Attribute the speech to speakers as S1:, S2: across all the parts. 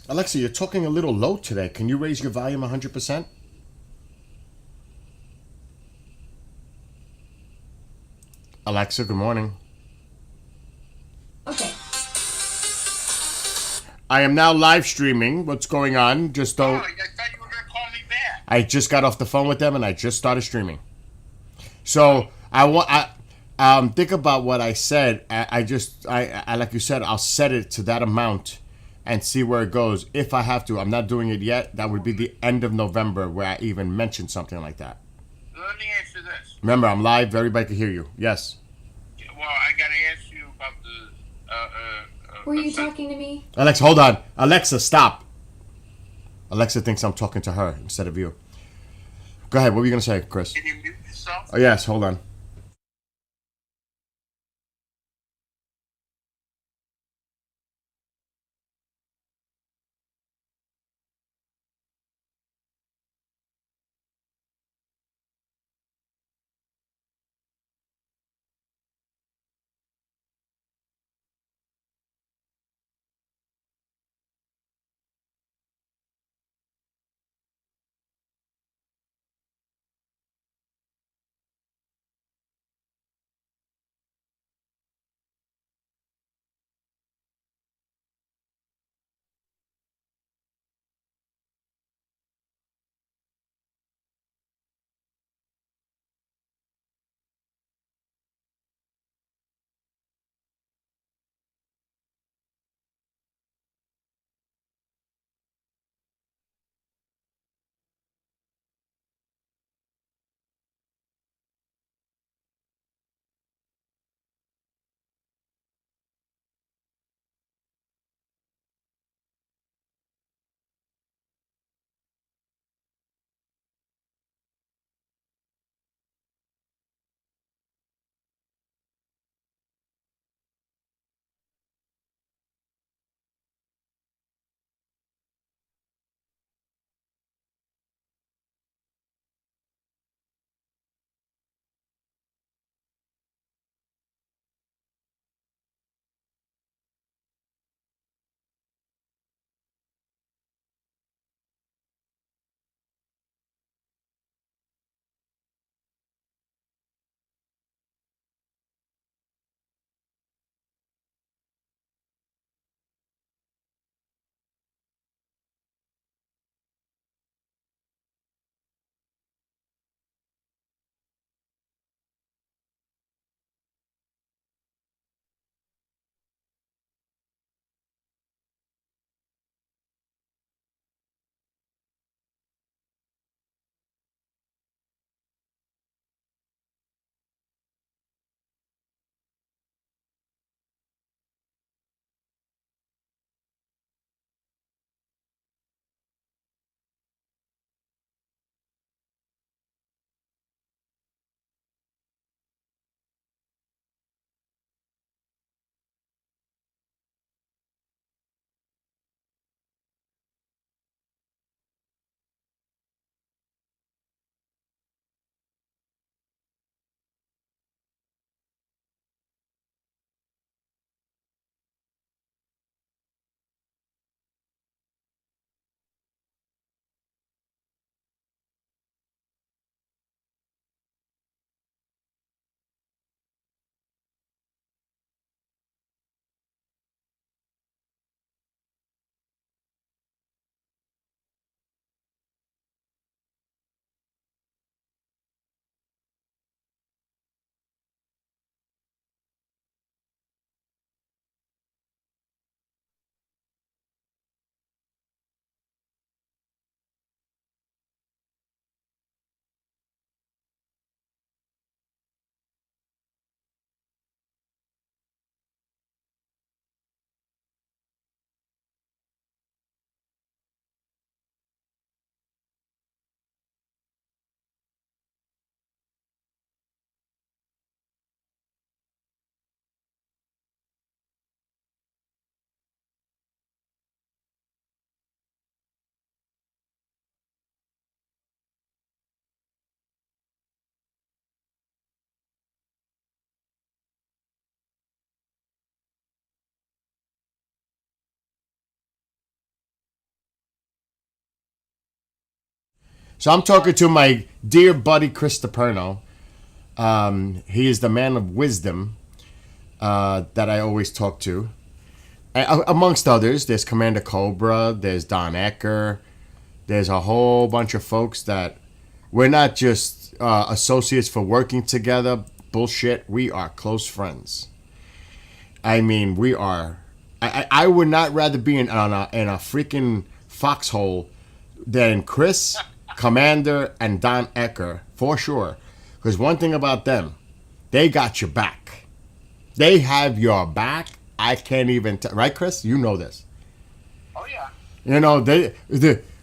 S1: Alexa, you're talking a little low today. Can you raise your volume 100%? Alexa, good morning.
S2: Okay.
S1: I am now live streaming. What's going on? Just
S3: Oh,
S1: don't.
S3: I thought you were going to call me back.
S1: I just got off the phone with them and I just started streaming. So I want. Think about what I said. I like you said. I'll set it to that amount and see where it goes. If I have to, I'm not doing it yet. That would be the end of November where I even mentioned something like that.
S3: Let me answer this.
S1: Remember, I'm live. Everybody can hear you. Yes.
S3: Well, I got to ask you about the.
S2: Were you talking to me?
S1: Alexa, hold on. Alexa, stop. Alexa thinks I'm talking to her instead of you. Go ahead. What were you gonna say, Chris?
S3: Can you mute yourself?
S1: Oh yes. Hold on. So I'm talking to my dear buddy Chris DePerno. He is the man of wisdom that I always talk to. Amongst others, there's Commander Cobra, there's Don Ecker, there's a whole bunch of folks that we're not just associates for working together. Bullshit. We are close friends. I mean, we are. I would not rather be in a freaking foxhole than Chris, Commander, and Don Ecker, for sure. Because one thing about them, they got your back. They have your back. I can't even right, Chris? You know this.
S3: Oh yeah.
S1: You know,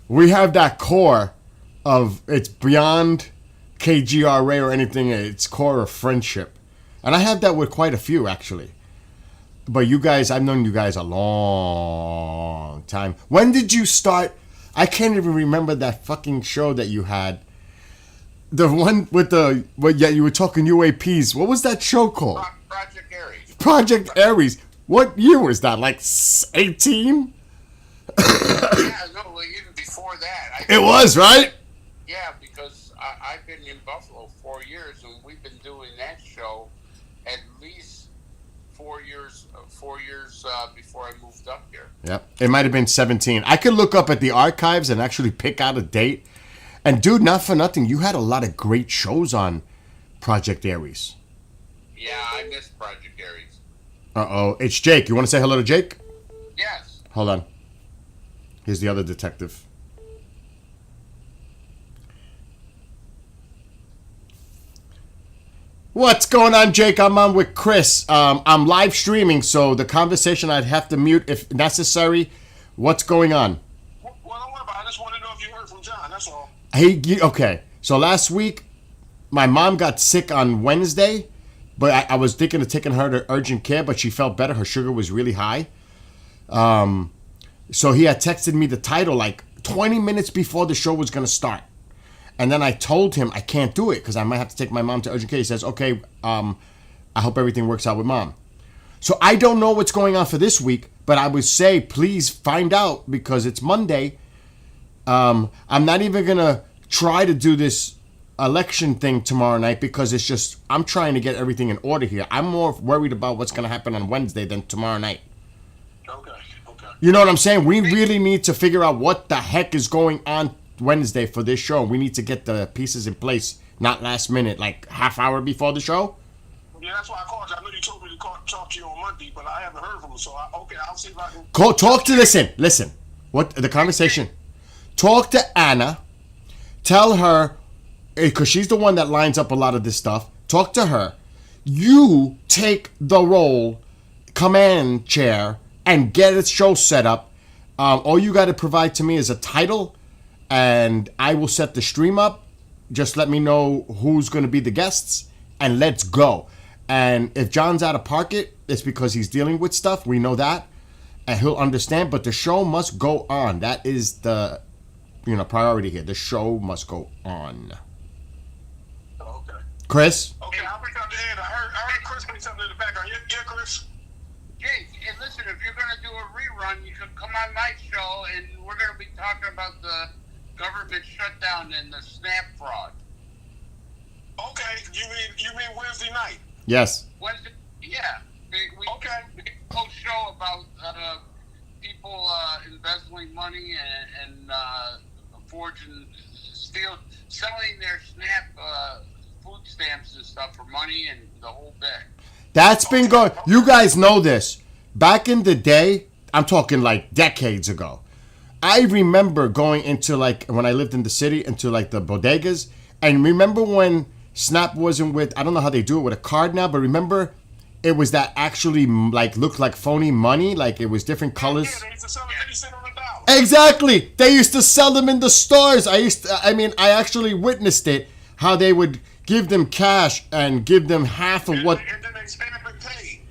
S1: we have that core of, it's beyond KGRA or anything, it's core of friendship. And I have that with quite a few, actually. But you guys, I've known you guys a long time. When did you start? I can't even remember that fucking show that you had. The one with you were talking UAPs. What was that show called?
S3: Project Aries.
S1: Project Aries. What year was that? Like 18?
S3: Yeah, no, well, even before that.
S1: It was, right?
S3: Yeah, because I've been in Buffalo 4 years, and we've been doing that show at least 4 years before I moved up here.
S1: Yep. It might have been 17. I could look up at the archives and actually pick out a date. And dude, not for nothing, you had a lot of great shows on Project Aries.
S3: Yeah, I miss Project Aries.
S1: Uh-oh. It's Jake. You want to say hello to Jake?
S3: Yes.
S1: Hold on. Here's the other detective. What's going on, Jake? I'm on with Chris. I'm live streaming, so the conversation I'd have to mute if necessary. What's going on?
S4: Well, don't worry about it. I just want to know if you heard from John. That's all.
S1: Okay. So last week, my mom got sick on Wednesday, but I was thinking of taking her to urgent care, but she felt better. Her sugar was really high. So he had texted me the title like 20 minutes before the show was going to start. And then I told him I can't do it because I might have to take my mom to urgent care. He says, okay, I hope everything works out with mom. So I don't know what's going on for this week, but I would say please find out because it's Monday. I'm not even going to try to do this election thing tomorrow night because it's just, I'm trying to get everything in order here. I'm more worried about what's going to happen on Wednesday than tomorrow night.
S4: Okay.
S1: You know what I'm saying? We really need to figure out what the heck is going on Wednesday for this show. We need to get the pieces in place, not last minute, like half hour before the show.
S4: Yeah, that's why I called you. I know you told me to talk to you on Monday, but I haven't heard from him. So, I'll see if I can... Listen. What the conversation? Talk to Anna. Tell her, because she's the one that lines up a lot of this stuff. Talk to her. You take the role, command chair, and get a show set up. All you got to provide to me is a title, and I will set the stream up. Just let me know who's going to be the guests, and let's go. And if John's out of pocket, it's because he's dealing with stuff. We know that, and he'll understand. But the show must go on. That is the, priority here. The show must go on. Okay.
S1: Chris?
S4: Okay, I'll reach out to Ed. I heard Chris say something in the background. Yeah, Chris?
S3: Jake, and listen, if you're going to do a rerun, you can come on my show, and we're going to be talking about the government shutdown and the SNAP fraud.
S4: Okay, you mean Wednesday night?
S1: Yes.
S3: Wednesday, yeah. We did a whole show about people embezzling money and selling their SNAP food stamps and stuff for money and the whole bit.
S1: That's been going. You guys know this. Back in the day, I'm talking like decades ago. I remember going into when I lived in the city into the bodegas, and remember when SNAP wasn't with, I don't know how they do it with a card now, but remember it was that actually looked like phony money, like it was different colors.
S4: Yeah, they used to sell it 50 cents on the dollar.
S1: Exactly. They used to sell them in the stores. I actually witnessed it, how they would give them cash and give them half of what.
S4: And then they stamp and pay.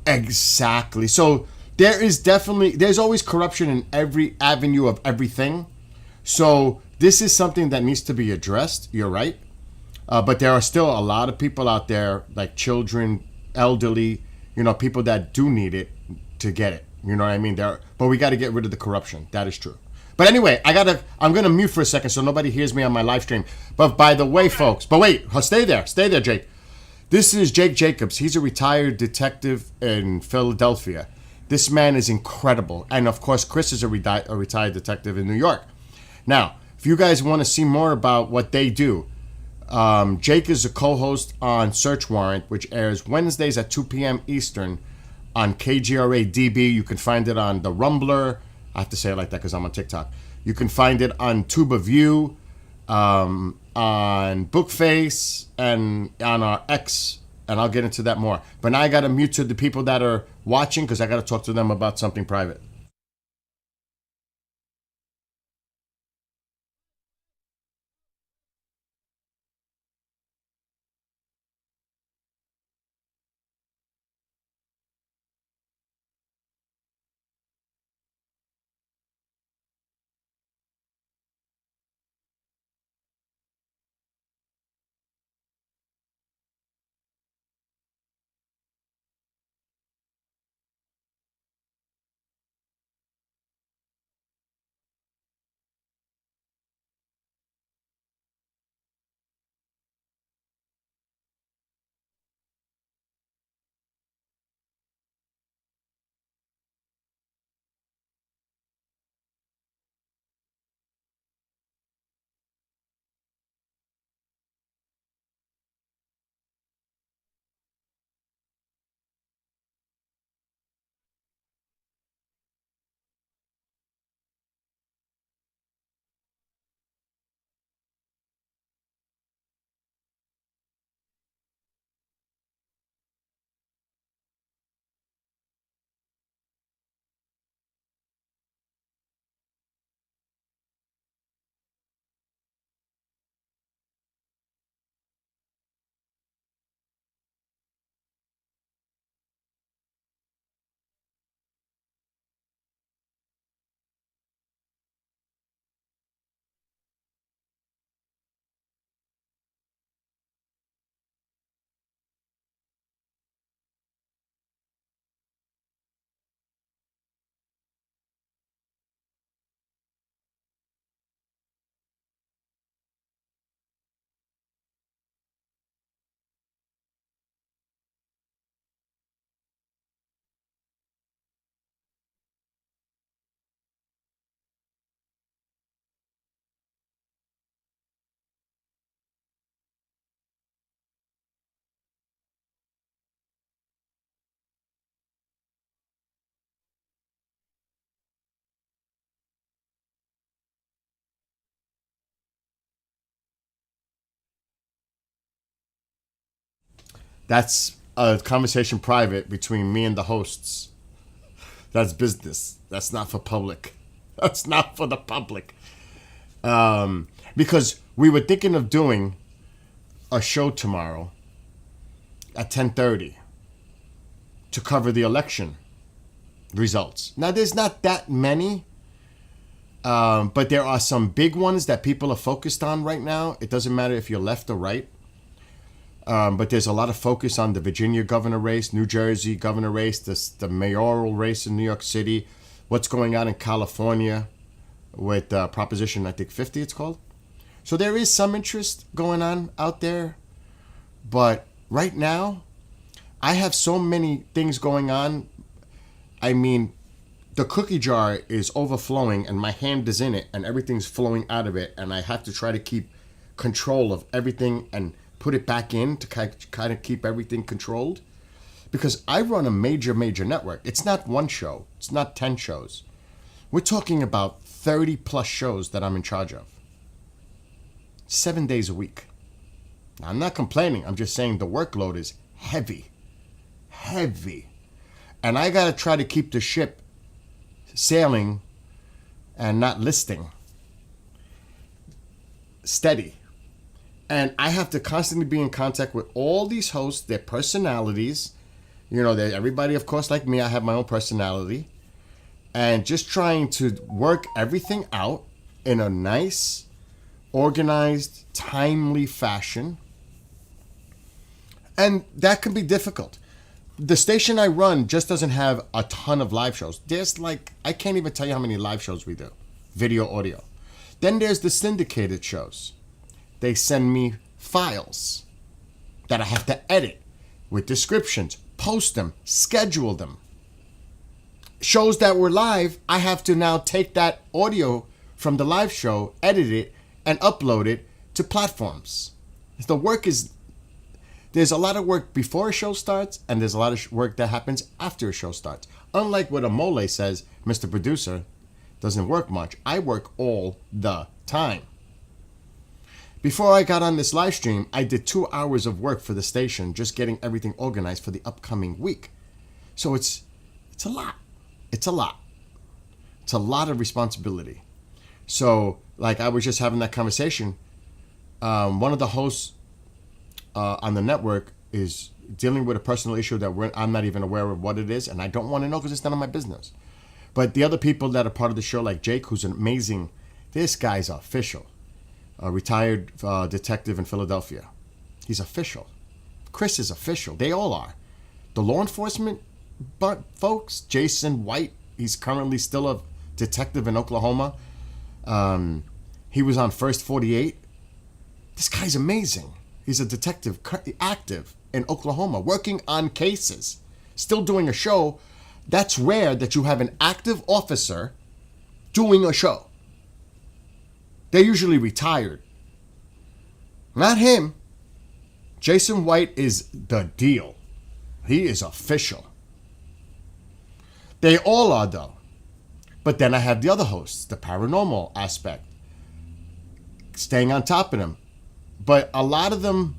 S1: Exactly. So there's always corruption in every avenue of everything. So this is something that needs to be addressed. You're right. But there are still a lot of people out there, like children, elderly, people that do need it to get it. You know what I mean? But we got to get rid of the corruption. That is true. But anyway, I'm gonna mute for a second so nobody hears me on my live stream. But by the way, folks, but wait, stay there, Jake. This is Jake Jacobs. He's a retired detective in Philadelphia. This man is incredible. And of course, Chris is a retired detective in New York. Now, if you guys want to see more about what they do, Jake is a co-host on Search Warrant, which airs Wednesdays at 2 p.m. Eastern on KGRA DB. You can find it on the Rumbler. I have to say it like that because I'm on TikTok. You can find it on TubaView, on Bookface, and on our X. And I'll get into that more. But now I got to mute to the people that are watching because I got to talk to them about something private. That's a conversation private between me and the hosts. That's business. That's not for public. That's not for the public. Because we were thinking of doing a show tomorrow at 10:30 to cover the election results. Now, there's not that many, but there are some big ones that people are focused on right now. It doesn't matter if you're left or right. But there's a lot of focus on the Virginia governor race, New Jersey governor race, the mayoral race in New York City, what's going on in California with Proposition, I think 50 it's called. So there is some interest going on out there. But right now, I have so many things going on. I mean, the cookie jar is overflowing and my hand is in it and everything's flowing out of it. And I have to try to keep control of everything and put it back in to kind of keep everything controlled. Because I run a major network. It's not one show. It's not 10 shows. We're talking about 30 plus shows that I'm in charge of. 7 days a week. Now, I'm not complaining. I'm just saying the workload is heavy. And I got to try to keep the ship sailing and not listing steady. And I have to constantly be in contact with all these hosts, their personalities. You know, everybody, of course, like me, I have my own personality. And just trying to work everything out in a nice, organized, timely fashion. And that can be difficult. The station I run just doesn't have a ton of live shows. There's I can't even tell you how many live shows we do. video, audio. Then there's the syndicated shows. They send me files that I have to edit with descriptions, post them, schedule them. Shows that were live, I have to now take that audio from the live show, edit it, and upload it to platforms. The work is, there's a lot of work before a show starts, and there's a lot of work that happens after a show starts. Unlike what Amole says, Mr. Producer, doesn't work much. I work all the time. Before I got on this live stream, I did 2 hours of work for the station, just getting everything organized for the upcoming week. So it's a lot. It's a lot. It's a lot of responsibility. So, like, I was just having that conversation. One of the hosts on the network is dealing with a personal issue that I'm not even aware of what it is, and I don't want to know because it's none of my business. But the other people that are part of the show, like Jake, who's an amazing, this guy's official, a retired detective in Philadelphia. He's official. Chris is official. They all are. The law enforcement folks, Jason White, he's currently still a detective in Oklahoma. He was on First 48. This guy's amazing. He's a detective, active in Oklahoma, working on cases, still doing a show. That's rare that you have an active officer doing a show. They're usually retired. Not him. Jason White is the deal. He is official. They all are, though. But then I have the other hosts, the paranormal aspect, staying on top of them. But a lot of them,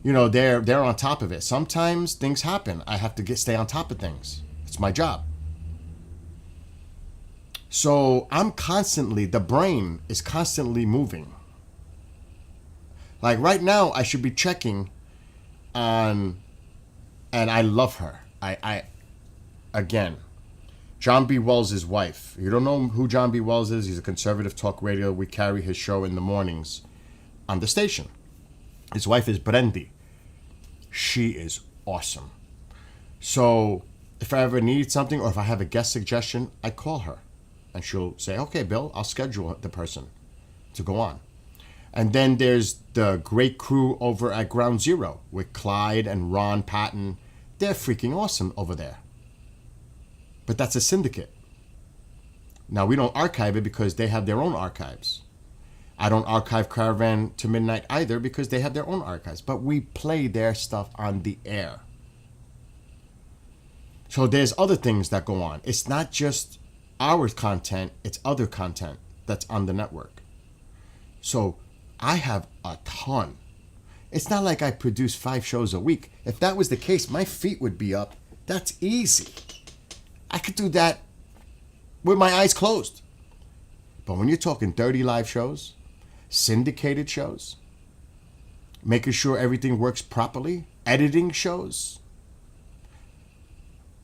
S1: you know, they're on top of it. Sometimes things happen. I have to stay on top of things. It's my job. So I'm constantly, the brain is constantly moving. Like right now, I should be checking on, and I love her. Again, John B. Wells' wife. You don't know who John B. Wells is? He's a conservative talk radio. We carry his show in the mornings on the station. His wife is Brendy. She is awesome. So if I ever need something or if I have a guest suggestion, I call her. And she'll say, okay, Bill, I'll schedule the person to go on. And then there's the great crew over at Ground Zero with Clyde and Ron Patton. They're freaking awesome over there. But that's a syndicate. Now, we don't archive it because they have their own archives. I don't archive Caravan to Midnight either because they have their own archives. But we play their stuff on the air. So there's other things that go on. It's not just our content, it's other content that's on the network. So I have a ton. It's not like I produce 5 shows a week. If that was the case, my feet would be up. That's easy. I could do that with my eyes closed. But when you're talking 30 live shows, syndicated shows, making sure everything works properly, editing shows,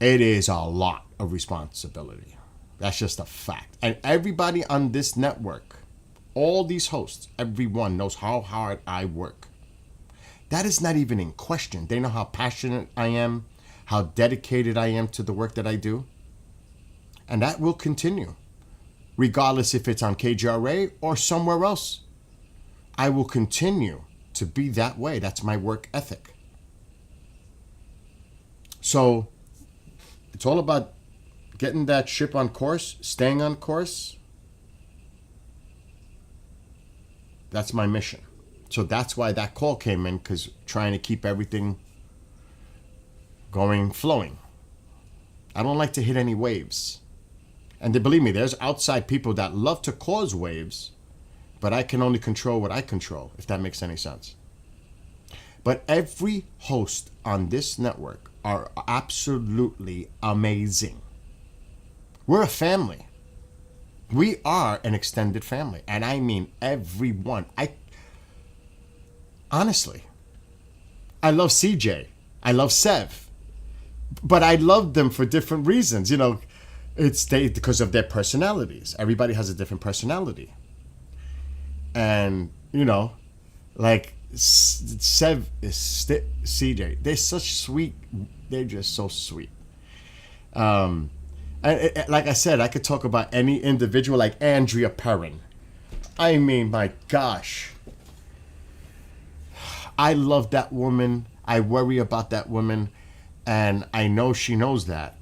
S1: it is a lot of responsibility. That's just a fact. And everybody on this network, all these hosts, everyone knows how hard I work. That is not even in question. They know how passionate I am, how dedicated I am to the work that I do. And that will continue, regardless if it's on KGRA or somewhere else. I will continue to be that way. That's my work ethic. So it's all about getting that ship on course, staying on course. That's my mission. So that's why that call came in, because trying to keep everything going, flowing. I don't like to hit any waves. And believe me, there's outside people that love to cause waves, but I can only control what I control, if that makes any sense. But every host on this network are absolutely amazing. We're a family. We are an extended family. And I mean everyone. Honestly, I love CJ. I love Sev. But I love them for different reasons. You know, it's because of their personalities. Everybody has a different personality. And, you know, like Sev is CJ. They're such sweet. They're just so sweet. And like I said, I could talk about any individual like Andrea Perrin. I mean, my gosh. I love that woman. I worry about that woman. And I know she knows that.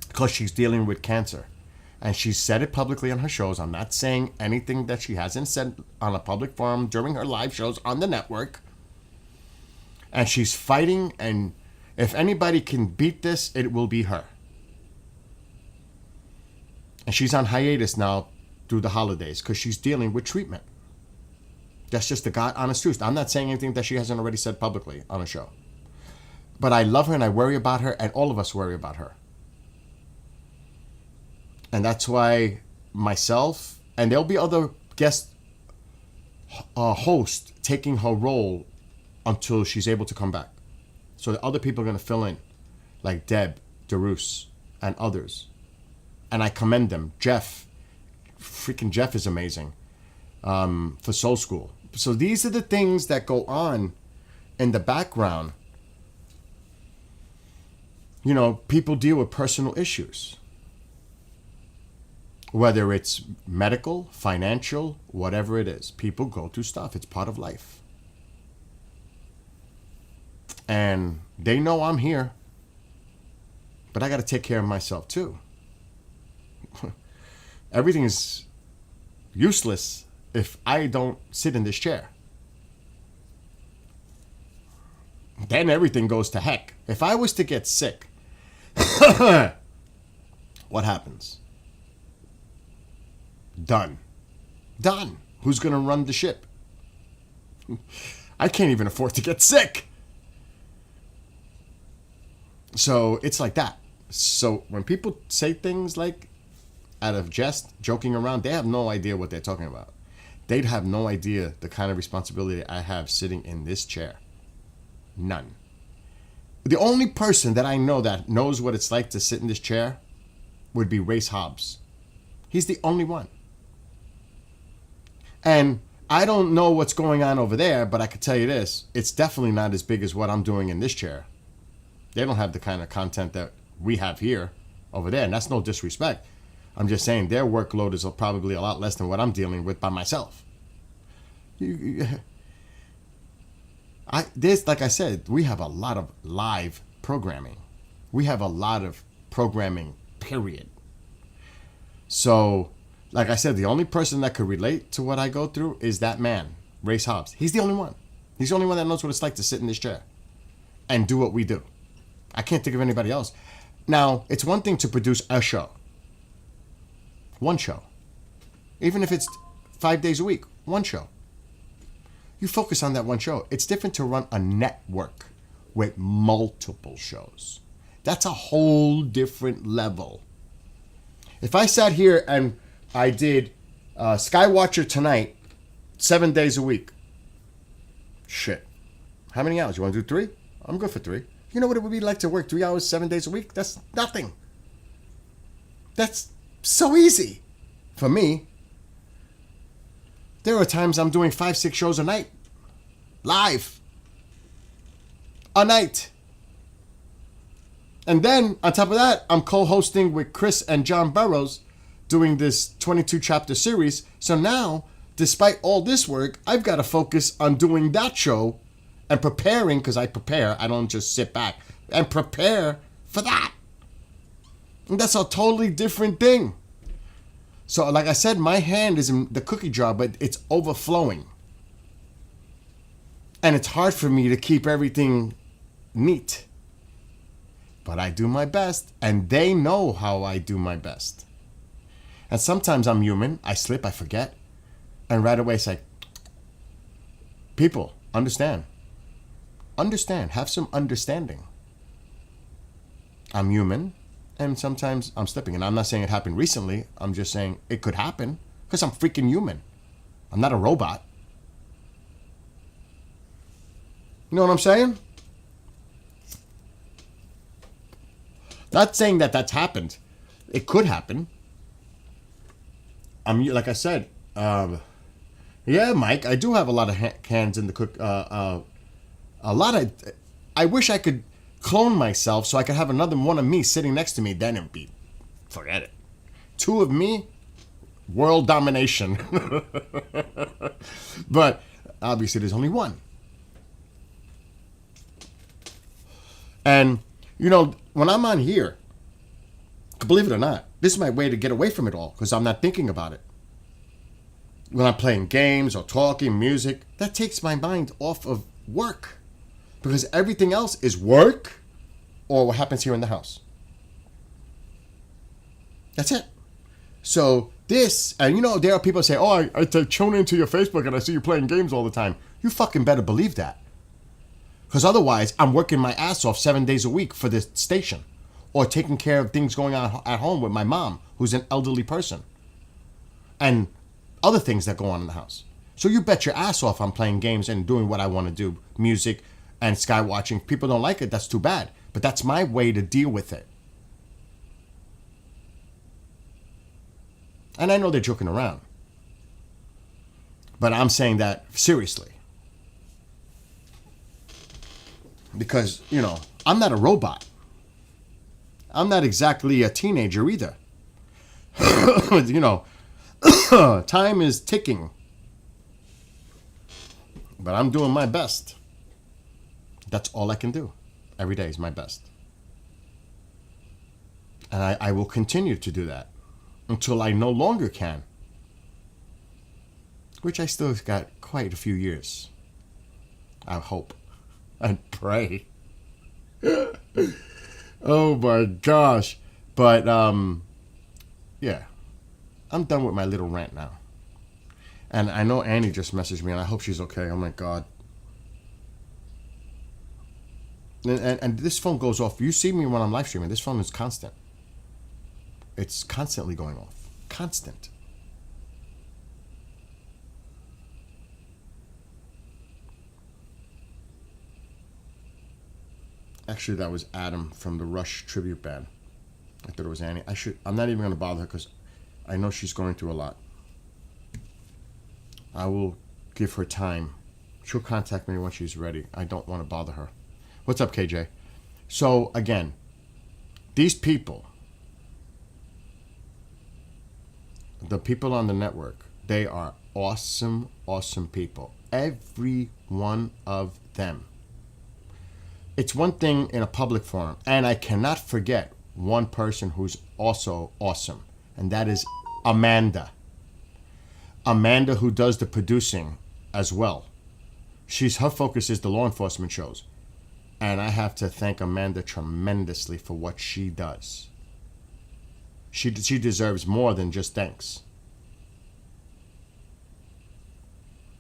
S1: Because she's dealing with cancer. And she said it publicly on her shows. I'm not saying anything that she hasn't said on a public forum during her live shows on the network. And she's fighting. And if anybody can beat this, it will be her. And she's on hiatus now through the holidays because she's dealing with treatment. That's just the God honest truth. I'm not saying anything that she hasn't already said publicly on a show. But I love her and I worry about her, and all of us worry about her. And that's why myself, and there'll be other guest hosts taking her role until she's able to come back. So the other people are going to fill in, like Deb, DeRoos, and others. And I commend them. Jeff is amazing for Soul School. So these are the things that go on in the background. You know, people deal with personal issues. Whether it's medical, financial, whatever it is. People go through stuff. It's part of life. And they know I'm here. But I got to take care of myself too. Everything is useless if I don't sit in this chair. Then everything goes to heck. If I was to get sick, what happens? Done. Who's going to run the ship? I can't even afford to get sick. So it's like that. So when people say things like, out of jest, joking around, they have no idea what they're talking about. They'd have no idea the kind of responsibility I have sitting in this chair. None. The only person that I know that knows what it's like to sit in this chair would be Race Hobbs. He's the only one. And I don't know what's going on over there, but I can tell you this. It's definitely not as big as what I'm doing in this chair. They don't have the kind of content that we have here over there, and that's no disrespect. I'm just saying their workload is probably a lot less than what I'm dealing with by myself. Like I said, we have a lot of live programming. We have a lot of programming, period. So, like I said, the only person that could relate to what I go through is that man, Race Hobbs. He's the only one. He's the only one that knows what it's like to sit in this chair and do what we do. I can't think of anybody else. Now, it's one thing to produce a show. One show. Even if it's 5 days a week, one show. You focus on that one show. It's different to run a network with multiple shows. That's a whole different level. If I sat here and I did Skywatcher Tonight 7 days a week, shit. How many hours? You want to do 3? I'm good for 3. You know what it would be like to work 3 hours, 7 days a week? That's nothing. That's so easy for me. There are times I'm doing 5-6 shows a night. Live. A night. And then, on top of that, I'm co-hosting with Chris and John Burroughs doing this 22-chapter series. So now, despite all this work, I've got to focus on doing that show and preparing, because I prepare. I don't just sit back and prepare for that. And that's a totally different thing. So, like I said, my hand is in the cookie jar, but it's overflowing. And it's hard for me to keep everything neat. But I do my best, and they know how I do my best. And sometimes I'm human. I slip, I forget. And right away say, people, understand. Understand. Have some understanding. I'm human. And sometimes I'm slipping. And I'm not saying it happened recently. I'm just saying it could happen because I'm freaking human. I'm not a robot. You know what I'm saying? Not saying that that's happened. It could happen. Like I said, yeah, Mike, I do have a lot of hands in the cook. A lot of. I wish I could clone myself so I could have another one of me sitting next to me. Then it'd be forget it. 2 of me, world domination. But obviously there's only 1. And, you know, when I'm on here, believe it or not, this is my way to get away from it all because I'm not thinking about it. When I'm playing games or talking, music, that takes my mind off of work because everything else is work or what happens here in the house. That's it. So this, and you know, there are people say, oh, I tune into your Facebook and I see you playing games all the time. You fucking better believe that. Because otherwise, I'm working my ass off 7 days a week for this station or taking care of things going on at home with my mom, who's an elderly person, and other things that go on in the house. So you bet your ass off I'm playing games and doing what I want to do, music and sky watching. People don't like it, that's too bad. But that's my way to deal with it. And I know they're joking around. But I'm saying that seriously. Because, you know, I'm not a robot. I'm not exactly a teenager either. You know, time is ticking. But I'm doing my best. That's all I can do. Every day is my best. And I will continue to do that until I no longer can. Which I still got quite a few years. I hope. And pray. Oh my gosh. But, yeah. I'm done with my little rant now. And I know Annie just messaged me, and I hope she's okay. Oh my God. And this phone goes off. You see me when I'm live streaming. This phone is constant. It's constantly going off. Constant. Actually, that was Adam from the Rush tribute band. I thought it was Annie. I'm not even going to bother her because I know she's going through a lot. I will give her time. She'll contact me when she's ready. I don't want to bother her. What's up, KJ? So, again, these people, the people on the network, they are awesome, awesome people. Every one of them. It's one thing in a public forum, and I cannot forget one person who's also awesome, and that is Amanda. Amanda, who does the producing as well. Her focus is the law enforcement shows. And I have to thank Amanda tremendously for what she does. She deserves more than just thanks.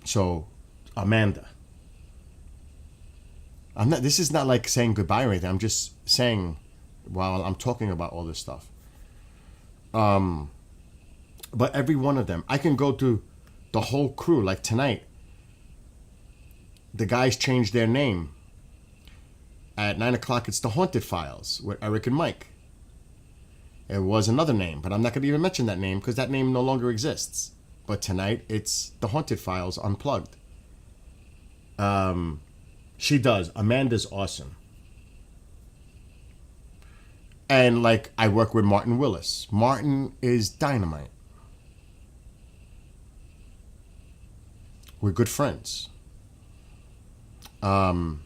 S1: So, Amanda. This is not like saying goodbye or anything. I'm just saying while I'm talking about all this stuff. But every one of them, I can go through the whole crew. Like tonight, the guys changed their name. At 9 o'clock, it's The Haunted Files with Eric and Mike. It was another name, but I'm not going to even mention that name because that name no longer exists. But tonight, it's The Haunted Files Unplugged. She does. Amanda's awesome. And like, I work with Martin Willis. Martin is dynamite. We're good friends. The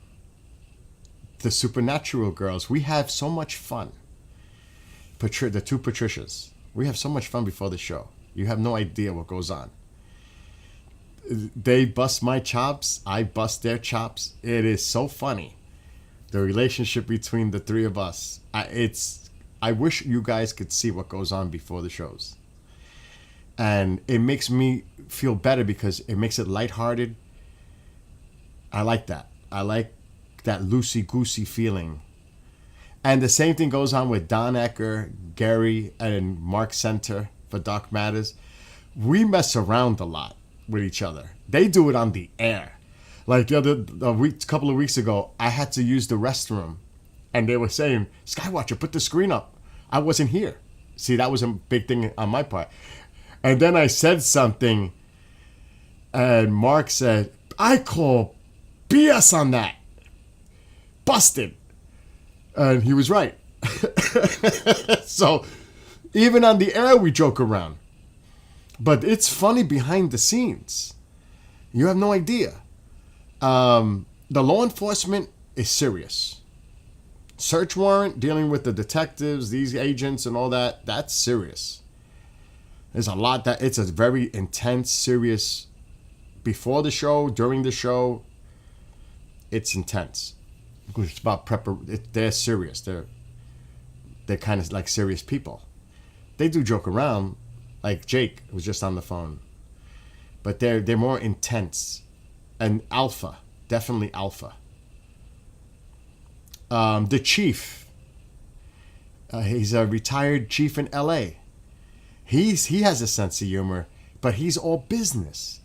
S1: Supernatural girls, we have so much fun. The 2 Patricias, we have so much fun before the show. You have no idea what goes on. They bust my chops, I bust their chops. It is so funny. The relationship between the 3 of us. I wish you guys could see what goes on before the shows. And it makes me feel better because it makes it lighthearted. I like that. I like that loosey-goosey feeling. And the same thing goes on with Don Ecker, Gary, and Mark Center for Dark Matters. We mess around a lot with each other. They do it on the air. Like a couple of weeks ago, I had to use the restroom. And they were saying, Skywatcher, put the screen up. I wasn't here. See, that was a big thing on my part. And then I said something. And Mark said, I call BS on that. Busted. And he was right. So Even on the air, we joke around. But it's funny behind the scenes. You have no idea. The law enforcement is serious. Search warrant, dealing with the detectives, these agents and all that, that's serious. There's a lot that, it's a very intense, serious, before the show, during the show, it's intense. Because it's about they're serious. They're kind of like serious people. They do joke around, like Jake was just on the phone. But they're more intense. And alpha, definitely alpha. The chief, he's a retired chief in LA. He has a sense of humor, but he's all business.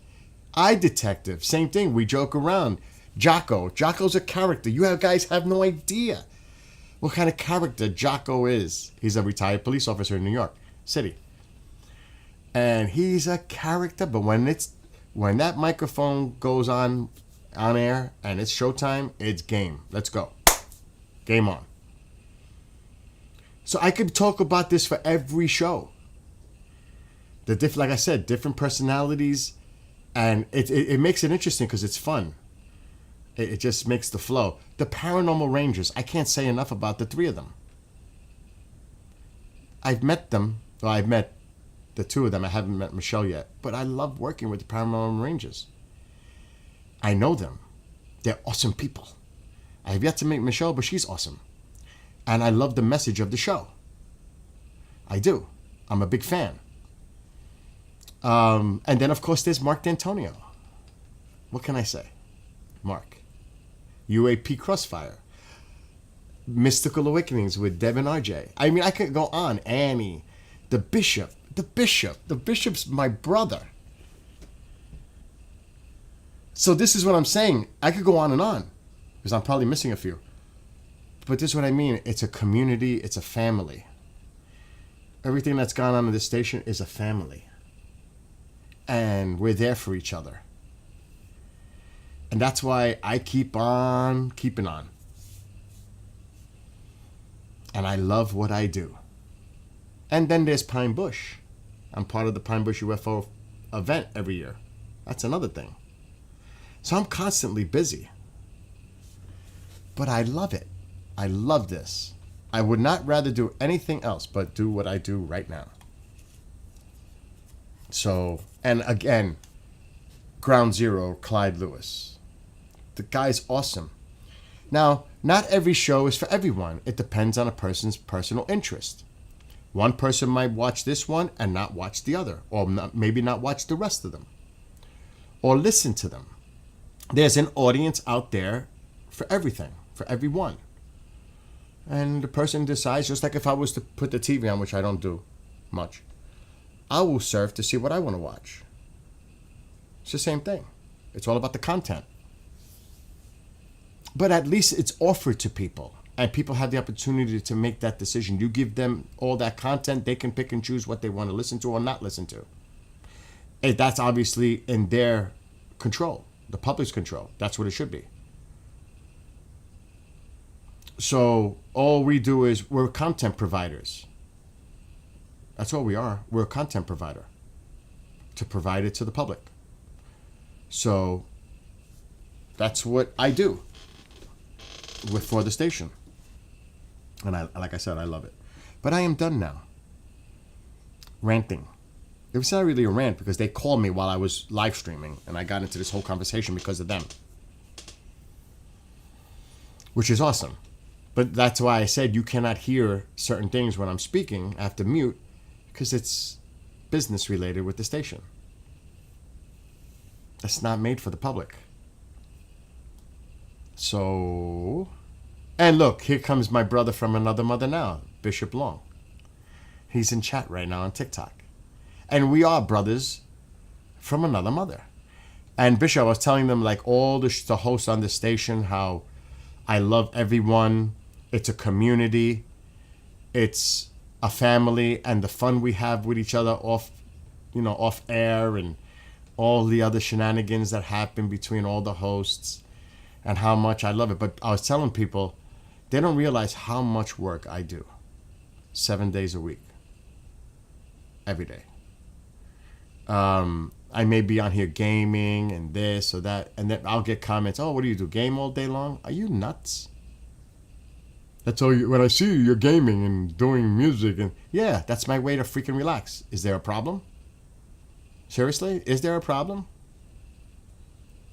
S1: Detective, same thing. We joke around. Jocko's a character. You guys have no idea what kind of character Jocko is. He's a retired police officer in New York City, and he's a character. But when that microphone goes on air and it's showtime, it's game. Let's go. Game on. So I could talk about this for every show. Like I said, different personalities, and it makes it interesting because it's fun. It just makes the flow. The Paranormal Rangers, I can't say enough about the three of them. I've met them. Well, I've met the two of them. I haven't met Michelle yet. But I love working with the Paranormal Rangers. I know them. They're awesome people. I have yet to meet Michelle, but she's awesome. And I love the message of the show. I do. I'm a big fan. And then, of course, there's Mark D'Antonio. What can I say? Mark. UAP Crossfire. Mystical Awakenings with Devin RJ. I mean, I could go on. Annie. The Bishop. The Bishop's my brother. So this is what I'm saying. I could go on. Because I'm probably missing a few. But this is what I mean. It's a community. It's a family. Everything that's gone on in this station is a family. And we're there for each other. And that's why I keep on keeping on. And I love what I do. And then there's Pine Bush. I'm part of the Pine Bush UFO event every year. That's another thing. So I'm constantly busy. But I love it. I love this. I would not rather do anything else but do what I do right now. So, and again, Ground Zero, Clyde Lewis. The guy's awesome. Now, not every show is for everyone. It depends on a person's personal interest. One person might watch this one and not watch the other, or maybe not watch the rest of them, or listen to them. There's an audience out there for everything, for everyone. And the person decides, just like if I was to put the TV on, which I don't do much, I will surf to see what I want to watch. It's the same thing. It's all about the content. But at least it's offered to people, and people have the opportunity to make that decision. You give them all that content, they can pick and choose what they want to listen to or not listen to. And that's obviously in their control, the public's control. That's what it should be. So all we do is we're content providers. That's all we are. We're a content provider to provide it to the public. So that's what I do for the station. And like I said, I love it. But I am done now. Ranting. It was not really a rant because they called me while I was live streaming and I got into this whole conversation because of them. Which is awesome. But that's why I said you cannot hear certain things when I'm speaking. I have to mute because it's business related with the station. That's not made for the public. So, and look, here comes my brother from another mother now, Bishop Long. He's in chat right now on TikTok. And we are brothers from another mother. And Bishop, I was telling them, like, all the hosts on the station, how I love everyone. It's a community. It's a family, and the fun we have with each other off air, and all the other shenanigans that happen between all the hosts, and how much I love it. But I was telling people, they don't realize how much work I do. 7 days a week. every day. I may be on here gaming and this or that, and then I'll get comments. Oh, what do you do? Game all day long? Are you nuts? That's all. When I see you, you're gaming and doing music, and yeah, that's my way to freaking relax. Is there a problem? Seriously, is there a problem?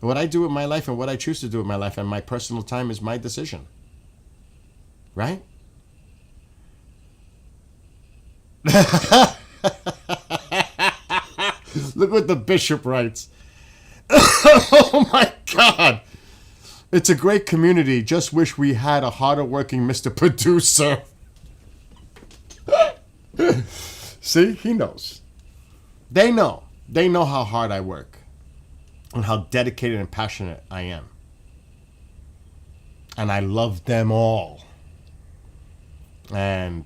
S1: What I do with my life and what I choose to do with my life and my personal time is my decision. Right? Look what the bishop writes. Oh my God. It's a great community. Just wish we had a harder working Mr. Producer. See, he knows. They know. They know how hard I work and how dedicated and passionate I am. And I love them all. And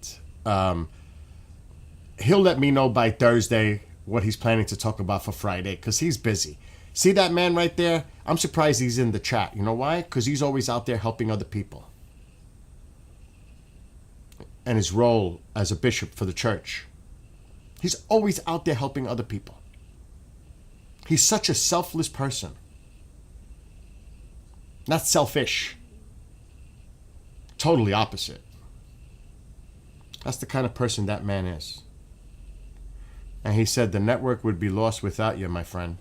S1: he'll let me know by Thursday what he's planning to talk about for Friday, because he's busy. See that man right there? I'm surprised he's in the chat. You know why? Because he's always out there helping other people. And his role as a bishop for the church. He's always out there helping other people. He's such a selfless person. Not selfish. Totally opposite. That's the kind of person that man is. And he said the network would be lost without you, my friend.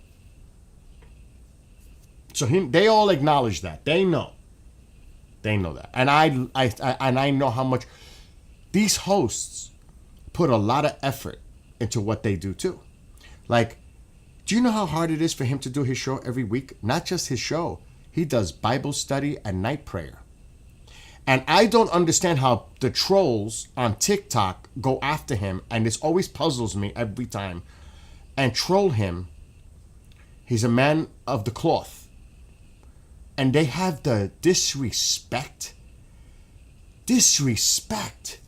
S1: So they all acknowledge that. They know. They know that. And I know how much these hosts put a lot of effort into what they do too. Like, do you know how hard it is for him to do his show every week? Not just his show. He does Bible study and night prayer. And I don't understand how the trolls on TikTok go after him, and this always puzzles me every time, and troll him. He's a man of the cloth. And they have the disrespect. Disrespect.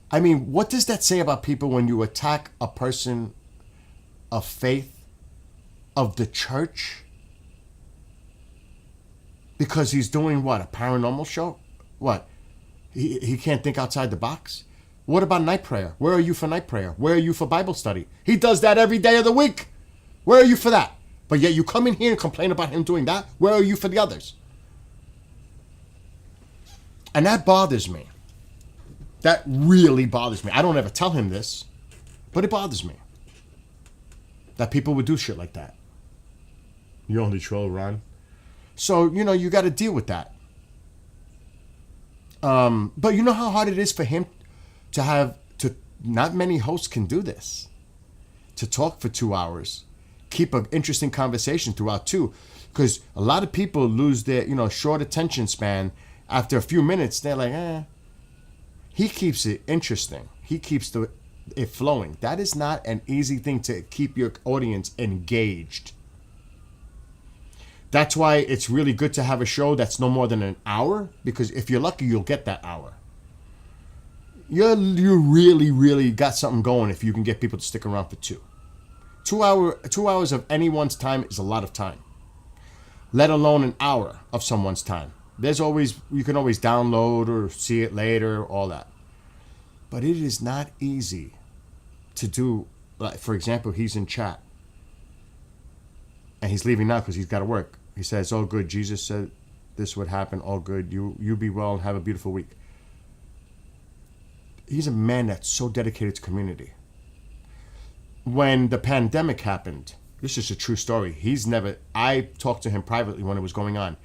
S1: I mean, what does that say about people when you attack a person of faith, of the church? Because he's doing what? A paranormal show? What? He can't think outside the box? What about night prayer? Where are you for night prayer? Where are you for Bible study? He does that every day of the week. Where are you for that? But yet you come in here and complain about him doing that. Where are you for the others? And that bothers me. That really bothers me. I don't ever tell him this, but it bothers me. That people would do shit like that. You only troll, Ron. So, you got to deal with that. But you know how hard it is for him to not many hosts can do this. To talk for 2 hours. Keep an interesting conversation throughout too. Because a lot of people lose their, short attention span. After a few minutes, they're like, eh. He keeps it interesting. He keeps it flowing. That is not an easy thing to keep your audience engaged. That's why it's really good to have a show that's no more than an hour, because if you're lucky, you'll get that hour. You really, really got something going if you can get people to stick around for 2. 2 hours of anyone's time is a lot of time. Let alone an hour of someone's time. You can always download or see it later, all that. But it is not easy to do. Like, for example, he's in chat. And he's leaving now because he's got to work. He says, all good. Jesus said this would happen. All good. You be well and have a beautiful week. He's a man that's so dedicated to community. When the pandemic happened, this is a true story. I talked to him privately when it was going on.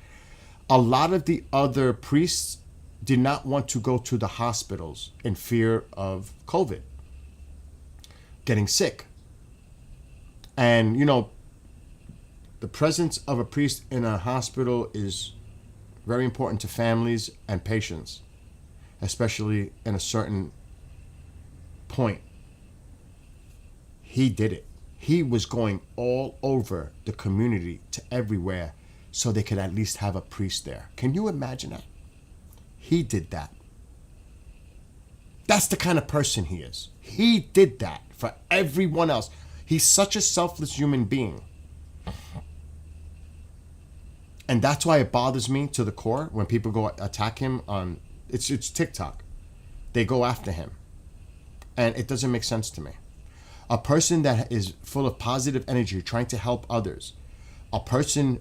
S1: A lot of the other priests did not want to go to the hospitals in fear of COVID, getting sick. And, the presence of a priest in a hospital is very important to families and patients, especially in a certain point. He did it. He was going all over the community to everywhere so they could at least have a priest there. Can you imagine that? He did that. That's the kind of person he is. He did that for everyone else. He's such a selfless human being. And that's why it bothers me to the core when people go attack him on it's TikTok. They go after him. And it doesn't make sense to me. a person that is full of positive energy, trying to help others, a person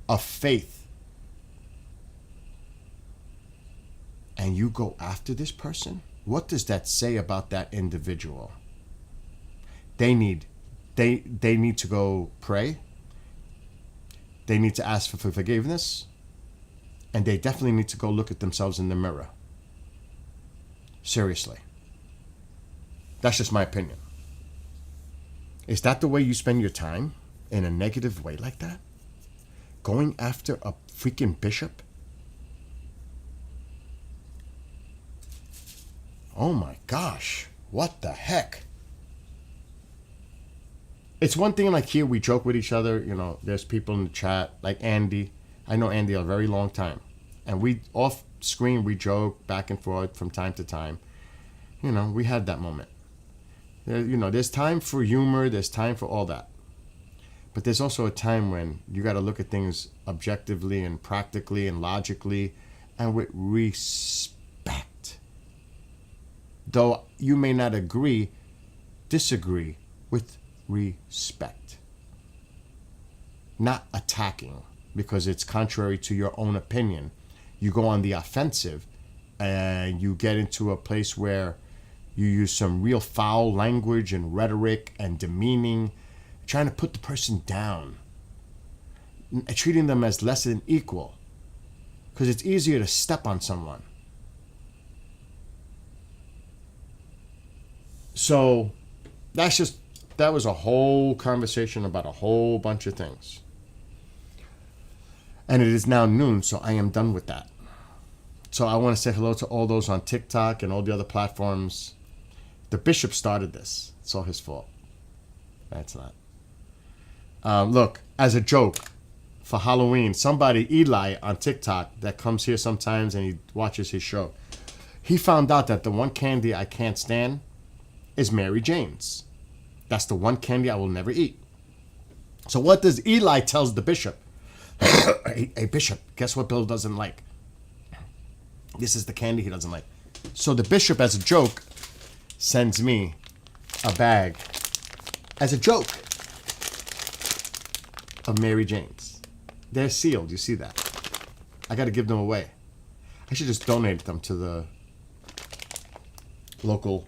S1: of faith, and you go after this person, what does that say about that individual? They need to go pray. They need to ask for forgiveness. And they definitely need to go look at themselves in the mirror. Seriously. That's just my opinion. Is that the way you spend your time? In a negative way like that? Going after a freaking bishop? Oh my gosh. What the heck? It's one thing like here we joke with each other. You know, there's people in the chat like Andy. I know Andy a very long time. And we, off screen, we joke back and forth from time to time. You know, we had that moment. You know, there's time for humor. There's time for all that. But there's also a time when you got to look at things objectively and practically and logically and with respect. Though you may not disagree with respect. Not attacking because it's contrary to your own opinion. You go on the offensive and you get into a place where you use some real foul language and rhetoric and demeaning, trying to put the person down, treating them as less than equal, because it's easier to step on someone. So that was a whole conversation about a whole bunch of things. And it is now noon, so I am done with that. So I want to say hello to all those on TikTok and all the other platforms. The bishop started this. It's all his fault. That's not. Look, as a joke, for Halloween, somebody, Eli on TikTok, that comes here sometimes and he watches his show, he found out that the one candy I can't stand is Mary Jane's. That's the one candy I will never eat. So what does Eli tells the bishop? Hey, bishop, guess what Bill doesn't like? This is the candy he doesn't like. So the bishop, as a joke, sends me a bag as a joke of Mary Jane's. They're sealed. You see that? I got to give them away. I should just donate them to the local.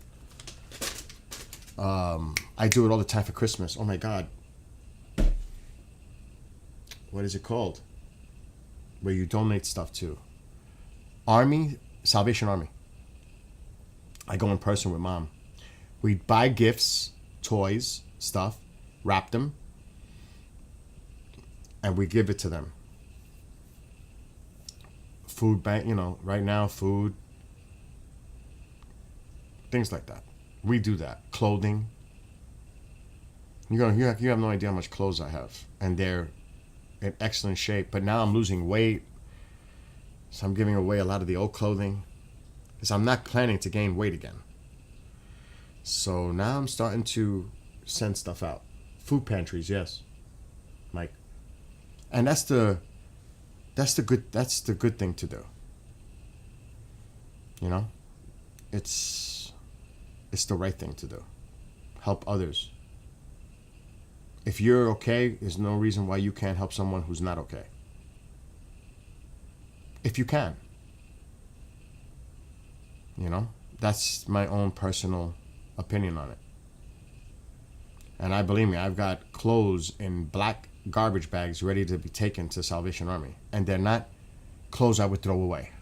S1: I do it all the time for Christmas. Oh my God. What is it called? Where you donate stuff to. Salvation Army. I go in person with Mom. We buy gifts, toys, stuff, wrap them, and we give it to them. Food bank, right now, food, things like that. We do that. Clothing. You have no idea how much clothes I have, and they're in excellent shape. But now I'm losing weight, so I'm giving away a lot of the old clothing, because I'm not planning to gain weight again. So now I'm starting to send stuff out. Food pantries, yes, Mike. And that's the good thing to do. It's the right thing to do. Help others. If you're okay, there's no reason why you can't help someone who's not okay. If you can. That's my own personal opinion on it. And believe me, I've got clothes in black garbage bags ready to be taken to Salvation Army. And they're not clothes I would throw away.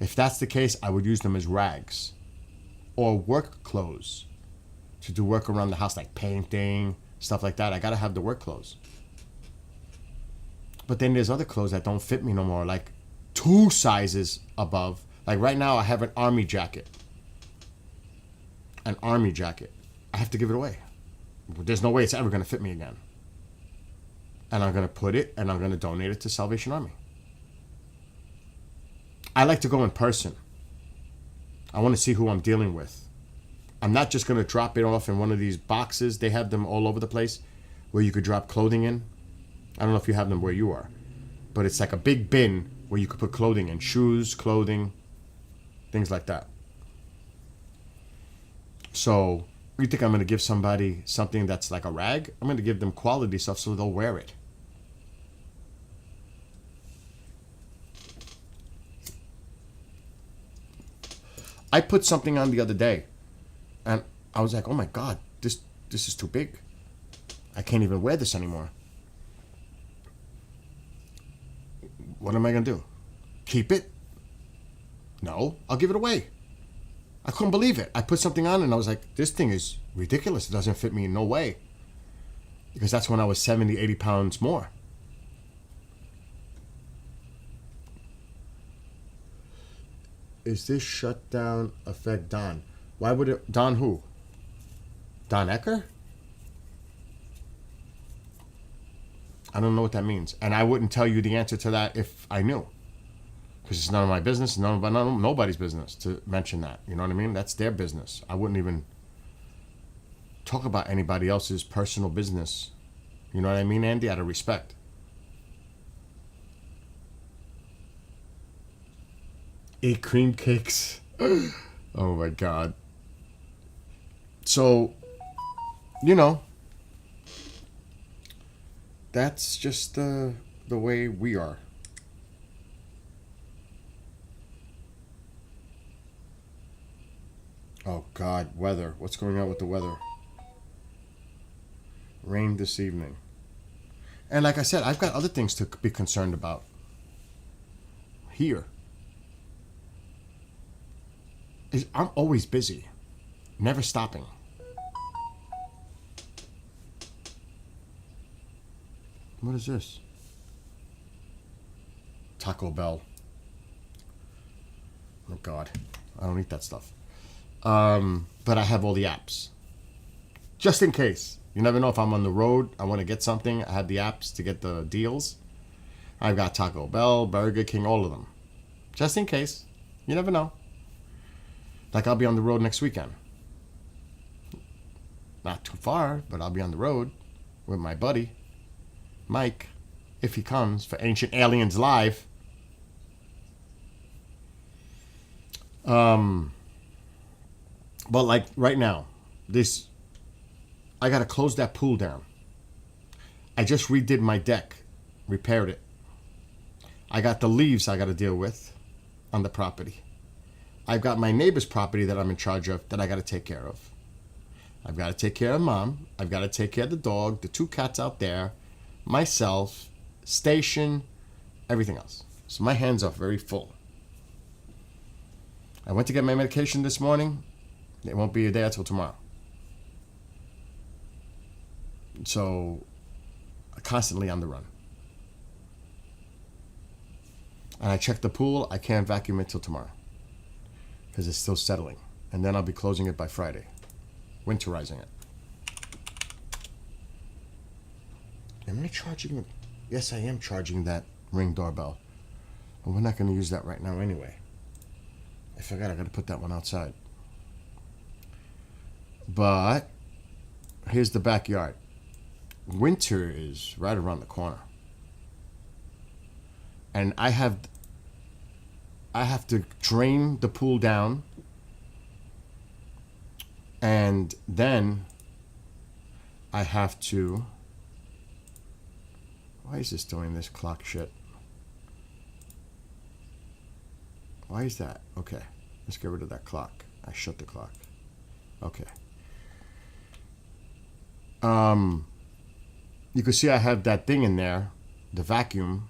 S1: If that's the case, I would use them as rags. Or work clothes. To do work around the house, like painting, stuff like that. I gotta have the work clothes. But then there's other clothes that don't fit me no more, like 2 sizes above. Like right now, I have an army jacket. An army jacket. I have to give it away. There's no way it's ever gonna fit me again. And I'm gonna put it, and I'm gonna donate it to Salvation Army. I like to go in person. I want to see who I'm dealing with. I'm not just going to drop it off in one of these boxes. They have them all over the place where you could drop clothing in. I don't know if you have them where you are. But it's like a big bin where you could put clothing in. Shoes, clothing, things like that. So You think I'm going to give somebody something that's like a rag? I'm going to give them quality stuff so they'll wear it. I put something on the other day, and I was like, oh my God, this is too big. I can't even wear this anymore. What am I going to do? Keep it? No, I'll give it away. I couldn't believe it. I put something on and I was like, this thing is ridiculous. It doesn't fit me in no way. Because that's when I was 70, 80 pounds more. Is this shutdown affect Don? Why would it? Don who? Don Ecker? I don't know what that means. And I wouldn't tell you the answer to that if I knew. Because it's none of my business, nobody's business to mention that. You know what I mean? That's their business. I wouldn't even talk about anybody else's personal business. You know what I mean, Andy? Out of respect. Ate cream cakes. Oh my God. So, you know, that's just the way we are. Oh God, weather. What's going on with the weather? Rain this evening. And like I said, I've got other things to be concerned about. Here. I'm always busy. Never stopping. What is this? Taco Bell. Oh God. I don't eat that stuff. But I have all the apps. Just in case. You never know if I'm on the road, I want to get something. I have the apps to get the deals. I've got Taco Bell, Burger King, all of them. Just in case. You never know. Like I'll be on the road next weekend. Not too far, but I'll be on the road with my buddy, Mike, if he comes for Ancient Aliens Live. But like right now, I gotta close that pool down. I just redid my deck, repaired it. I got the leaves I gotta deal with on the property. I've got my neighbor's property that I'm in charge of that I gotta take care of. I've gotta take care of Mom. I've gotta take care of the dog, the 2 cats out there, myself, station, everything else. So my hands are very full. I went to get my medication this morning. It won't be there till tomorrow. So, constantly on the run. And I checked the pool. I can't vacuum it till tomorrow. Because it's still settling. And then I'll be closing it by Friday. Winterizing it. Am I charging it? Yes, I am charging that Ring doorbell. But we're not going to use that right now anyway. I forgot I got to put that one outside. But here's the backyard. Winter is right around the corner. And I have to drain the pool down. And then I have to... Why is this doing this clock shit? Why is that? Okay. Let's get rid of that clock. I shut the clock. Okay. You can see I have that thing in there, the vacuum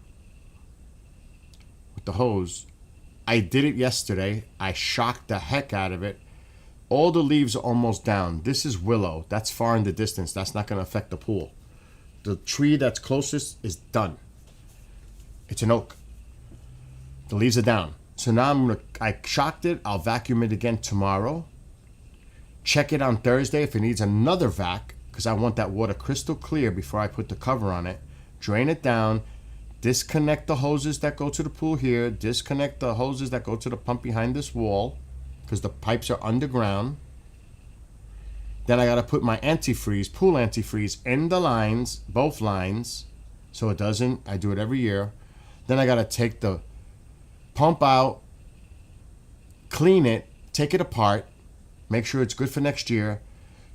S1: with the hose. I did it yesterday. I shocked the heck out of it. All the leaves are almost down. This is willow. That's far in the distance. That's not going to affect the pool. The tree that's closest is done. It's an oak. The leaves are down. So now I shocked it. I'll vacuum it again tomorrow. Check it on Thursday if it needs another vac, because I want that water crystal clear before I put the cover on it. Drain it down. Disconnect the hoses that go to the pool here. Disconnect the hoses that go to the pump behind this wall, because the pipes are underground. Then I got to put my antifreeze, pool antifreeze, in the lines, both lines, so it doesn't. I do it every year. Then I got to take the pump out, clean it, take it apart, make sure it's good for next year,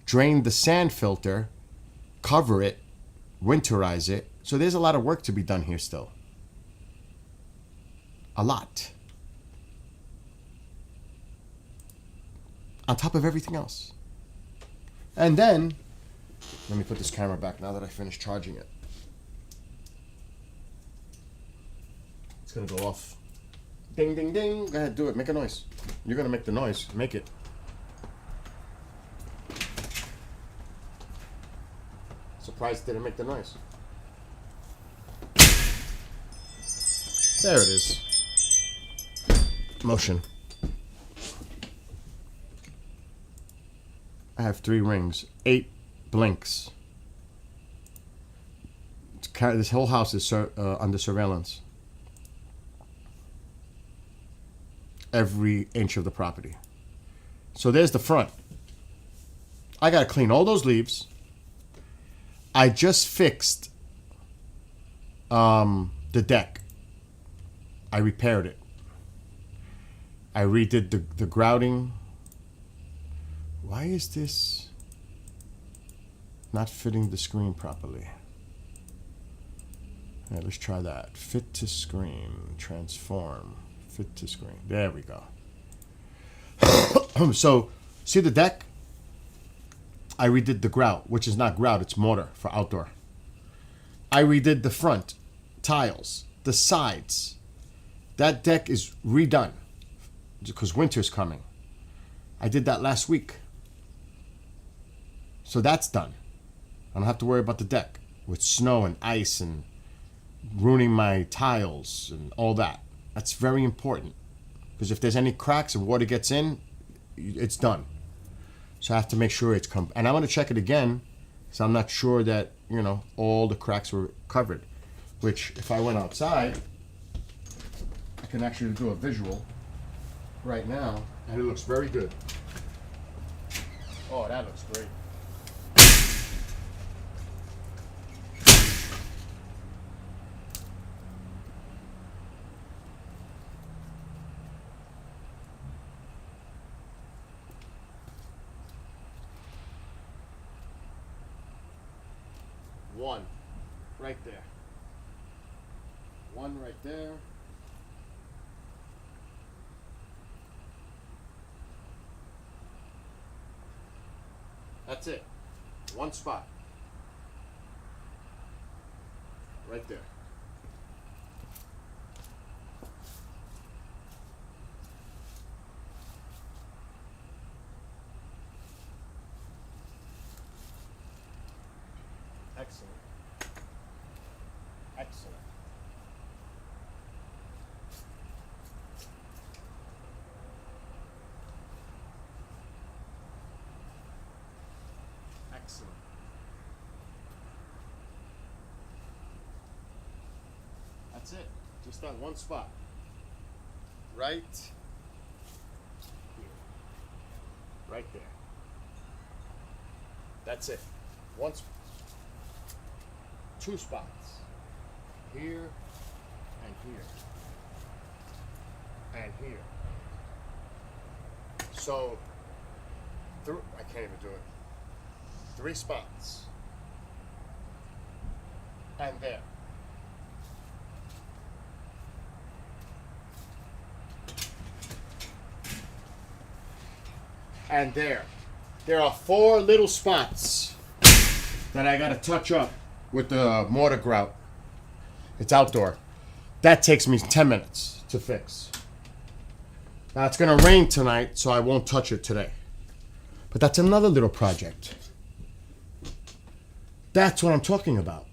S1: drain the sand filter, cover it, winterize it. So there's a lot of work to be done here still. A lot. On top of everything else. And then, let me put this camera back now that I finished charging it. It's gonna go off. Ding, ding, ding. Go ahead, do it. Make a noise. You're gonna make the noise. Make it. Surprised it didn't make the noise. There it is. Motion. I have 3 rings, 8 blinks. This whole house is under surveillance. Every inch of the property. So there's the front. I gotta clean all those leaves. I just fixed the deck. I repaired it. I redid the grouting. Why is this not fitting the screen properly? All right, let's try that. Fit to screen. Transform. Fit to screen. There we go. So, see the deck? I redid the grout, which is not grout, it's mortar for outdoor. I redid the front, tiles, the sides. That deck is redone because winter's coming. I did that last week. So that's done. I don't have to worry about the deck with snow and ice and ruining my tiles and all that. That's very important because if there's any cracks and water gets in, it's done. So I have to make sure it's and I'm going to check it again so I'm not sure that, you know, all the cracks were covered. Which, if I went outside, I can actually do a visual right now, and it looks very good. Oh, that looks great. One, right there. One right there. That's it. One spot. Right there. Excellent. Excellent. Excellent. That's it. Just that one spot. Right here. Right there. That's it. One spot. 2 spots. Here and here. And here. So, I can't even do it. 3 spots. And there. And there. There are 4 little spots that I gotta touch up with the mortar grout. It's outdoor. That takes me 10 minutes to fix. Now it's gonna rain tonight, so I won't touch it today. But that's another little project. That's what I'm talking about.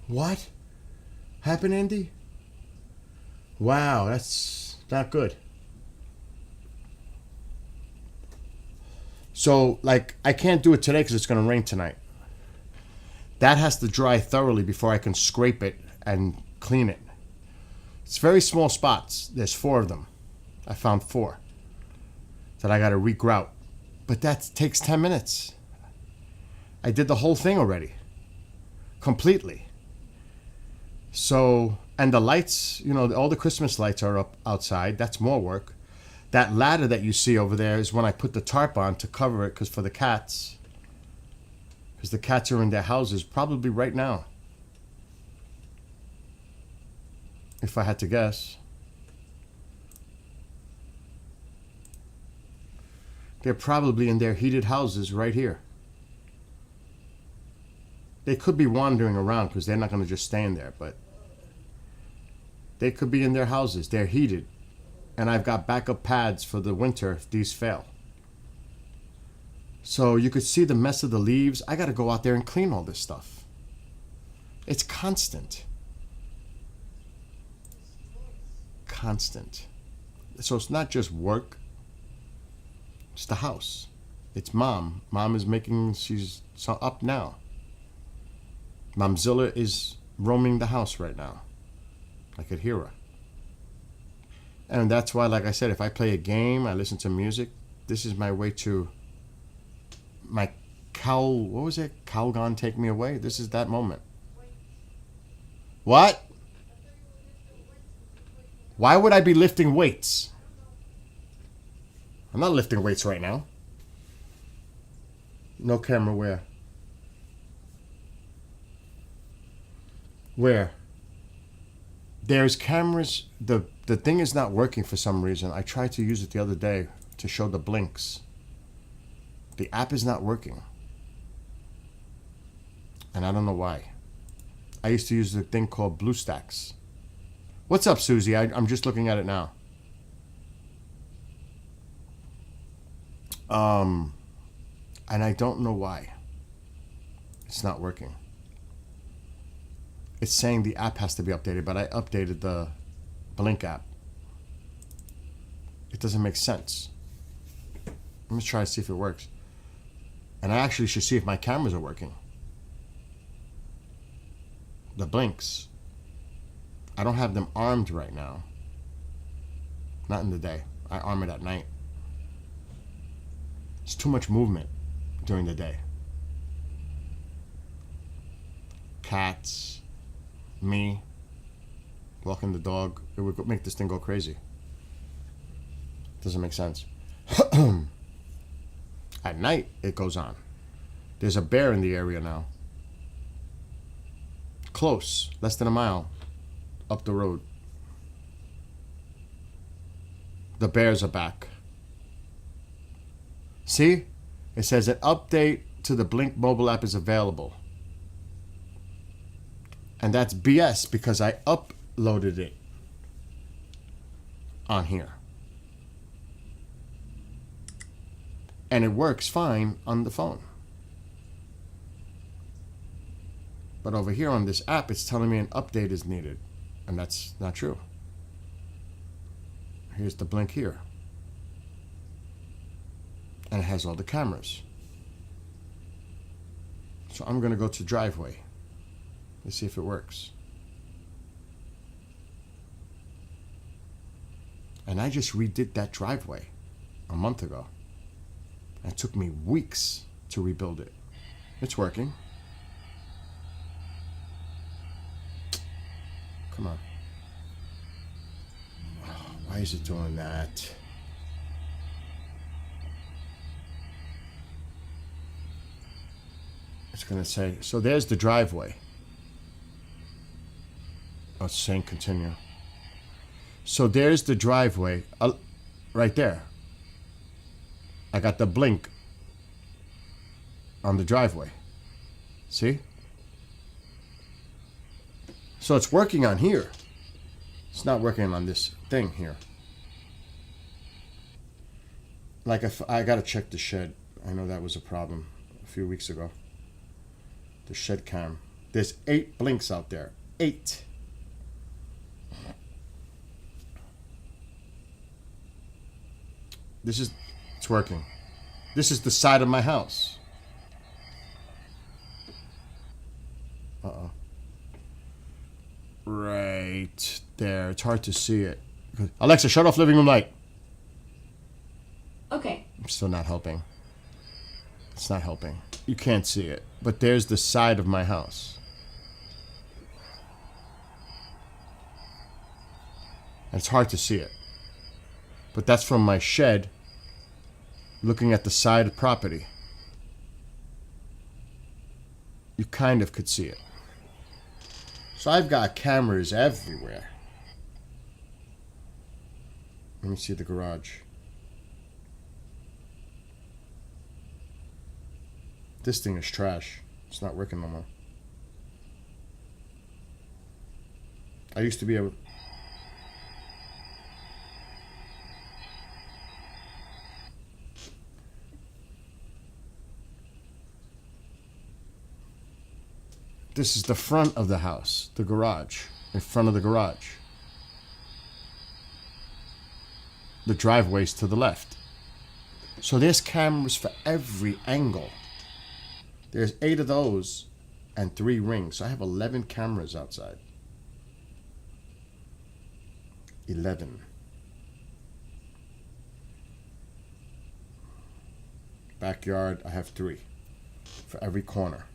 S1: What happened, Andy? Wow, that's not good. So, like, I can't do it today because it's gonna rain tonight. That has to dry thoroughly before I can scrape it and clean it. It's very small spots. There's 4 of them. I found 4 that I got to regrout. But that takes 10 minutes. I did the whole thing already. Completely. So, and the lights, you know, all the Christmas lights are up outside. That's more work. That ladder that you see over there is when I put the tarp on to cover it because for the cats. Because the cats are in their houses probably right now. If I had to guess. They're probably in their heated houses right here. They could be wandering around because they're not going to just stay in there, but they could be in their houses. They're heated. And I've got backup pads for the winter if these fail. So you could see the mess of the leaves. I got to go out there and clean all this stuff. It's constant. Constant. So it's not just work. It's the house. It's mom. Mom is making, she's up now. Momzilla is roaming the house right now. I could hear her. And that's why, like I said, if I play a game, I listen to music, this is my way to my what was it? Calgon Take Me Away? This is that moment. What? Why would I be lifting weights? I'm not lifting weights right now. No camera where? Where? There's cameras. The thing is not working for some reason. I tried to use it the other day to show the blinks. The app is not working. And I don't know why. I used to use the thing called BlueStacks. What's up, Susie? I'm just looking at it now. And I don't know why. It's not working. It's saying the app has to be updated, but I updated the Blink app. It doesn't make sense. Let me try to see if it works. And I actually should see if my cameras are working. The blinks. I don't have them armed right now. Not in the day. I arm it at night. It's too much movement during the day. Cats, me, walking the dog. It would make this thing go crazy. Doesn't make sense. At night, it goes on. There's a bear in the area now. Close, less than a mile up the road. The bears are back. See? It says an update to the Blink mobile app is available. And that's BS because I uploaded it on here. And it works fine on the phone. But over here on this app, it's telling me an update is needed. And that's not true. Here's the Blink here. And it has all the cameras. So I'm going to go to driveway. Let's see if it works. And I just redid that driveway a month ago. It took me weeks to rebuild it. It's working. Come on. Why is it doing that? It's going to say, so there's the driveway. Oh, it's saying continue. So there's the driveway right there. I got the Blink on the driveway. See? So it's working on here. It's not working on this thing here. Like if I got to check the shed. I know that was a problem a few weeks ago. The shed cam. There's 8 Blinks out there. 8. It's working. This is the side of my house. Uh-oh. Right there. It's hard to see it. Alexa, shut off living room light.
S2: Okay.
S1: I'm still not helping. It's not helping. You can't see it. But there's the side of my house. And it's hard to see it. But that's from my shed looking at the side property. you kind of could see it. So I've got cameras everywhere. Let me see the garage. This thing is trash. It's not working no more. I used to be able... This is the front of the house, the garage, in front of the garage. The driveway's to the left. So there's cameras for every angle. There's 8 of those and 3 rings. So I have 11 cameras outside. 11. Backyard, I have 3 for every corner.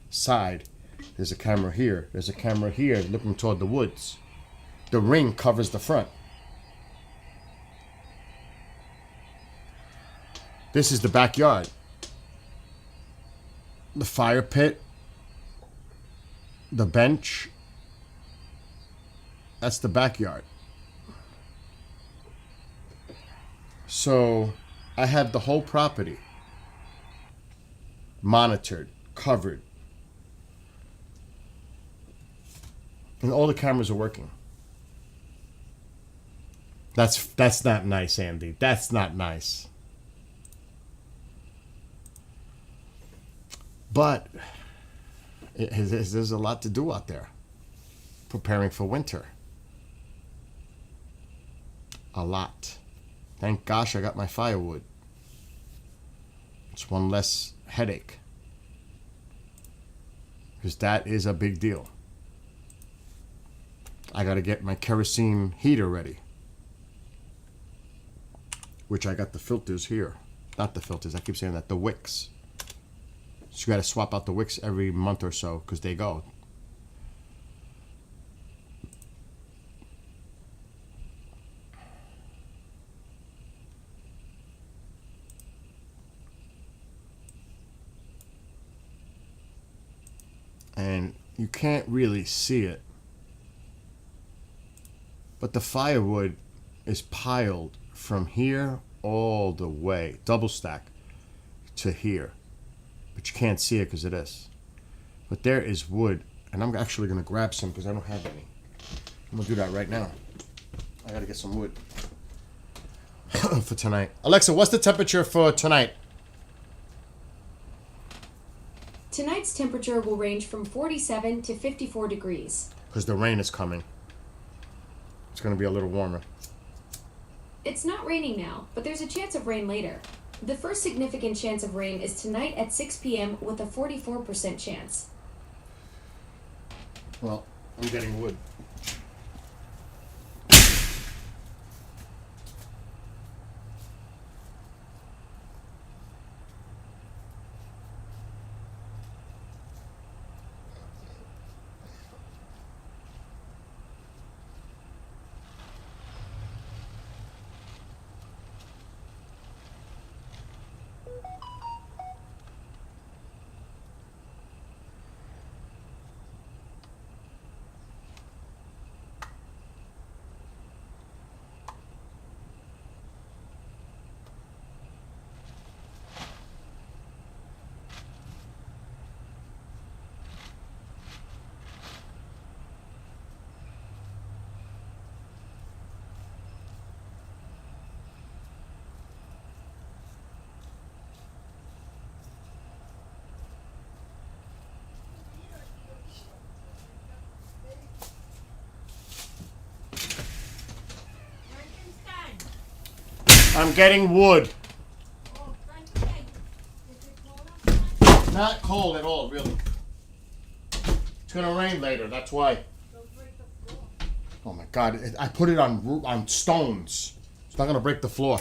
S1: Side, there's a camera here. There's a camera here looking toward the woods. The ring covers the front. This is the backyard. The fire pit. The bench. That's the backyard. So I have the whole property monitored, covered. And all the cameras are working. That's not nice, Andy. That's not nice. But there's a lot to do out there. Preparing for winter. A lot. Thank gosh I got my firewood. It's one less headache. Because that is a big deal. I got to get my kerosene heater ready. Which I got the filters here. Not the filters, I keep saying that. The wicks. So you got to swap out the wicks every month or so because they go. And you can't really see it. But the firewood is piled from here all the way, double stack, to here. But you can't see it because of this. But there is wood, and I'm actually going to grab some because I don't have any. I'm going to do that right now. I got to get some wood for tonight. Alexa, what's the temperature for tonight?
S2: Tonight's temperature will range from 47 to 54 degrees.
S1: Because the rain is coming. It's going to be a little warmer.
S2: It's not raining now, but there's a chance of rain later. The first significant chance of rain is tonight at 6 p.m. with a 44% chance.
S1: Well, I'm getting wood. I'm getting wood. Not cold at all, really. It's gonna rain later, that's why. Oh my God, I put it on stones. It's not gonna break the floor.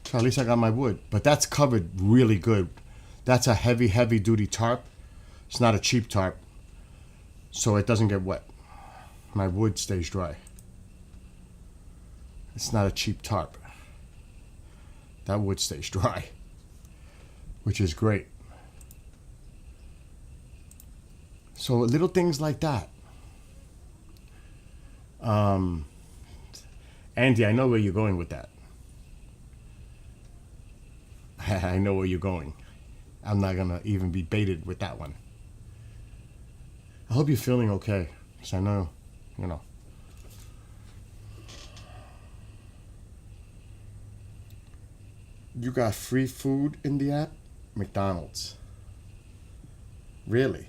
S1: So at least I got my wood. But that's covered really good. That's a heavy, heavy duty tarp. It's not a cheap tarp. So it doesn't get wet. My wood stays dry. It's not a cheap tarp. That wood stays dry. which is great. So little things like that. Andy, I know where you're going with that. I know where you're going. I'm not gonna even be baited with that one. I hope you're feeling okay, because I know, you know. You got free food in the app? McDonald's. Really?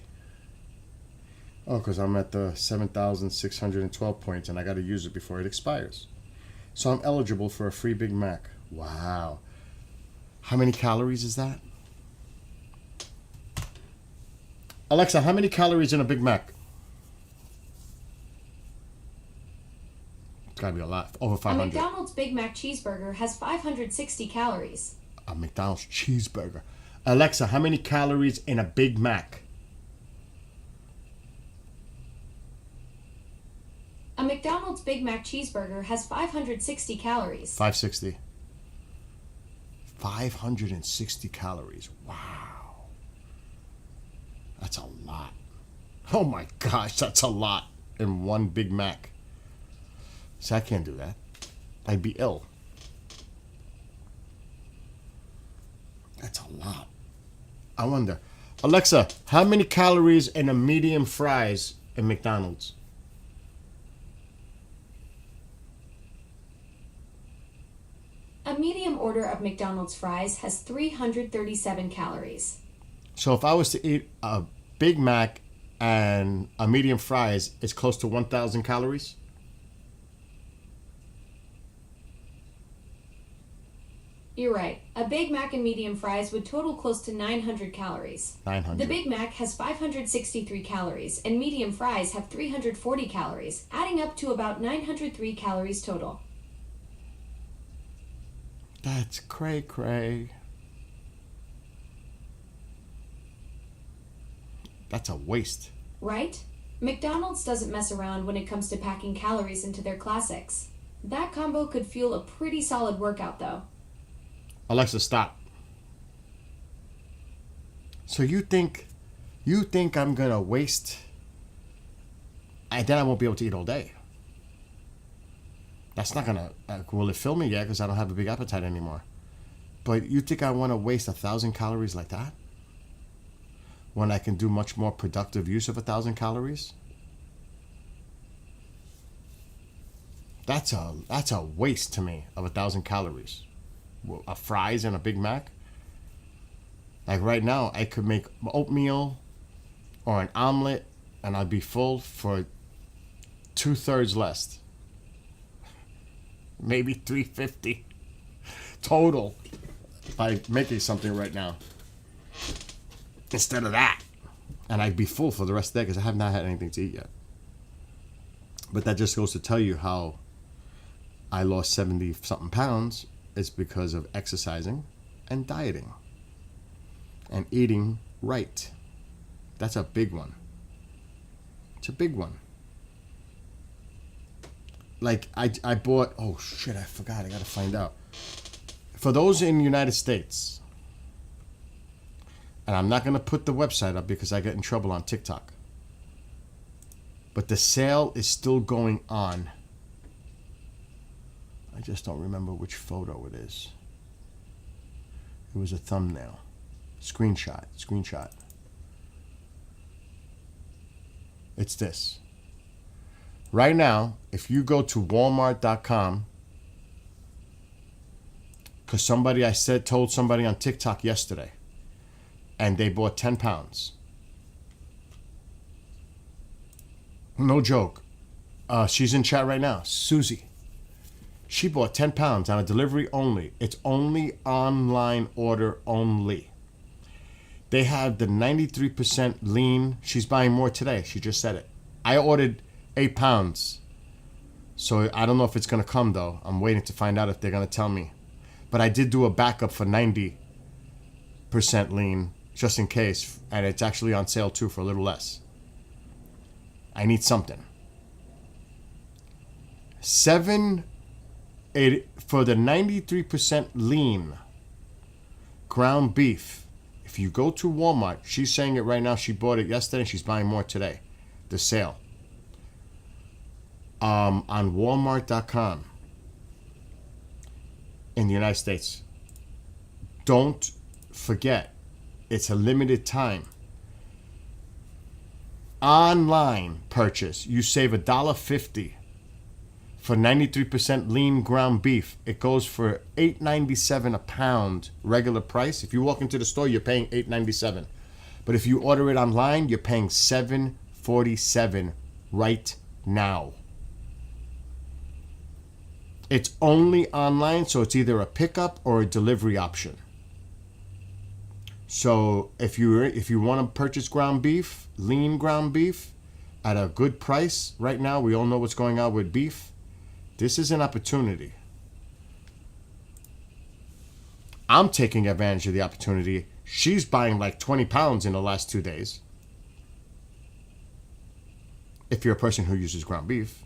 S1: Oh, because I'm at the 7,612 points and I got to use it before it expires. So I'm eligible for a free Big Mac. Wow. How many calories is that? Alexa, how many calories in a Big Mac? It's got to be a lot. Over
S2: A
S1: 500.
S2: McDonald's Big Mac cheeseburger has 560 calories.
S1: A McDonald's cheeseburger. Alexa, how many calories in a Big Mac?
S2: A McDonald's Big Mac cheeseburger has 560 calories.
S1: 560. 560 calories. Wow. That's a lot. Oh my gosh, that's a lot in one Big Mac. So I can't do that. I'd be ill. That's a lot. I wonder. Alexa, how many calories in a medium fries in McDonald's?
S2: A medium order of McDonald's fries has 337 calories.
S1: So if I was to eat a Big Mac and a medium fries, it's close to 1,000 calories?
S2: You're right. A Big Mac and medium fries would total close to 900 calories.
S1: 900.
S2: The Big Mac has 563 calories, and medium fries have 340 calories, adding up to about 903 calories total.
S1: That's cray-cray. That's a waste.
S2: Right? McDonald's doesn't mess around when it comes to packing calories into their classics. That combo could fuel a pretty solid workout, though.
S1: Alexa, stop. So you think I'm gonna waste, and then I won't be able to eat all day? That's not gonna. Will it fill me? Yeah, because I don't have a big appetite anymore. But you think I want to waste 1,000 calories like that? When I can do much more productive use of 1,000 calories? That's a waste to me of 1,000 calories. A fries and a Big Mac. Like right now, I could make oatmeal or an omelet, and I'd be full for 2/3 less. Maybe 350 total by making something right now instead of that, and I'd be full for the rest of the day because I have not had anything to eat yet. But that just goes to tell you how I lost 70 something pounds. It's because of exercising and dieting and eating right. That's a big one. It's a big one. Like I bought, oh shit, I forgot. I gotta find out. For those in the United States, and I'm not gonna put the website up because I get in trouble on TikTok, but the sale is still going on. I just don't remember which photo it is. It was a thumbnail. Screenshot. It's this. Right now, if you go to Walmart.com, because told somebody on TikTok yesterday, and they bought 10 pounds. No joke. She's in chat right now. Susie. She bought 10 pounds on a delivery only. It's only online order only. They have the 93% lean. She's buying more today. She just said it. I ordered 8 pounds. So I don't know if it's going to come, though. I'm waiting to find out if they're going to tell me. But I did do a backup for 90% lean, just in case. And it's actually on sale, too, for a little less. I need something. For the 93% lean ground beef, If you go to Walmart, she's saying it right now. She bought it yesterday. She's buying more today. The sale. On Walmart.com in the United States. Don't forget, it's a limited time. Online purchase, you save $1.50 for 93% lean ground beef. It goes for $8.97 a pound regular price. If you walk into the store, you're paying $8.97. But if you order it online, you're paying $7.47 right now. It's only online, so it's either a pickup or a delivery option. So if you want to purchase ground beef, lean ground beef, at a good price right now, we all know what's going on with beef. This is an opportunity. I'm taking advantage of the opportunity. She's buying like 20 pounds in the last 2 days. If you're a person who uses ground beef,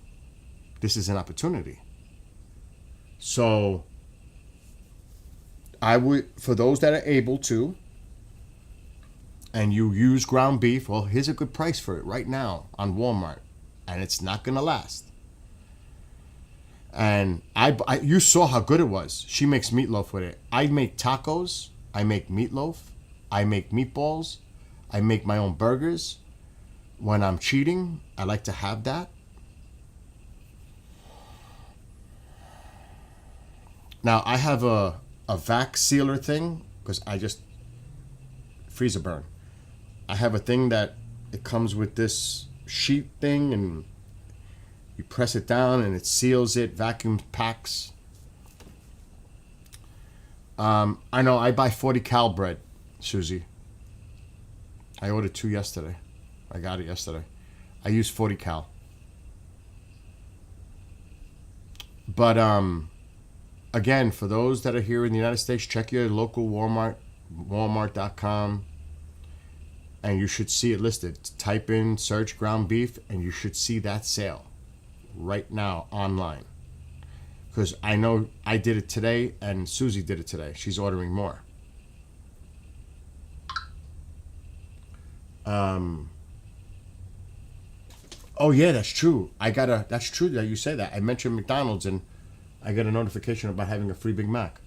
S1: this is an opportunity. So I would, for those that are able to, and you use ground beef, well, here's a good price for it right now on Walmart, and it's not gonna last. And you saw how good it was. She makes meatloaf with it. I make tacos. I make meatloaf. I make meatballs. I make my own burgers. When I'm cheating, I like to have that. Now, I have a vac sealer thing because I just freezer burn. I have a thing that it comes with this sheet thing and you press it down and it seals it, vacuum packs. I know I buy 40 cal bread, Susie. I ordered 2 yesterday. I got it yesterday. I use 40 cal. But again, for those that are here in the United States, check your local Walmart, walmart.com, and you should see it listed. Type in, search ground beef, and you should see that sale right now online. Because I know I did it today, and Susie did it today. She's ordering more. Oh yeah, that's true. That's true that you say that. I mentioned McDonald's and I got a notification about having a free Big Mac.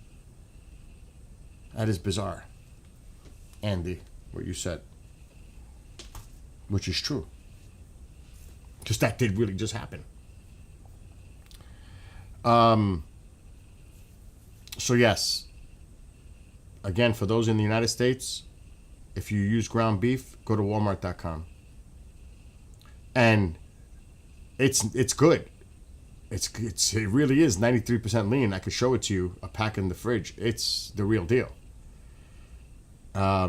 S1: That is bizarre. Andy, what you said. Which is true. Because that did really just happen. So yes. Again, for those in the United States, if you use ground beef, go to walmart.com. And it's good. It really is 93% lean. I could show it to you, a pack in the fridge. It's the real deal. I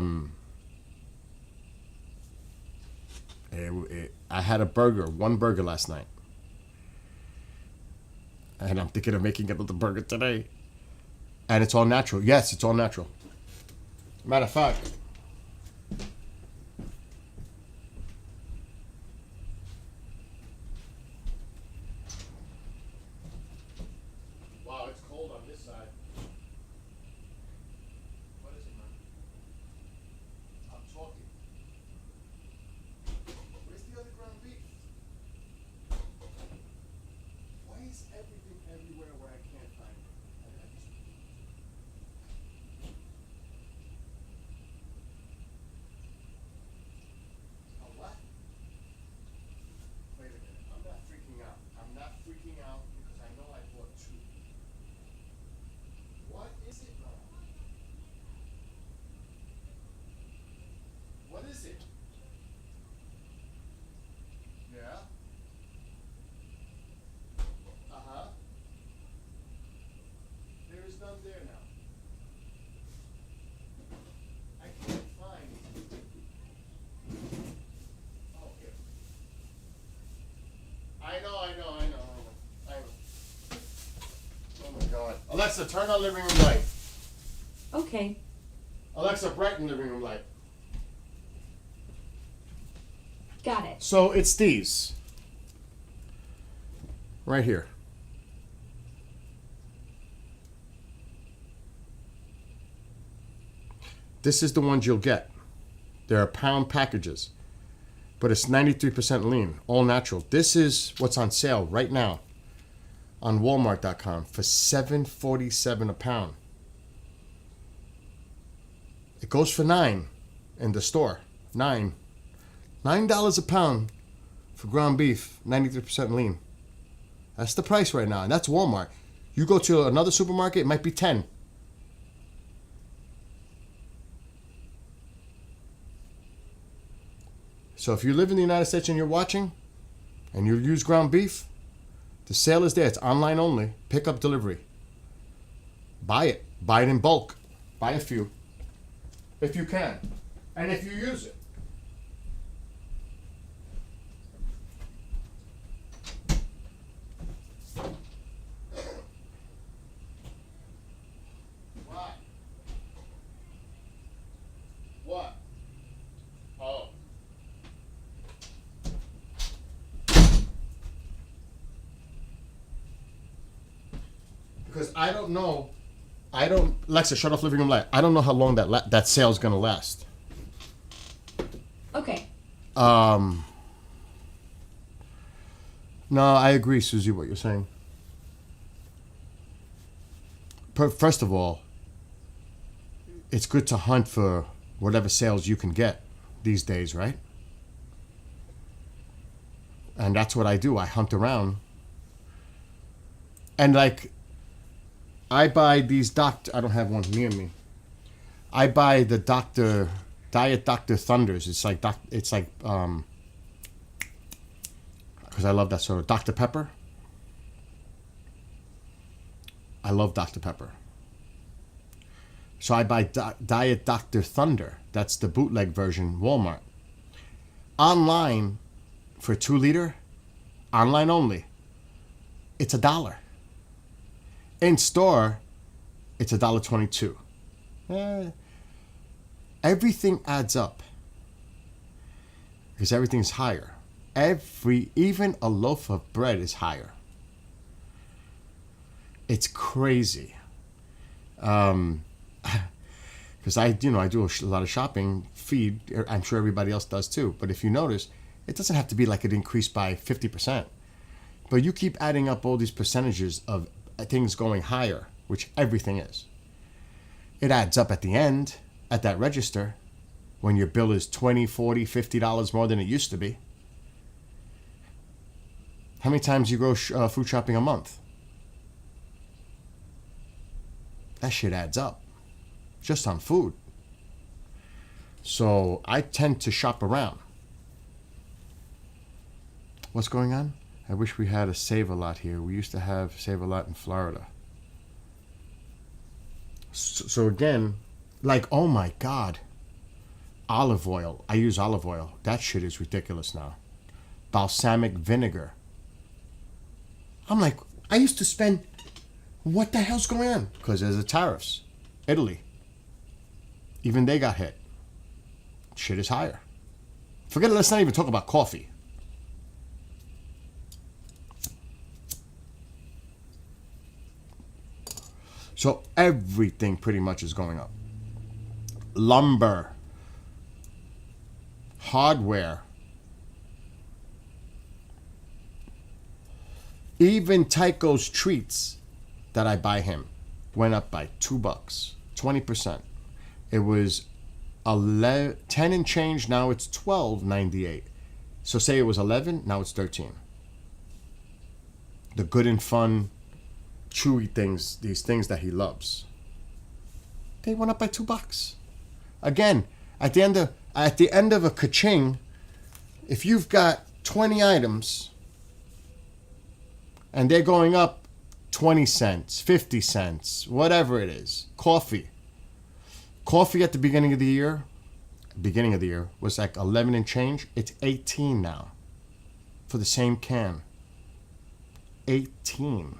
S1: had one burger last night. And I'm thinking of making another burger today. And it's all natural. Yes, it's all natural. Matter of fact, wow, it's cold on this side. What is it, man? I'm talking. Where's the other ground beef? Why is everything everywhere where I can't find it? A what? Wait a minute. I'm not freaking out. I'm not freaking out because I know I bought 2. What is it, bro? What is it? Yeah? Uh-huh. There is none there now. I can't find. Oh, here. I know. Oh my God. Alexa, turn on living room light.
S2: Okay.
S1: Alexa, brighten living room light.
S2: Got it.
S1: So it's these. Right here. This is the ones you'll get. They're pound packages, but it's 93% lean, all natural. This is what's on sale right now on Walmart.com for $7.47 a pound. It goes for $9 in the store. $9 a pound for ground beef, 93% lean. That's the price right now, and that's Walmart. You go to another supermarket, it might be 10. So if you live in the United States and you're watching, and you use ground beef, the sale is there. It's online only. Pick up delivery. Buy it. Buy it in bulk. Buy a few. If you can. And if you use it. What? What? Oh. Because I don't know. Alexa, shut off living room light. I don't know how long that sale's gonna last.
S2: Okay.
S1: No, I agree, Susie, what you're saying. First of all, it's good to hunt for whatever sales you can get these days, right? And that's what I do. I hunt around. And like, I buy these I don't have one near me. I buy the Diet Dr. Thunders. It's like because I love that sort of Dr. Pepper. I love Dr. Pepper. So I buy Diet Dr. Thunder. That's the bootleg version, Walmart. Online, for 2 liter, online only, it's $1. In store, it's $1.22. Everything adds up because everything's higher. Even a loaf of bread is higher. It's crazy. Because I do a lot of shopping. Feed. I'm sure everybody else does too. But if you notice, it doesn't have to be like it increased by 50%. But you keep adding up all these percentages of things going higher, which everything is. It adds up at the end, at that register, when your bill is $20, $40, $50 more than it used to be. How many times you go food shopping a month? That shit adds up. Just on food. So I tend to shop around. What's going on? I wish we had a Save-A-Lot here. We used to have Save-A-Lot in Florida. So again, like, oh my God. Olive oil. I use olive oil. That shit is ridiculous now. Balsamic vinegar. I'm like, I used to spend, what the hell's going on? Because there's the tariffs. Italy. Even they got hit. Shit is higher. Forget it, let's not even talk about coffee. So everything pretty much is going up. Lumber. Hardware. Even Tycho's treats that I buy him went up by $2, 20%. It was 10 and change, now it's $12.98. So say it was 11, now it's 13. The good and fun, chewy things, these things that he loves, they went up by $2. Again, at the end of a ka-ching, if you've got 20 items and they're going up 20 cents, 50 cents, whatever it is. Coffee at the beginning of the year was like 11 and change. It's 18 now for the same can. 18.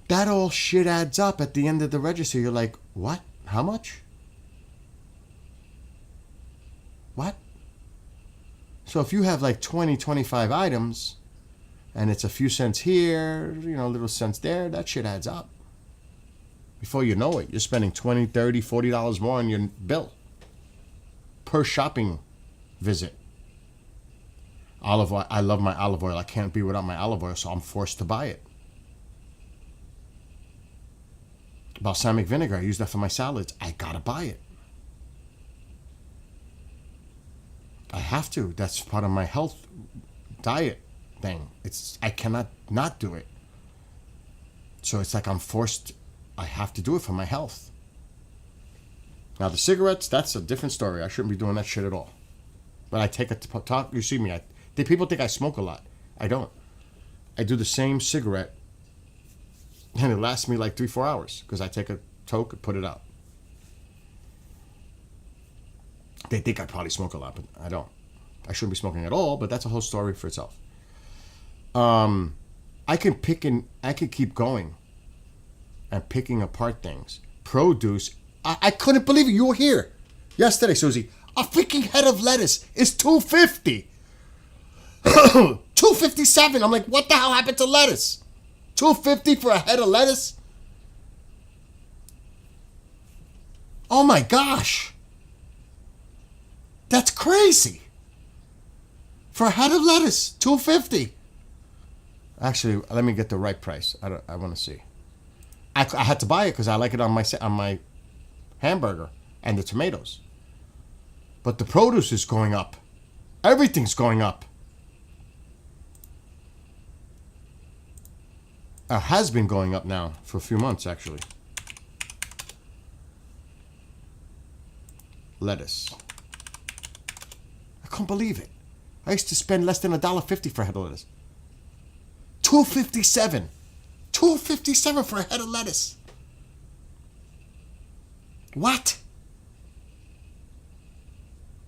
S1: That all shit adds up at the end of the register. You're like, what? How much? What? So if you have like 20, 25 items, and it's a few cents here, little cents there, that shit adds up. Before you know it, you're spending $20, $30, $40 more on your bill per shopping visit. Olive oil. I love my olive oil. I can't be without my olive oil, so I'm forced to buy it. Balsamic vinegar. I use that for my salads. I gotta buy it. I have to. That's part of my health diet thing. I cannot not do it. So it's like I'm forced. I have to do it for my health. Now the cigarettes, that's a different story. I shouldn't be doing that shit at all. But I take a talk. You see me. People think I smoke a lot. I don't. I do the same cigarette, and it lasts me like 3-4 hours because I take a toke and put it out. They think I probably smoke a lot, but I don't. I shouldn't be smoking at all, but that's a whole story for itself. I can keep going and picking apart things. Produce. I couldn't believe it. You were here yesterday, Susie. A freaking head of lettuce is $2.50. $2.57. I'm like, what the hell happened to lettuce? $2.50 for a head of lettuce? Oh my gosh. That's crazy. For a head of lettuce, $2.50. Actually, let me get the right price. I want to see. I had to buy it because I like it on my hamburger and the tomatoes. But the produce is going up. Everything's going up. It has been going up now for a few months, actually. Lettuce. I can't believe it. I used to spend less than $1.50 for a head of lettuce. $2.57. $2.57 for a head of lettuce. What?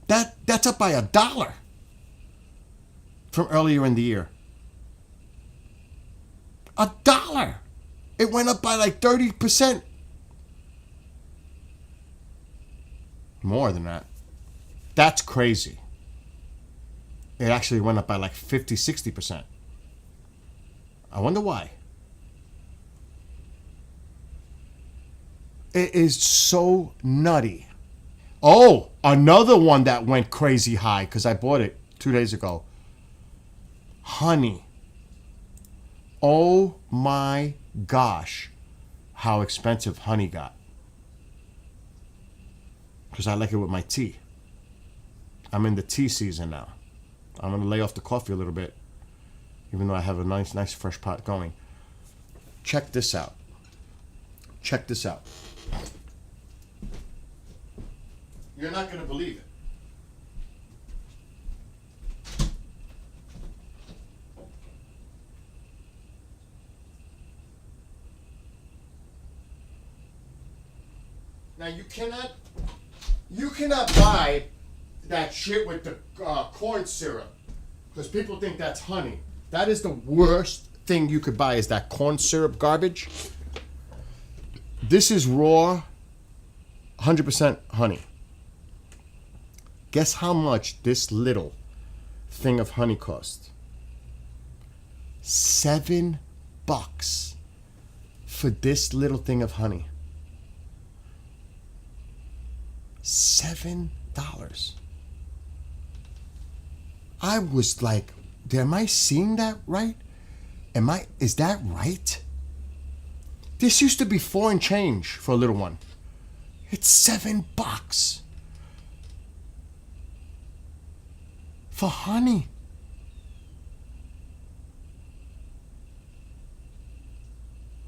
S1: That's up by $1 from earlier in the year. $1. It went up by like 30%. More than that. That's crazy. It actually went up by like 50, 60%. I wonder why. It is so nutty. Oh, another one that went crazy high because I bought it 2 days ago. Honey. Oh my gosh, how expensive honey got. Because I like it with my tea. I'm in the tea season now. I'm going to lay off the coffee a little bit, even though I have a nice fresh pot going. Check this out. Check this out. You're not going to believe it. Now you cannot buy that shit with the corn syrup because people think that's honey. That is the worst thing you could buy is that corn syrup garbage. This is raw, 100% honey. Guess how much this little thing of honey cost? $7 for this little thing of honey. $7. I was like, am I seeing that right? Is that right? This used to be $4 and change for a little one. It's $7 for honey.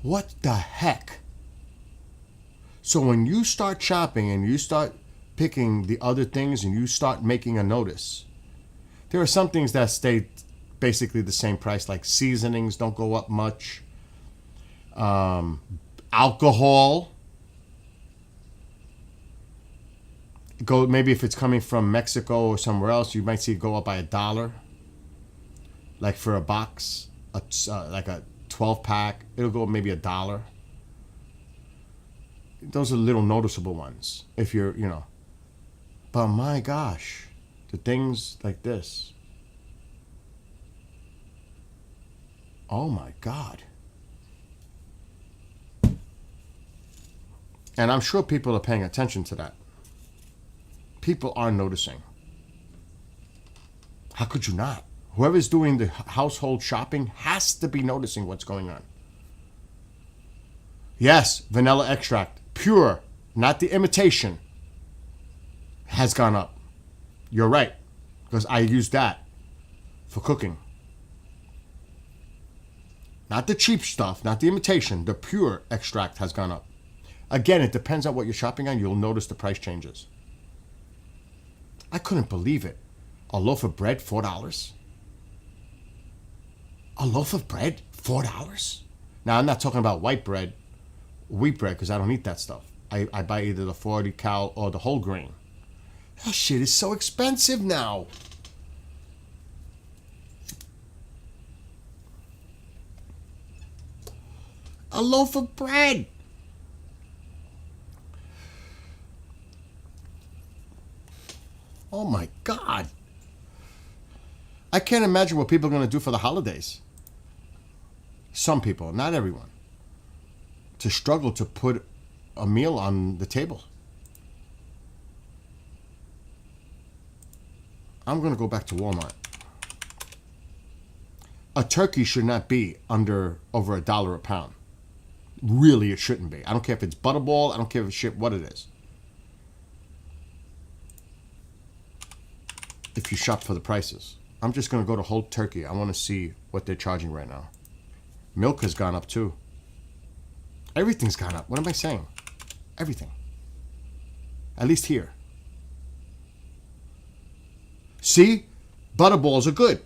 S1: What the heck? So when you start shopping and you start picking the other things and you start making a notice, there are some things that stay basically the same price, like seasonings don't go up much. Alcohol. Maybe if it's coming from Mexico or somewhere else, you might see it go up by $1. Like for a box, like a 12-pack, it'll go maybe $1. Those are little noticeable ones if you're, But my gosh, the things like this. Oh my God. And I'm sure people are paying attention to that. People are noticing. How could you not? Whoever's doing the household shopping has to be noticing what's going on. Yes, vanilla extract, pure, not the imitation, has gone up. You're right, because I use that for cooking. Not the cheap stuff, not the imitation, the pure extract has gone up. Again, it depends on what you're shopping on. You'll notice the price changes. I couldn't believe it. A loaf of bread, $4. A loaf of bread, $4? Now, I'm not talking about white bread, wheat bread, because I don't eat that stuff. I buy either the 40 cal or the whole grain. That shit is so expensive now. A loaf of bread. Oh my God. I can't imagine what people are going to do for the holidays. Some people, not everyone. To struggle to put a meal on the table. I'm going to go back to Walmart. A turkey should not be over $1 a pound. Really, it shouldn't be. I don't care if it's Butterball. I don't care if it's shit what it is. If you shop for the prices. I'm just going to go to whole turkey. I want to see what they're charging right now. Milk has gone up too. Everything's gone up. What am I saying? Everything. At least here. See? Butterballs are good.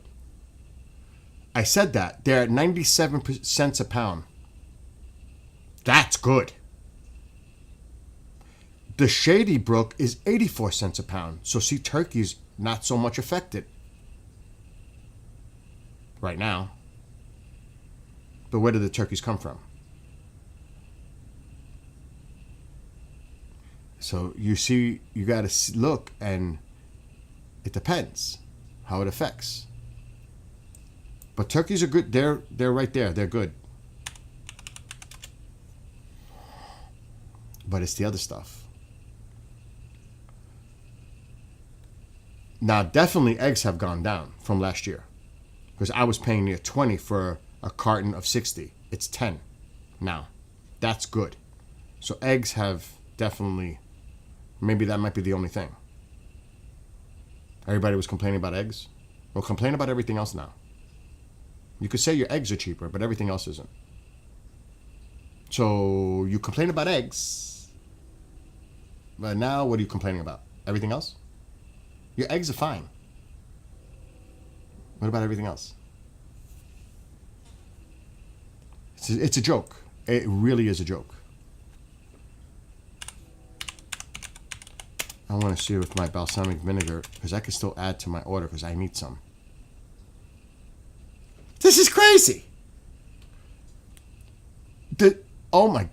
S1: I said that. They're at 97 cents a pound. That's good. The Shady Brook is 84 cents a pound. So see, turkey's not so much affected. Right now. But where did the turkeys come from? So you see, you got to look, and it depends how it affects. But turkeys are good. They're right there. They're good. But it's the other stuff. Now, definitely eggs have gone down from last year. Because I was paying near 20 for a carton of 60. It's 10 now. That's good. So eggs have definitely, maybe that might be the only thing. Everybody was complaining about eggs. Well, complain about everything else now. You could say your eggs are cheaper, but everything else isn't. So you complain about eggs, but now what are you complaining about? Everything else? Your eggs are fine. What about everything else? It's a joke. It really is a joke. I want to see with my balsamic vinegar, because I can still add to my order because I need some. This is crazy. Oh my,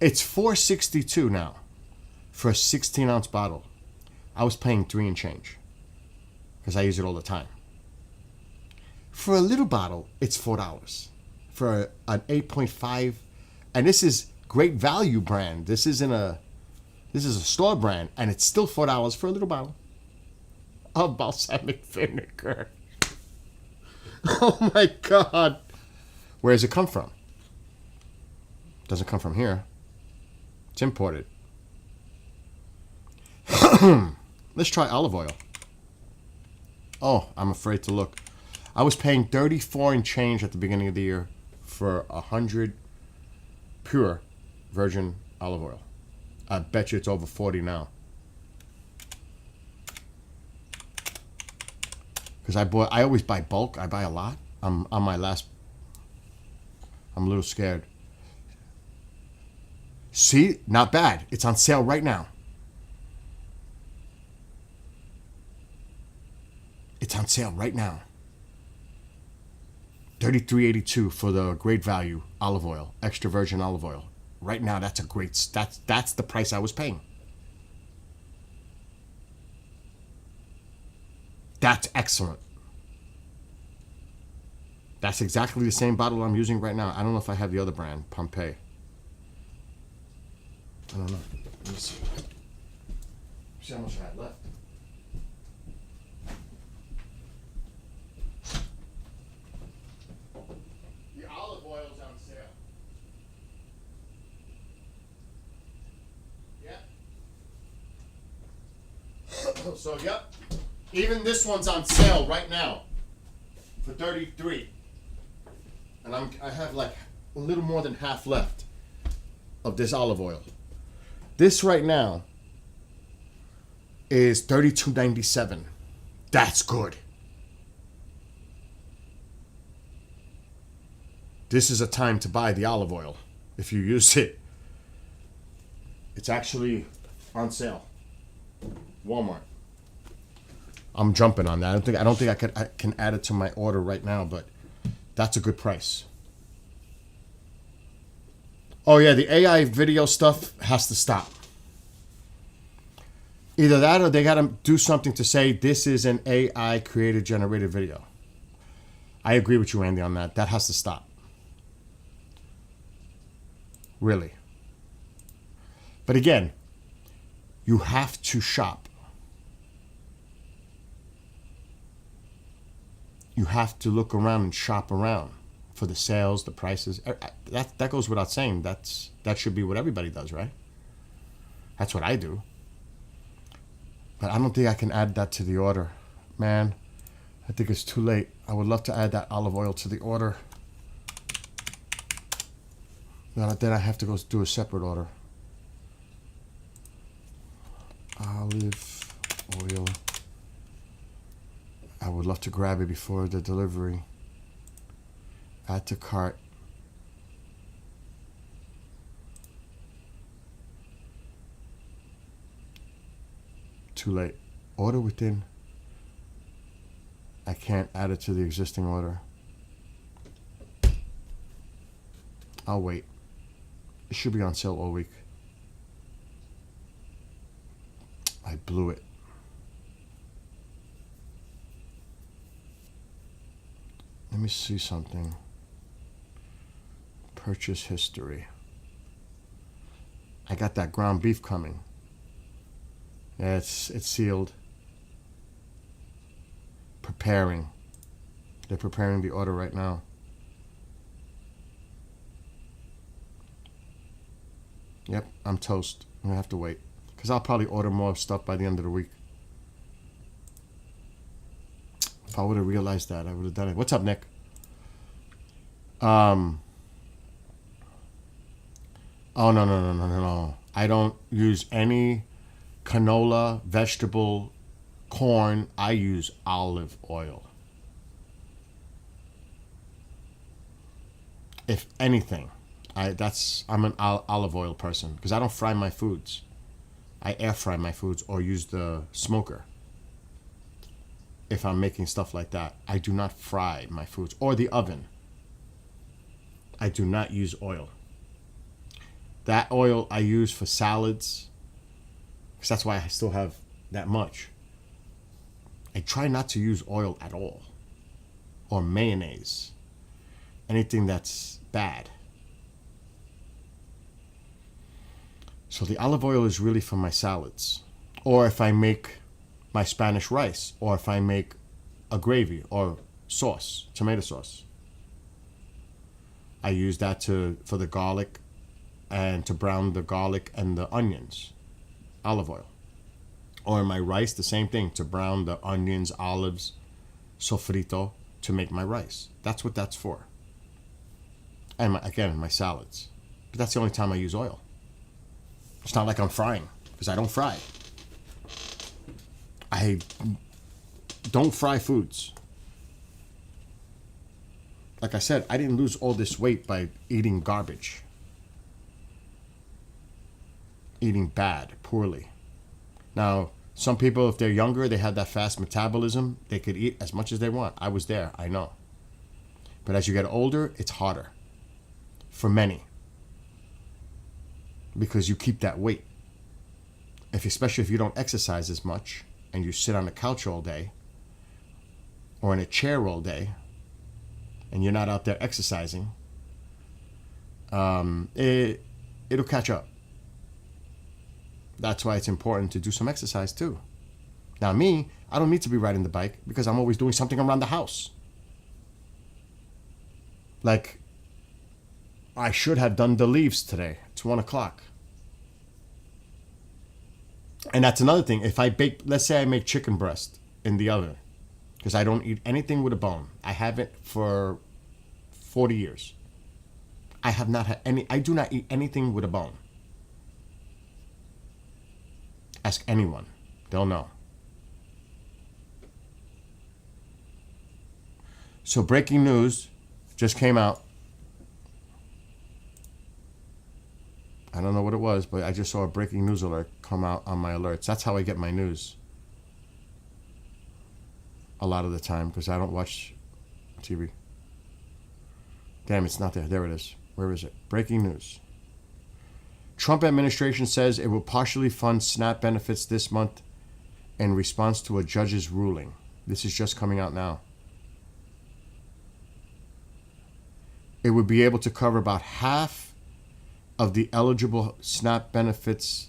S1: it's $4.62 now for a 16-ounce bottle. I was paying $3 and change because I use it all the time. For a little bottle, it's $4. For an 8.5, and this is Great Value brand. This is a store brand, and it's still $4 for a little bottle of balsamic vinegar. Oh my God. Where does it come from? Doesn't come from here. It's imported. Let's try olive oil. Oh, I'm afraid to look. I was paying $34 and change at the beginning of the year for 100 pure virgin olive oil. I bet you it's over 40 now. Because I always buy bulk. I buy a lot. I'm a little scared. See? Not bad. It's on sale right now. It's on sale right now. $33.82 for the Great Value olive oil, extra virgin olive oil. Right now, that's the price I was paying. That's excellent. That's exactly the same bottle I'm using right now. I don't know if I have the other brand, Pompeii. I don't know. Let me see. See how much I had left. The olive oil's on sale. Yeah. So, yep. Even this one's on sale right now for $33. And I have like a little more than half left of this olive oil. This right now is $32.97. That's good. This is a time to buy the olive oil if you use it. It's actually on sale. Walmart. I'm jumping on that. I don't think I can add it to my order right now, but that's a good price. Oh yeah, the AI video stuff has to stop. Either that or they got to do something to say this is an AI created generated video. I agree with you, Andy, on that. That has to stop. Really. But again, you have to shop. You have to look around and shop around for the sales, the prices. That goes without saying. That should be what everybody does, right? That's what I do. But I don't think I can add that to the order. Man, I think it's too late. I would love to add that olive oil to the order. Then I have to go do a separate order. Olive oil. I would love to grab it before the delivery. Add to cart. Too late. Order within. I can't add it to the existing order. I'll wait. It should be on sale all week. I blew it. Let me see something. Purchase history. I got that ground beef coming. Yeah, it's sealed. Preparing. They're preparing the order right now. Yep, I'm toast. I'm gonna have to wait. Because I'll probably order more stuff by the end of the week. If I would have realized that, I would have done it. What's up, Nick? Oh, no. I don't use any canola, vegetable, corn. I use olive oil. If anything, I'm an olive oil person because I don't fry my foods. I air fry my foods or use the smoker. If I'm making stuff like that, I do not fry my foods or the oven. I do not use oil. That oil I use for salads, because that's why I still have that much. I try not to use oil at all, or mayonnaise, anything that's bad. So the olive oil is really for my salads, or if I make my Spanish rice, or if I make a gravy or sauce, tomato sauce. I use that for the garlic and to brown the garlic and the onions, olive oil. Or in my rice, the same thing, to brown the onions, olives, sofrito, to make my rice. That's what that's for. And again, my salads. But that's the only time I use oil. It's not like I'm frying, because I don't fry. I don't fry foods. Like I said, I didn't lose all this weight by eating garbage. Eating bad, poorly. Now, some people, if they're younger, they have that fast metabolism, they could eat as much as they want. I was there, I know. But as you get older, it's harder. For many. Because you keep that weight. Especially if you don't exercise as much, and you sit on the couch all day, or in a chair all day, and you're not out there exercising, it'll catch up. That's why it's important to do some exercise too. Now me, I don't need to be riding the bike because I'm always doing something around the house. Like, I should have done the leaves today. It's 1 o'clock. And that's another thing. If I bake, let's say I make chicken breast in the oven, because I don't eat anything with a bone. I haven't for 40 years. I have not had any, I do not eat anything with a bone. Ask anyone. They'll know. So breaking news just came out. I don't know what it was, but I just saw a breaking news alert come out on my alerts. That's how I get my news. A lot of the time, because I don't watch TV. Damn, it's not there. There it is. Where is it? Breaking news. Trump administration says it will partially fund SNAP benefits this month in response to a judge's ruling. This is just coming out now. It would be able to cover about half of the eligible SNAP benefits,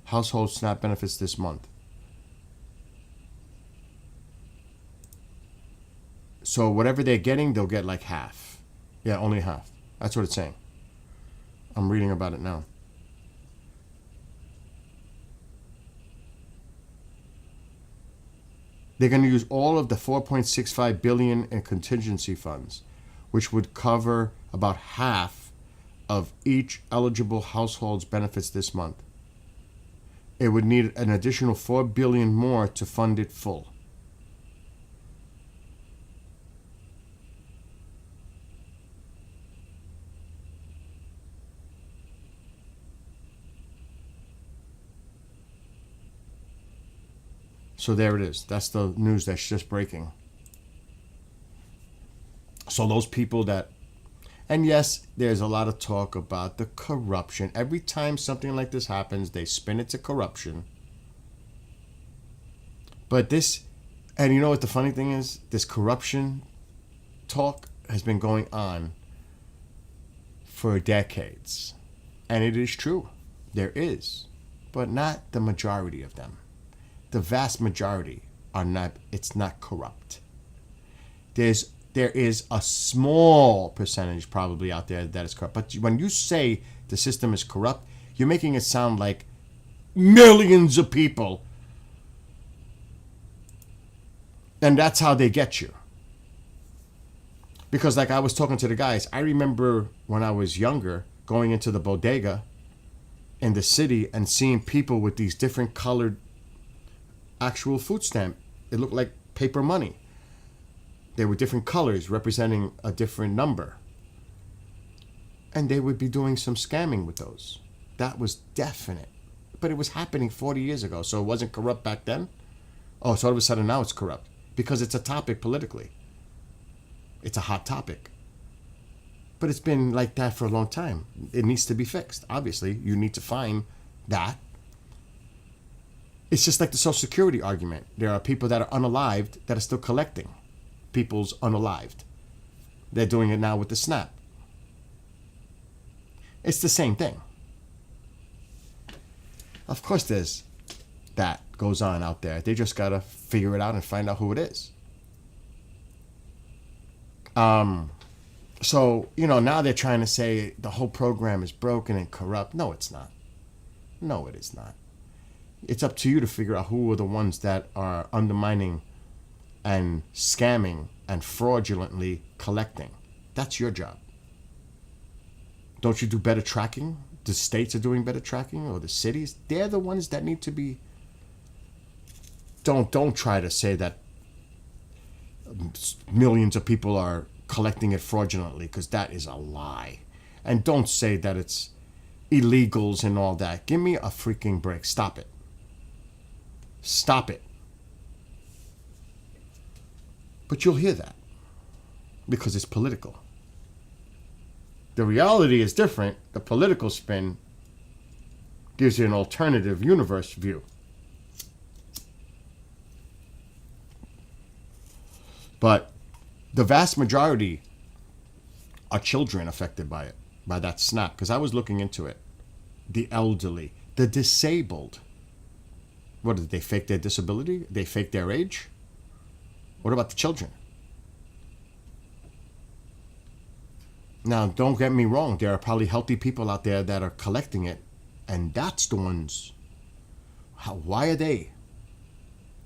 S1: household SNAP benefits this month. So whatever they're getting, they'll get like half. Yeah, only half. That's what it's saying. I'm reading about it now. They're going to use all of the $4.65 billion in contingency funds, which would cover about half of each eligible household's benefits this month. It would need an additional $4 billion more to fund it full. So there it is. That's the news that's just breaking. So those people that, and yes, there's a lot of talk about the corruption. Every time something like this happens, they spin it to corruption. But this, and you know what the funny thing is? This corruption talk has been going on for decades. And it is true. There is. But not the majority of them. The vast majority are not, it's not corrupt. There is a small percentage probably out there that is corrupt. But when you say the system is corrupt, you're making it sound like millions of people. And that's how they get you. Because like I was talking to the guys, I remember when I was younger going into the bodega in the city and seeing people with these different colored actual food stamp. It looked like paper money. They were different colors representing a different number. And they would be doing some scamming with those. That was definite. But it was happening 40 years ago, so it wasn't corrupt back then? Oh, so all of a sudden now it's corrupt. Because it's a topic politically. It's a hot topic. But it's been like that for a long time. It needs to be fixed. Obviously, you need to find that. It's just like the Social Security argument. There are people that are unalived that are still collecting people's unalived. They're doing it now with the SNAP. It's the same thing. Of course there's that goes on out there. They just got to figure it out and find out who it is. So, now they're trying to say the whole program is broken and corrupt. No, it's not. No, it is not. It's up to you to figure out who are the ones that are undermining and scamming and fraudulently collecting. That's your job. Don't you do better tracking? The states are doing better tracking, or the cities? They're the ones that need to be. Don't try to say that millions of people are collecting it fraudulently, because that is a lie. And don't say that it's illegals and all that. Give me a freaking break. Stop it. Stop it. But you'll hear that because it's political. The reality is different. The political spin gives you an alternative universe view. But the vast majority are children affected by it, by that SNAP. Because I was looking into it. The elderly, The disabled. What did they fake their disability? They fake their age? What about the children? Now, don't get me wrong. There are probably healthy people out there that are collecting it, and that's the ones. Why are they?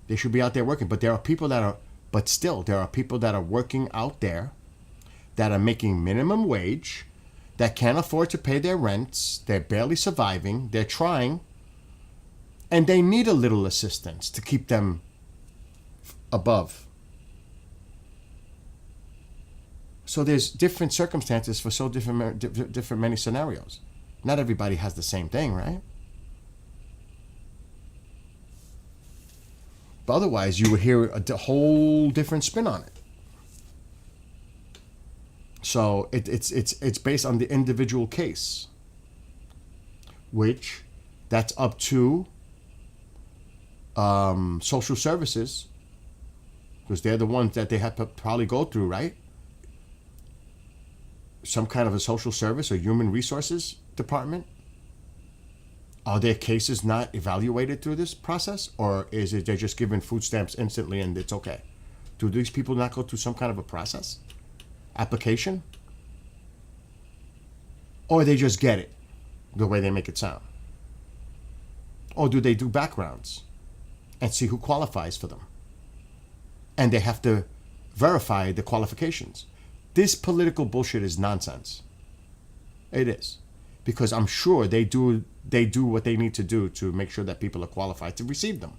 S1: They should be out there working. But there are people that are, but still, there are people that are working out there that are making minimum wage, that can't afford to pay their rents. They're barely surviving. They're trying. And they need a little assistance to keep them above. So there's different circumstances for so different many scenarios. Not everybody has the same thing, right? But otherwise, you would hear a whole different spin on it. So it's based on the individual case, which that's up to social services, because they're the ones that they have to probably go through, right? Some kind of a social service or human resources department. Are their cases not evaluated through this process, or is it they're just given food stamps instantly and it's okay? Do these people not go through some kind of a process, application, or they just get it the way they make it sound? Or do they do backgrounds and see who qualifies for them? And they have to verify the qualifications. This political bullshit is nonsense. It is. Because I'm sure they do what they need to do to make sure that people are qualified to receive them.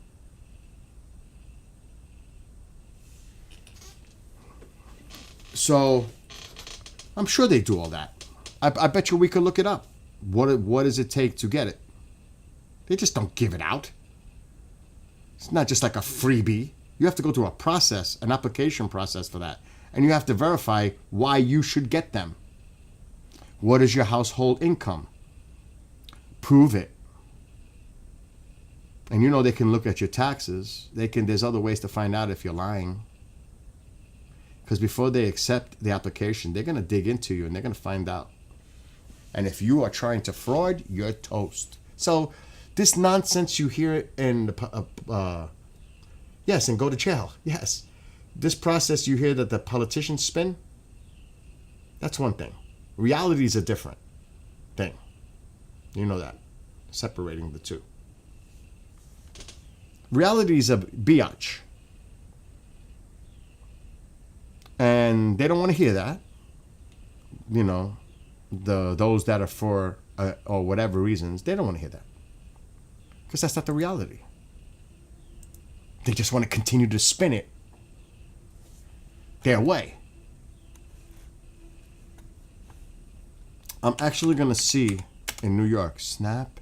S1: So I'm sure they do all that. I bet you we could look it up. What does it take to get it? They just don't give it out. It's not just like a freebie. You have to go through a process, an application process for that. And you have to verify why you should get them. What is your household income? Prove it. And you know they can look at your taxes. There's other ways to find out if you're lying. Because before they accept the application, they're going to dig into you and they're going to find out. And if you are trying to fraud, you're toast. So this nonsense you hear in the yes, and go to jail. Yes. This process you hear that the politicians spin, that's one thing. Reality is a different thing. You know that. Separating the two. Reality is a biatch. And they don't want to hear that. You know, those that are for, or whatever reasons, they don't want to hear that. Because that's not the reality. They just want to continue to spin it their way. I'm actually going to see in New York, SNAP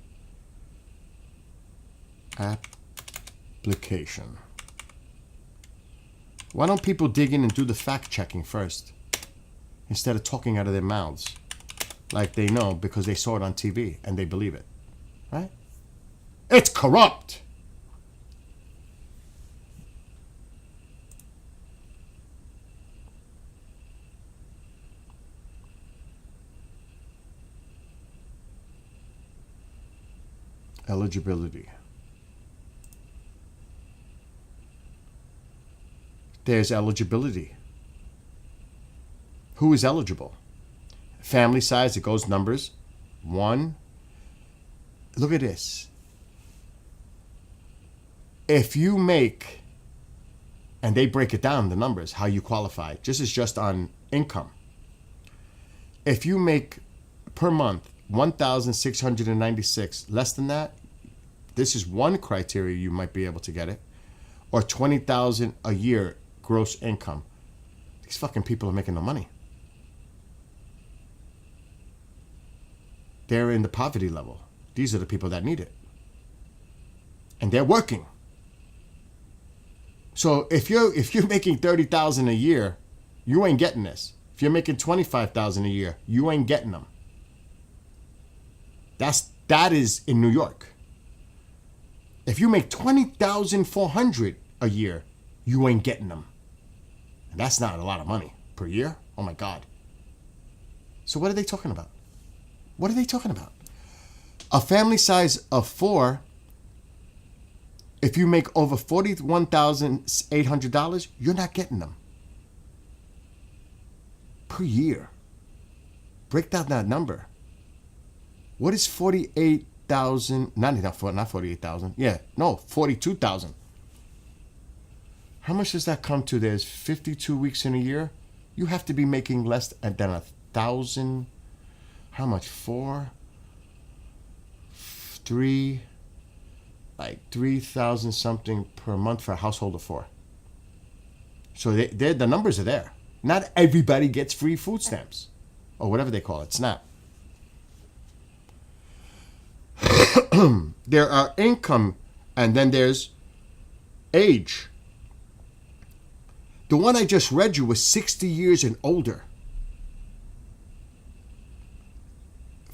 S1: application. Why don't people dig in and do the fact checking first instead of talking out of their mouths like they know because they saw it on TV and they believe it, right? It's corrupt. Eligibility. There's eligibility. Who is eligible? Family size, it goes numbers. 1. Look at this. If you make, and they break it down, the numbers, how you qualify. This is just on income. If you make per month 1,696, less than that, this is one criteria you might be able to get it, or 20,000 a year gross income. These fucking people are making no money. They're in the poverty level. These are the people that need it. And they're working. So if you're making 30,000 a year, you ain't getting this. If you're making 25,000 a year, you ain't getting them. That is in New York. If you make 20,400 a year, you ain't getting them. And that's not a lot of money per year. Oh my God. So what are they talking about? What are they talking about? A family size of 4, if you make over $41,800, you're not getting them per year. Break down that number. What is 48,000? Not 48,000. Yeah, no, 42,000. How much does that come to? There's 52 weeks in a year. You have to be making less than 1,000. How much? 3,000 something per month for a household of 4. So the numbers are there. Not everybody gets free food stamps or whatever they call it, SNAP. There are income, and then there's age. The one I just read you was 60 years and older.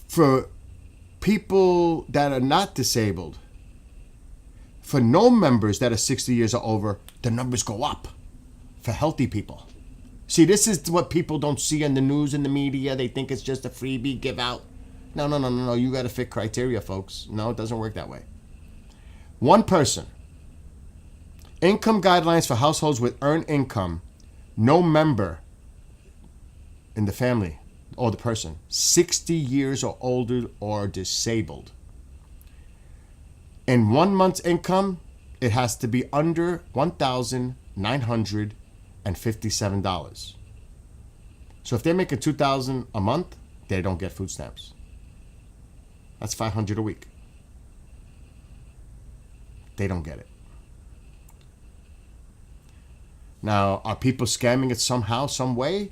S1: For people that are not disabled, for no members that are 60 years or over, the numbers go up for healthy people. See, this is what people don't see in the news and the media. They think it's just a freebie give out. No. You got to fit criteria, folks. No, it doesn't work that way. One person. Income guidelines for households with earned income. No member in the family or the person 60 years or older or disabled. In 1 month's income, it has to be under $1,957. So if they're making $2,000 a month, they don't get food stamps. That's $500 a week. They don't get it. Now, are people scamming it somehow, some way?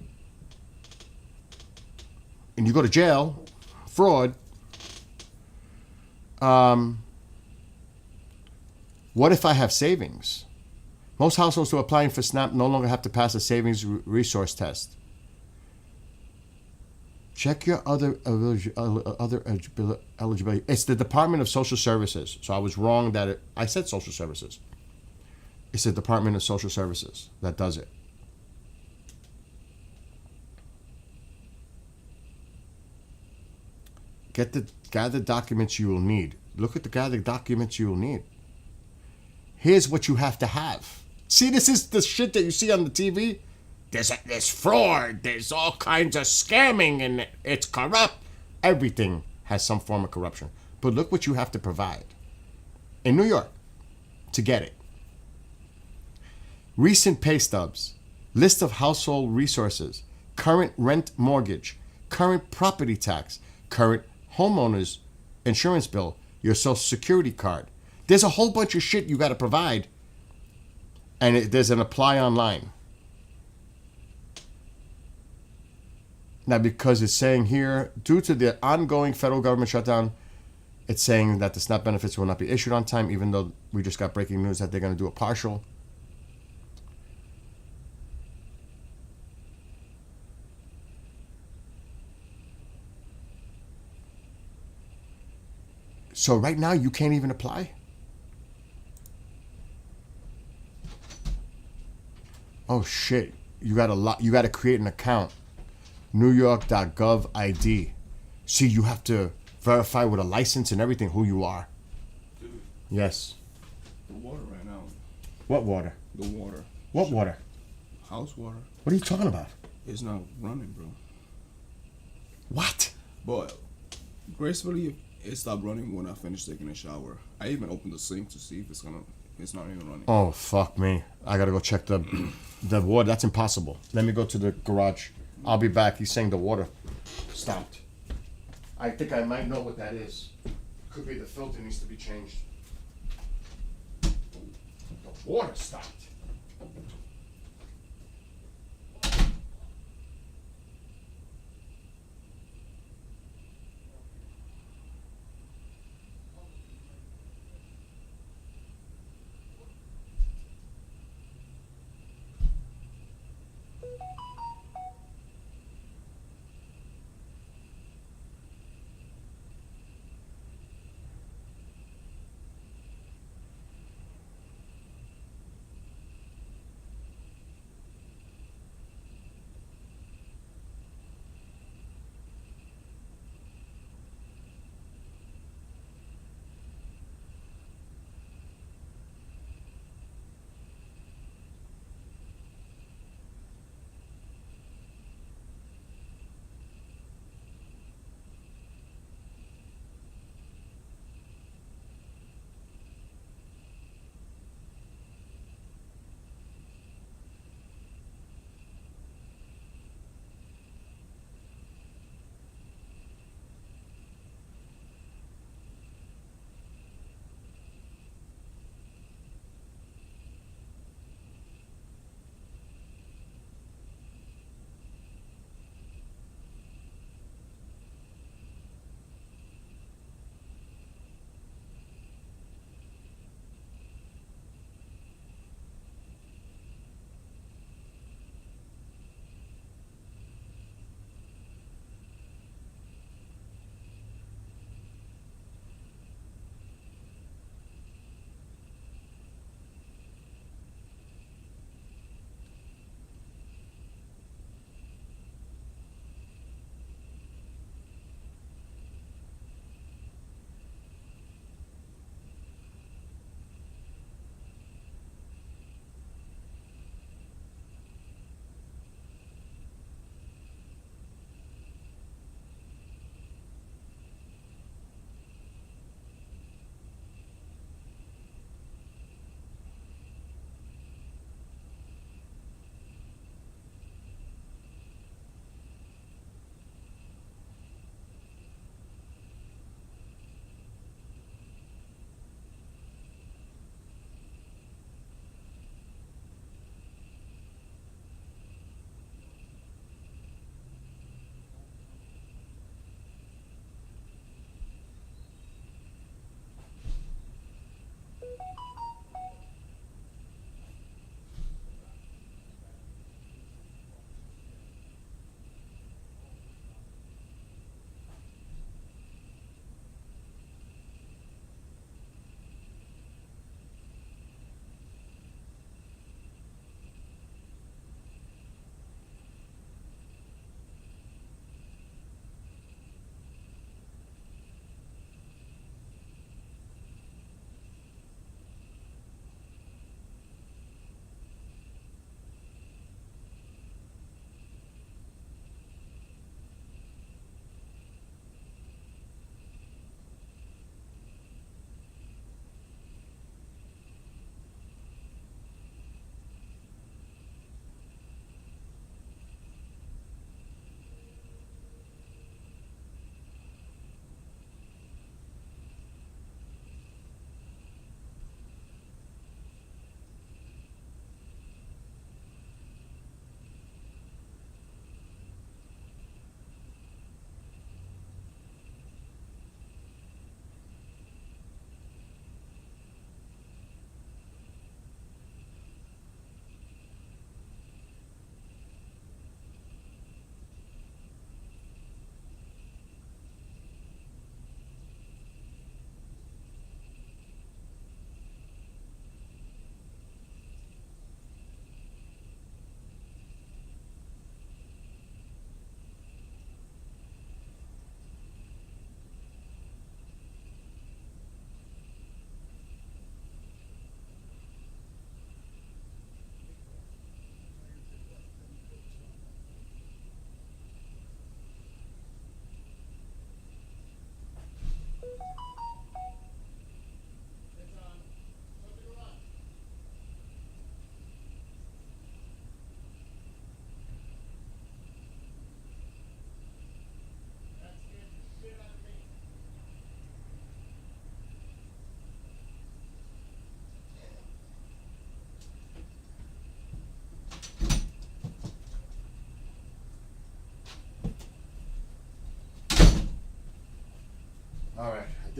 S1: And you go to jail, fraud. What if I have savings? Most households who are applying for SNAP no longer have to pass a savings resource test. Check your other eligibility. It's the Department of Social Services. So I was wrong that I said Social Services. It's the Department of Social Services that does it. Gather documents you will need. Look at the gather documents you will need. Here's what you have to have. See, this is the shit that you see on the TV. There's fraud. There's all kinds of scamming, and it's corrupt. Everything has some form of corruption. But look what you have to provide. In New York, to get it. Recent pay stubs, list of household resources, current rent mortgage, current property tax, current homeowner's insurance bill, your social security card. There's a whole bunch of shit you got to provide, and there's an apply online. Now, because it's saying here, due to the ongoing federal government shutdown, it's saying that the SNAP benefits will not be issued on time, even though we just got breaking news that they're going to do a partial. So right now, you can't even apply? Oh, shit. You got to create an account. NewYork.gov ID. See, you have to verify with a license and everything who you are.
S5: Dude,
S1: yes.
S5: the water ran out.
S1: What water?
S5: The water.
S1: What water?
S5: House water.
S1: What are you talking about?
S5: It's not running, bro.
S1: What?
S5: But gracefully, it stopped running when I finished taking a shower. I even opened the sink to see if it's not even running.
S1: Oh, fuck me. I got to go check the water. That's impossible. Let me go to the garage. I'll be back. He's saying the water stopped. I think I might know what that is. Could be the filter needs to be changed. The water stopped.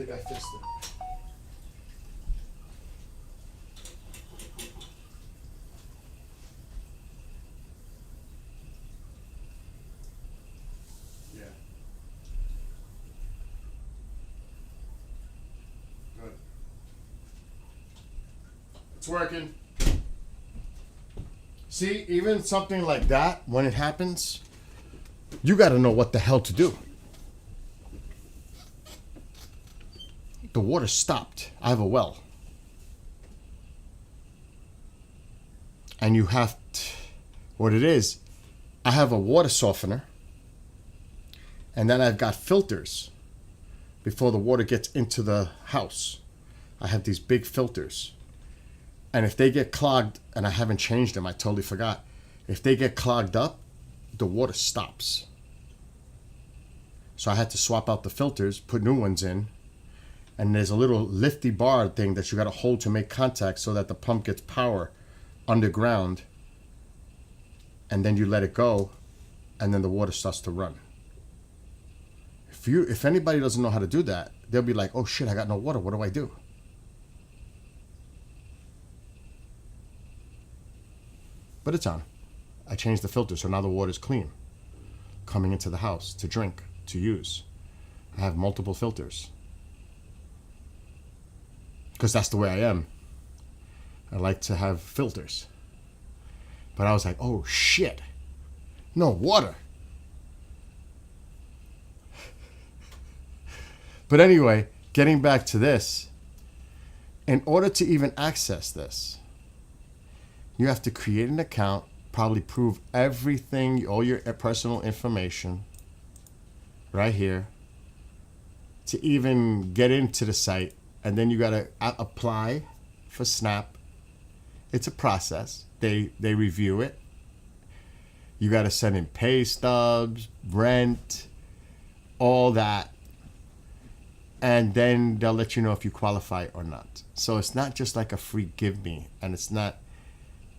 S1: think I fixed it. Yeah. Good. It's working. See, even something like that, when it happens, you got to know what the hell to do. The water stopped. I have a well. And you have what it is, I have a water softener. And then I've got filters before the water gets into the house. I have these big filters. And if they get clogged, and I haven't changed them, I totally forgot. If they get clogged up, the water stops. So I had to swap out the filters, put new ones in. And there's a little lifty bar thing that you got to hold to make contact so that the pump gets power underground. And then you let it go, and then the water starts to run. If anybody doesn't know how to do that, they'll be like, oh shit, I got no water. What do I do? But it's on. I changed the filter, so now the water's clean. Coming into the house to drink, to use. I have multiple filters. Because that's the way I am. I like to have filters. But I was like, oh shit. No water. But anyway, getting back to this. In order to even access this, you have to create an account, probably prove everything, all your personal information right here to even get into the site. And then you got to apply for SNAP. It's a process. They review it. You got to send in pay stubs, rent, all that. And then they'll let you know if you qualify or not. So it's not just like a free give me. And it's not,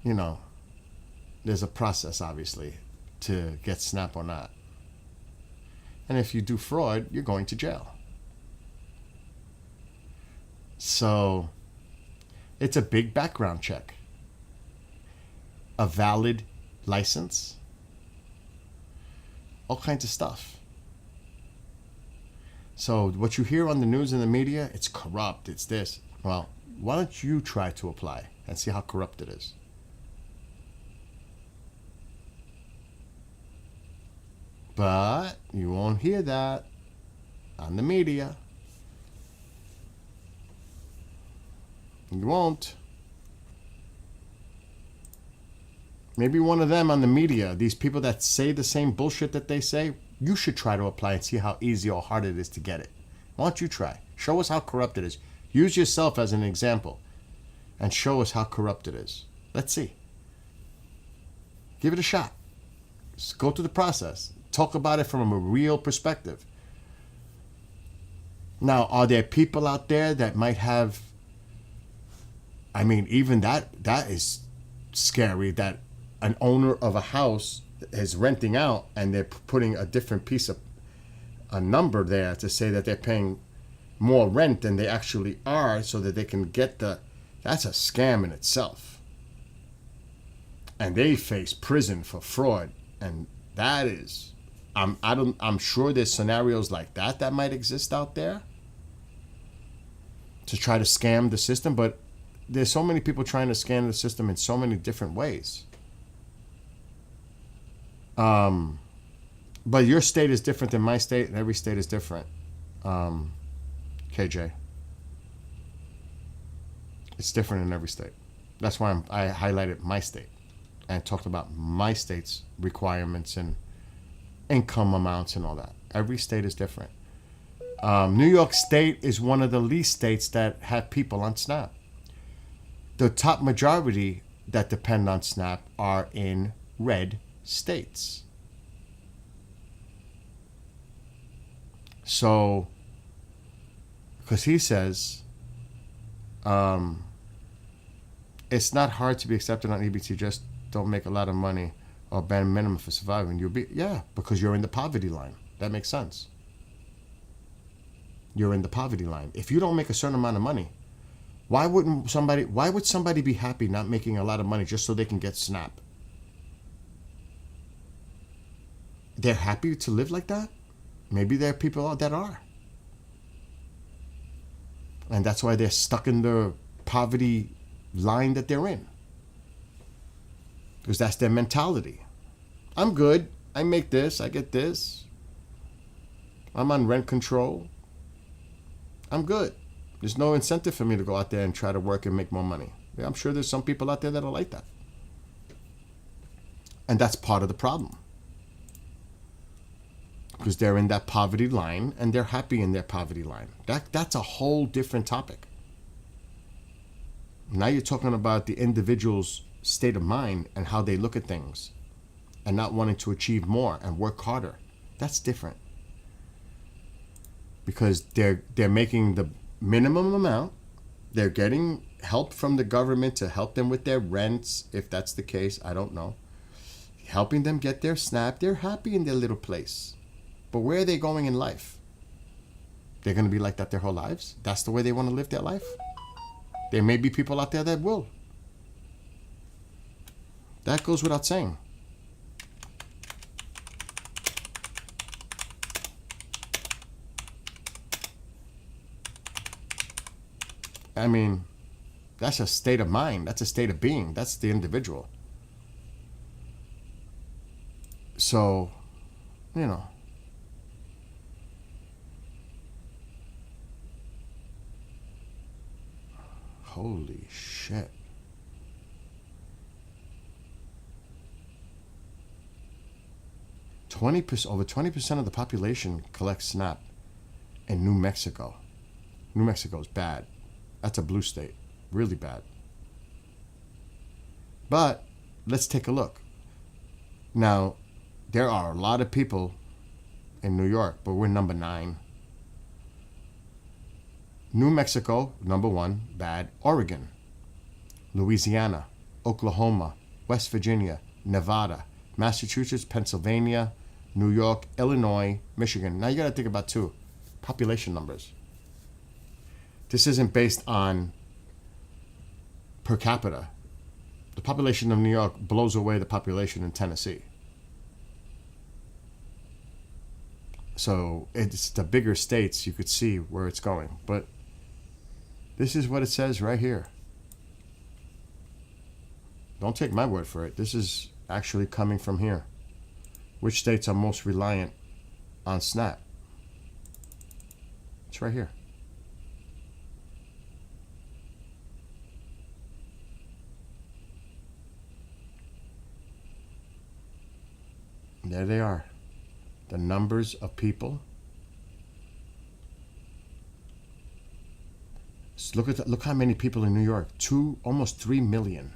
S1: you know, there's a process, obviously, to get SNAP or not. And if you do fraud, you're going to jail. So it's a big background check. A valid license. All kinds of stuff. So what you hear on the news and the media, it's corrupt, it's this. Well, why don't you try to apply and see how corrupt it is? But you won't hear that on the media. You won't. Maybe one of them on the media, these people that say the same bullshit that they say, you should try to apply and see how easy or hard it is to get it. Why don't you try? Show us how corrupt it is. Use yourself as an example and show us how corrupt it is. Let's see. Give it a shot. Just go through the process. Talk about it from a real perspective. Now, are there people out there that might have, I mean, even that is scary, that an owner of a house is renting out and they're putting a different piece of a number there to say that they're paying more rent than they actually are so that they can get that's a scam in itself. And they face prison for fraud. And that is, I'm sure there's scenarios like that might exist out there to try to scam the system, but there's so many people trying to scam the system in so many different ways. But your state is different than my state, and every state is different. KJ. It's different in every state. That's why I highlighted my state and talked about my state's requirements and income amounts and all that. Every state is different. New York State is one of the least states that have people on SNAP. The top majority that depend on SNAP are in red states. So, because he says, it's not hard to be accepted on EBT, just don't make a lot of money or bare minimum for surviving. You'll be, yeah, because you're in the poverty line. That makes sense. you're in the poverty line. If you don't make a certain amount of money, why would somebody be happy not making a lot of money just so they can get SNAP? They're happy to live like that? Maybe there are people out that are. And that's why they're stuck in the poverty line that they're in. Because that's their mentality. I'm good. I make this. I get this. I'm on rent control. I'm good. There's no incentive for me to go out there and try to work and make more money. Yeah, I'm sure there's some people out there that are like that. And that's part of the problem. Because they're in that poverty line and they're happy in their poverty line. That's a whole different topic. Now you're talking about the individual's state of mind and how they look at things and not wanting to achieve more and work harder. That's different. Because they're making the minimum amount. They're getting help from the government to help them with their rents, if that's the case. I don't know. Helping them get their SNAP. They're happy in their little place. But where are they going in life? They're going to be like that their whole lives? That's the way they want to live their life? There may be people out there that will. That goes without saying. I mean, that's a state of mind. That's a state of being. That's the individual. So, you know. Holy shit. Over 20% of the population collects SNAP in New Mexico. New Mexico's bad. That's a blue state. Really bad. But let's take a look. Now, there are a lot of people in New York, but we're number 9. New Mexico, number 1, bad. Oregon, Louisiana, Oklahoma, West Virginia, Nevada, Massachusetts, Pennsylvania, New York, Illinois, Michigan. Now you got to think about two population numbers. This isn't based on per capita. The population of New York blows away the population in Tennessee. So it's the bigger states, you could see where it's going. But this is what it says right here. Don't take my word for it. This is actually coming from here. Which states are most reliant on SNAP? It's right here. There they are. The numbers of people. So look how many people in New York. Almost 3 million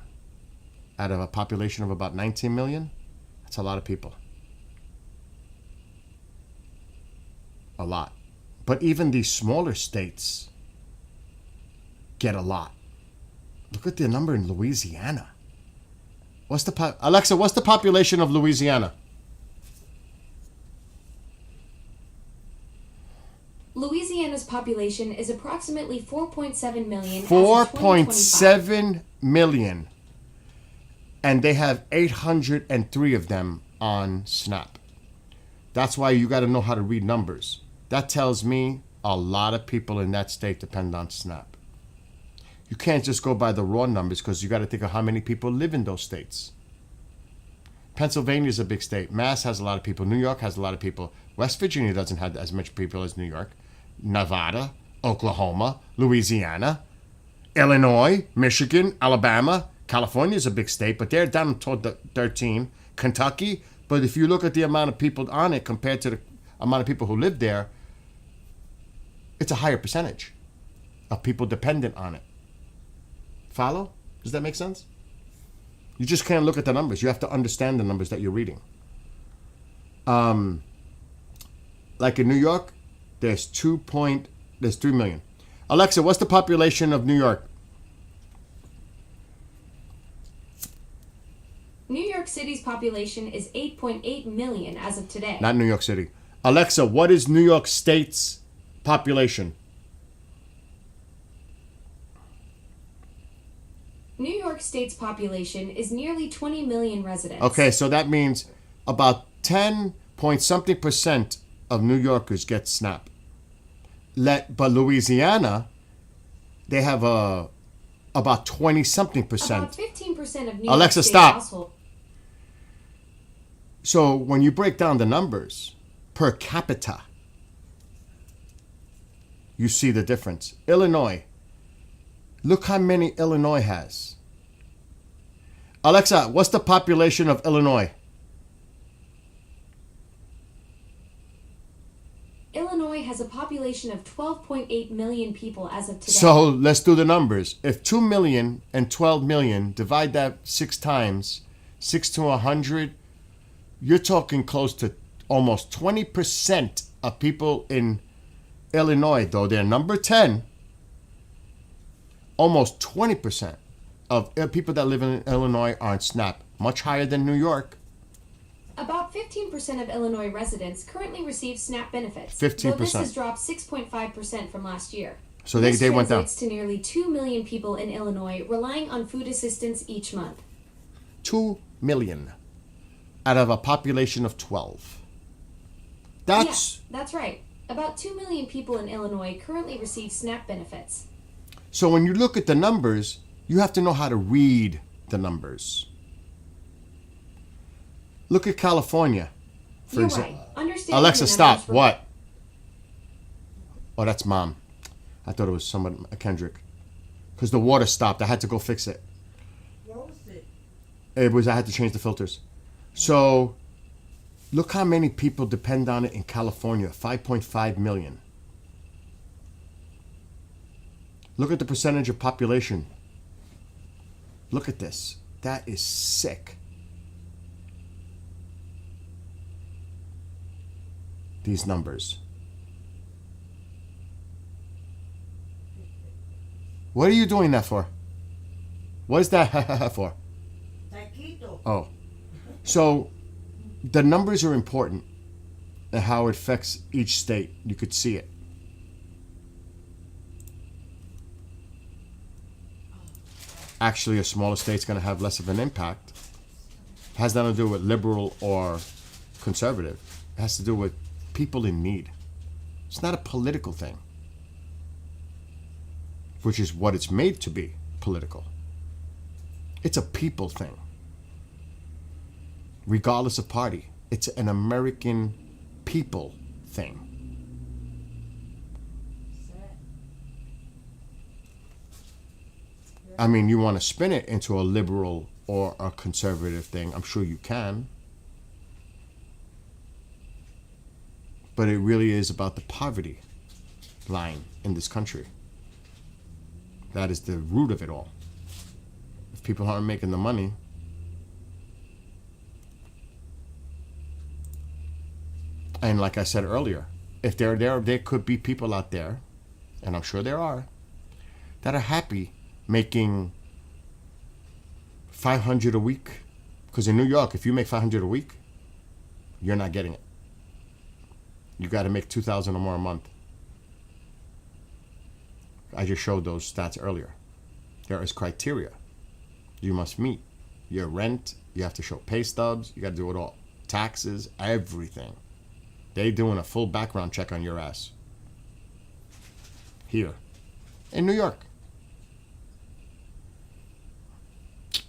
S1: out of a population of about 19 million. That's a lot of people. A lot. But even these smaller states get a lot. Look at the number in Louisiana. Alexa, what's the population of Louisiana?
S2: Louisiana's population is approximately 4.7 million.
S1: 4.7 million. And they have 803 of them on SNAP. That's why you got to know how to read numbers. That tells me a lot of people in that state depend on SNAP. You can't just go by the raw numbers because you got to think of how many people live in those states. Pennsylvania is a big state. Mass has a lot of people. New York has a lot of people. West Virginia doesn't have as much people as New York. Nevada, Oklahoma, Louisiana, Illinois, Michigan, Alabama. California is a big state, but they're down toward the 13. Kentucky, but if you look at the amount of people on it compared to the amount of people who live there, it's a higher percentage of people dependent on it. Follow? Does that make sense? You just can't look at the numbers. You have to understand the numbers that you're reading. Like in New York, there's 3 million. Alexa, what's the population of New York?
S2: New York City's population is 8.8 million as of today.
S1: Not New York City. Alexa, what is New York State's population?
S2: New York State's population is nearly 20 million residents.
S1: Okay, so that means about 10 point something percent of New Yorkers get SNAP. But Louisiana, they have about 20 something percent.
S2: About 15% of New
S1: Alexa,
S2: York State
S1: stop.
S2: households.
S1: So when you break down the numbers per capita, you see the difference. Illinois. Look how many Illinois has. Alexa, what's the population of Illinois?
S2: Illinois has a population of 12.8 million people as of today.
S1: So let's do the numbers. If 2 million and 12 million, divide that 6 times, 6 to 100, you're talking close to almost 20% of people in Illinois, though they're number 10. Almost 20% of people that live in Illinois are on SNAP, much higher than New York.
S2: About 15% of Illinois residents currently receive SNAP benefits.
S1: 15%.
S2: Though this has dropped 6.5% from last year.
S1: So they went down.
S2: This translates to nearly 2 million people in Illinois relying on food assistance each month.
S1: 2 million out of a population of 12.
S2: Yes, that's right. About 2 million people in Illinois currently receive SNAP benefits.
S1: So when you look at the numbers, you have to know how to read the numbers. Look at California, for
S2: You're
S1: example.
S2: right. Understanding
S1: Alexa,
S2: the
S1: stop.
S2: numbers
S1: What? Oh, that's Mom. I thought it was someone, Kendrick. Because the water stopped. I had to go fix it.
S6: What was it?
S1: I had to change the filters. So, look how many people depend on it in California. 5.5 million. Look at the percentage of population. Look at this. That is sick. These numbers. What are you doing that for? What is that for?
S6: Taquito.
S1: Oh. So the numbers are important and how it affects each state. You could see it. Actually, a smaller state's going to have less of an impact. It has nothing to do with liberal or conservative. It has to do with people in need. It's not a political thing, which is what it's made to be, political. It's a people thing. Regardless of party, it's an American people thing. I mean, you want to spin it into a liberal or a conservative thing. I'm sure you can. But it really is about the poverty line in this country. That is the root of it all. If people aren't making the money, and like I said earlier, if there could be people out there, and I'm sure there are, that are happy making $500 a week. Because in New York, if you make $500 a week, you're not getting it. You got to make $2,000 or more a month. I just showed those stats earlier. There is criteria you must meet. Your rent, you have to show pay stubs, you got to do it all. Taxes, everything. They doing a full background check on your ass. Here. In New York.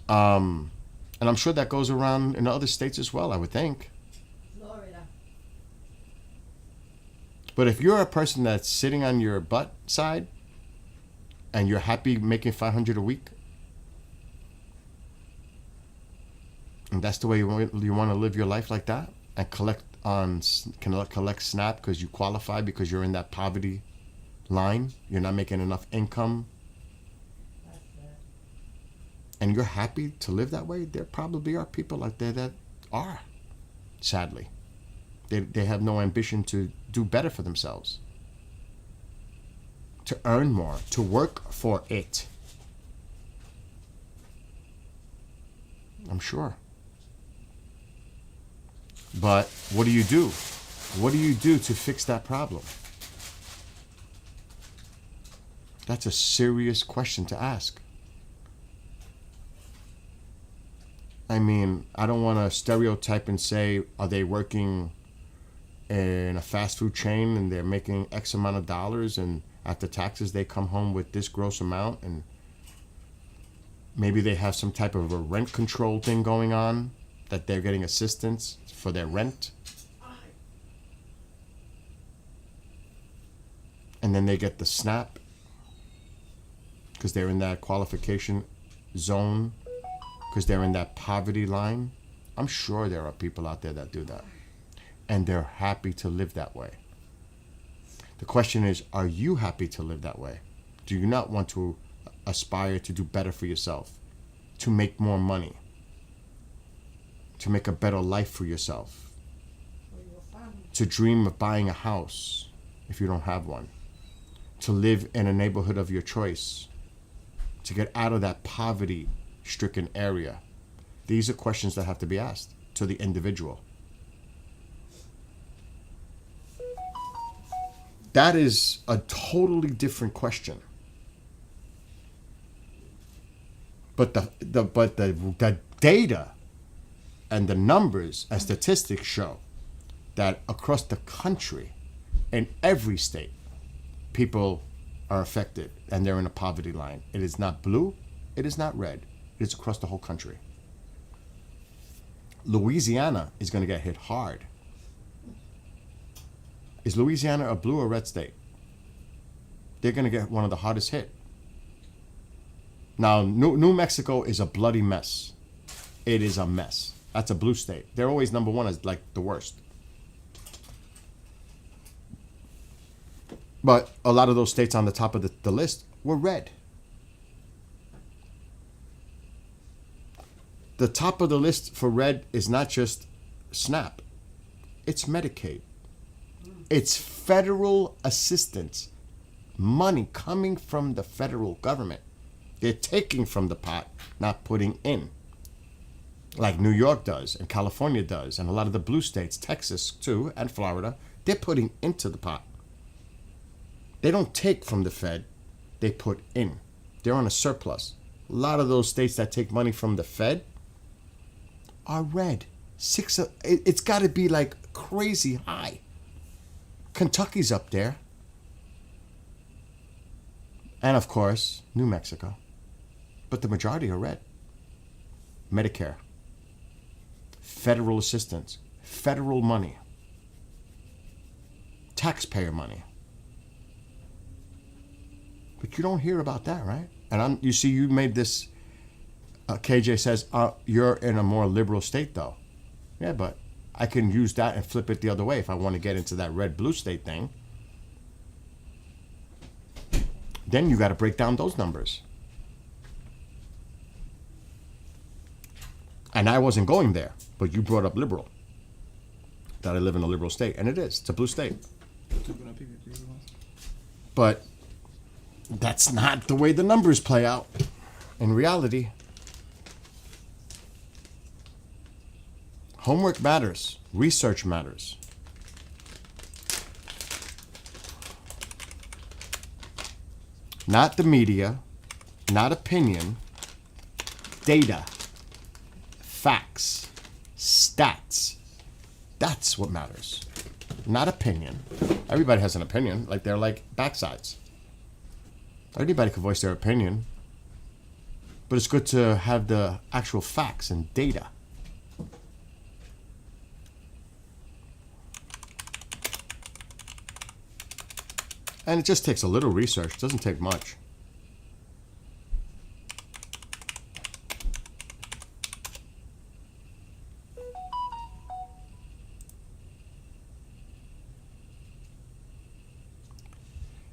S1: And I'm sure that goes around in other states as well, I would think.
S6: Florida.
S1: But if you're a person that's sitting on your butt side and you're happy making $500 a week, and that's the way you want to live your life, like that, and collect SNAP because you qualify, because you're in that poverty line, you're not making enough income, and you're happy to live that way, there probably are people out there that are, sadly. They have no ambition to do better for themselves, to earn more, to work for it. I'm sure. But what do you do? What do you do to fix that problem? That's a serious question to ask. I mean, I don't want to stereotype and say, are they working in a fast food chain and they're making X amount of dollars, and after taxes they come home with this gross amount, and maybe they have some type of a rent control thing going on, that they're getting assistance for their rent. And then they get the SNAP because they're in that qualification zone, because they're in that poverty line. I'm sure there are people out there that do that. And they're happy to live that way. The question is, are you happy to live that way? Do you not want to aspire to do better for yourself? To make more money? To make a better life for yourself?
S6: For your family.
S1: To dream of buying a house if you don't have one? To live in a neighborhood of your choice? To get out of that poverty-stricken area? These are questions that have to be asked to the individual. That is a totally different question. But the data and the numbers and statistics show that across the country, in every state, people are affected and they're in a poverty line. It is not blue, it is not red. It is across the whole country. Louisiana is going to get hit hard. Is Louisiana a blue or red state? They're going to get one of the hardest hit. Now, New Mexico is a bloody mess. It is a mess. That's a blue state. They're always number one as like the worst. But a lot of those states on the top of the list were red. The top of the list for red is not just SNAP. It's Medicaid. It's federal assistance. Money coming from the federal government. They're taking from the pot, not putting in. Like New York does, and California does, and a lot of the blue states, Texas too, and Florida, they're putting into the pot. They don't take from the Fed, they put in. They're on a surplus. A lot of those states that take money from the Fed are red. It's got to be like crazy high. Kentucky's up there. And of course, New Mexico. But the majority are red. Medicare. Federal assistance. Federal money. Taxpayer money. But you don't hear about that, right? And you see, you made this, KJ says, you're in a more liberal state though. Yeah, but I can use that and flip it the other way if I want to get into that red-blue state thing. Then you got to break down those numbers. And I wasn't going there, but you brought up liberal. That I live in a liberal state, and it is. It's a blue state. But that's not the way the numbers play out in reality. Homework matters. Research matters. Not the media, not opinion, data, facts, stats. That's what matters. Not opinion. Everybody has an opinion, like they're like backsides. Anybody can voice their opinion, but it's good to have the actual facts and data. And it just takes a little research. It doesn't take much.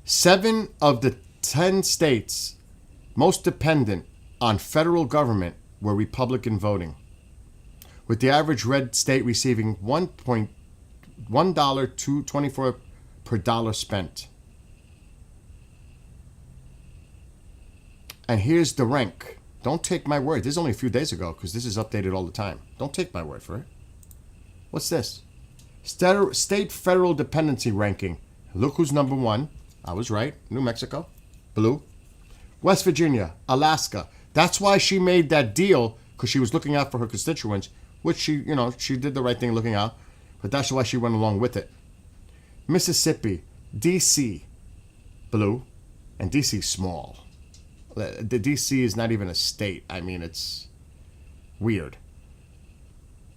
S1: Seven of the 10 states most dependent on federal government were Republican voting, with the average red state receiving $1.24 per dollar spent. And here's the rank. Don't take my word. This is only a few days ago because this is updated all the time. Don't take my word for it. What's this? State federal dependency ranking. Look who's number one. I was right. New Mexico. blue. West Virginia, Alaska. That's why she made that deal, because she was looking out for her constituents, which she did the right thing looking out, but that's why she went along with it. Mississippi, D.C., blue, and D.C.'s small. The D.C. is not even a state. I mean, it's weird.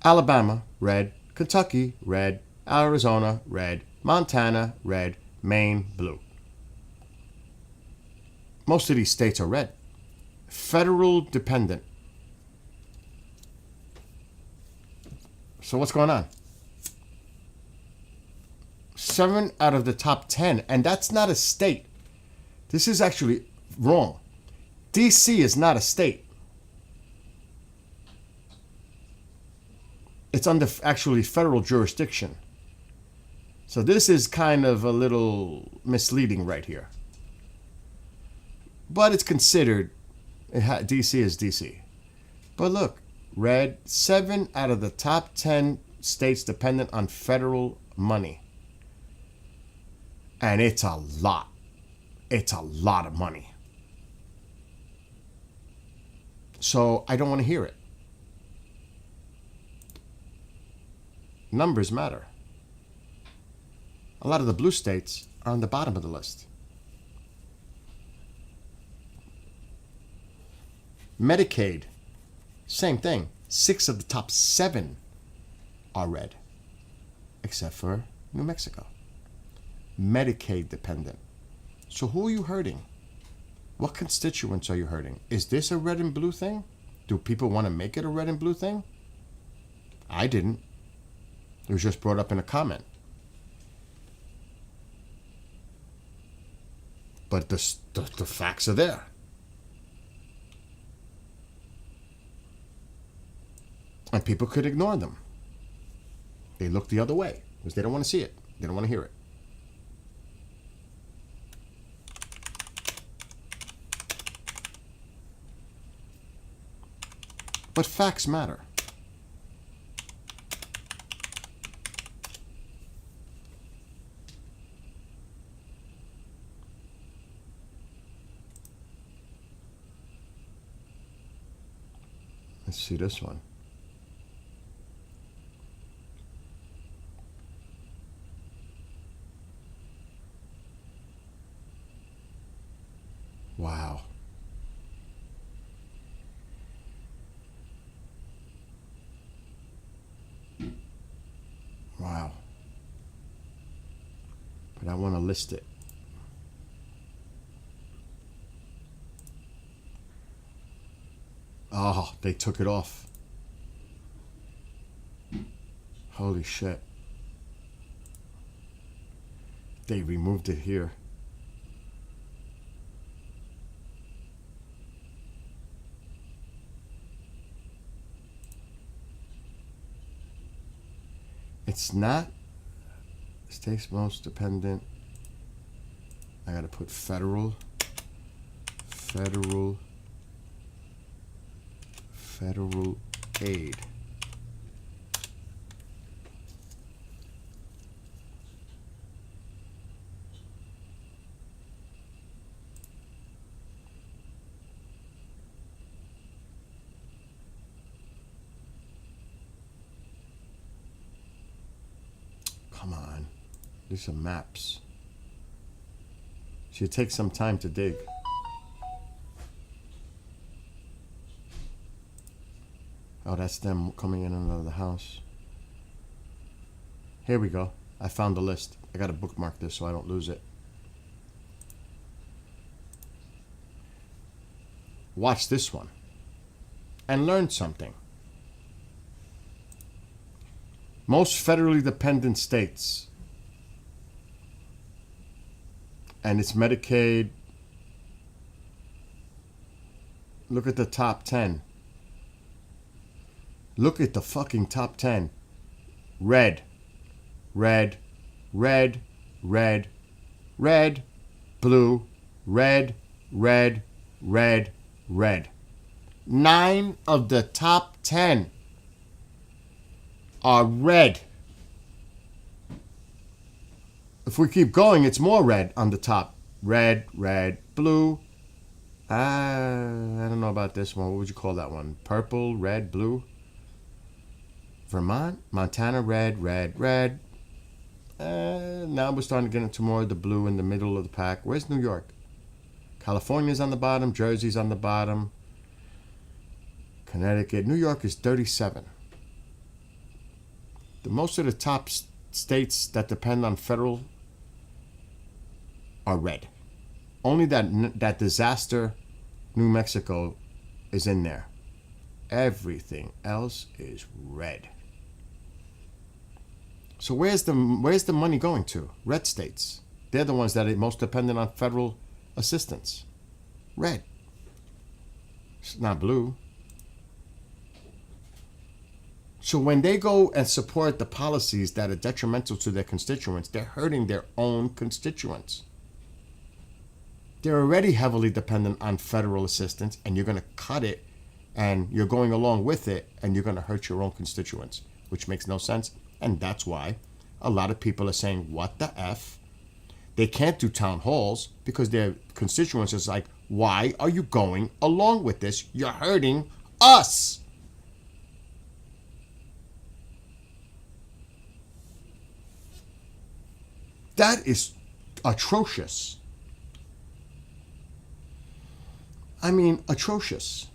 S1: Alabama, red. Kentucky, red. Arizona, red. Montana, red. Maine, blue. Most of these states are red. Federal dependent. So what's going on? 7 out of the top 10, and that's not a state. This is actually wrong. D.C. is not a state. It's under actually federal jurisdiction. So this is kind of a little misleading right here. But it's considered, D.C. is D.C. But look, red, 7 out of the top 10 states dependent on federal money. And it's a lot. It's a lot of money. So I don't want to hear it. Numbers matter. A lot of the blue states are on the bottom of the list. Medicaid, same thing. 6 of the top 7 are red, except for New Mexico. Medicaid dependent. So who are you hurting? What constituents are you hurting? Is this a red and blue thing? Do people want to make it a red and blue thing? I didn't. It was just brought up in a comment. But the facts are there. And people could ignore them. They look the other way because they don't want to see it. They don't want to hear it. But facts matter. Let's see this one. Wow. Wow. But I want to list it. Oh, they took it off. Holy shit. They removed it here. It's not states most dependent. I gotta put federal aid. Come on. These are maps. Should take some time to dig. Oh, that's them coming in and out of the house. Here we go. I found the list. I gotta bookmark this so I don't lose it. Watch this one and learn something. Most federally dependent states. And it's Medicaid. Look at the top 10. Look at the fucking top 10. Red. Red. Red. Red. Red. Blue. Red. Red. Red. Red. 9 of the top 10 are red. If we keep going, it's more red on the top. red, red, blue. I don't know about this one. What would you call that one? Purple, red, blue. Vermont, Montana, red, red, red. Now we're starting to get into more of the blue in the middle of the pack. Where's New York? California's on the bottom. Jersey's on the bottom. Connecticut. New York is 37. Most of the top states that depend on federal are red. Only that disaster, New Mexico, is in there. Everything else is red. So where's the money going to? Red states. They're the ones that are most dependent on federal assistance. Red. It's not blue. So when they go and support the policies that are detrimental to their constituents, they're hurting their own constituents. They're already heavily dependent on federal assistance, and you're going to cut it, and you're going along with it, and you're going to hurt your own constituents, which makes no sense. And that's why a lot of people are saying, what the F? They can't do town halls because their constituents is like, why are you going along with this? You're hurting us. That is atrocious. I mean, atrocious.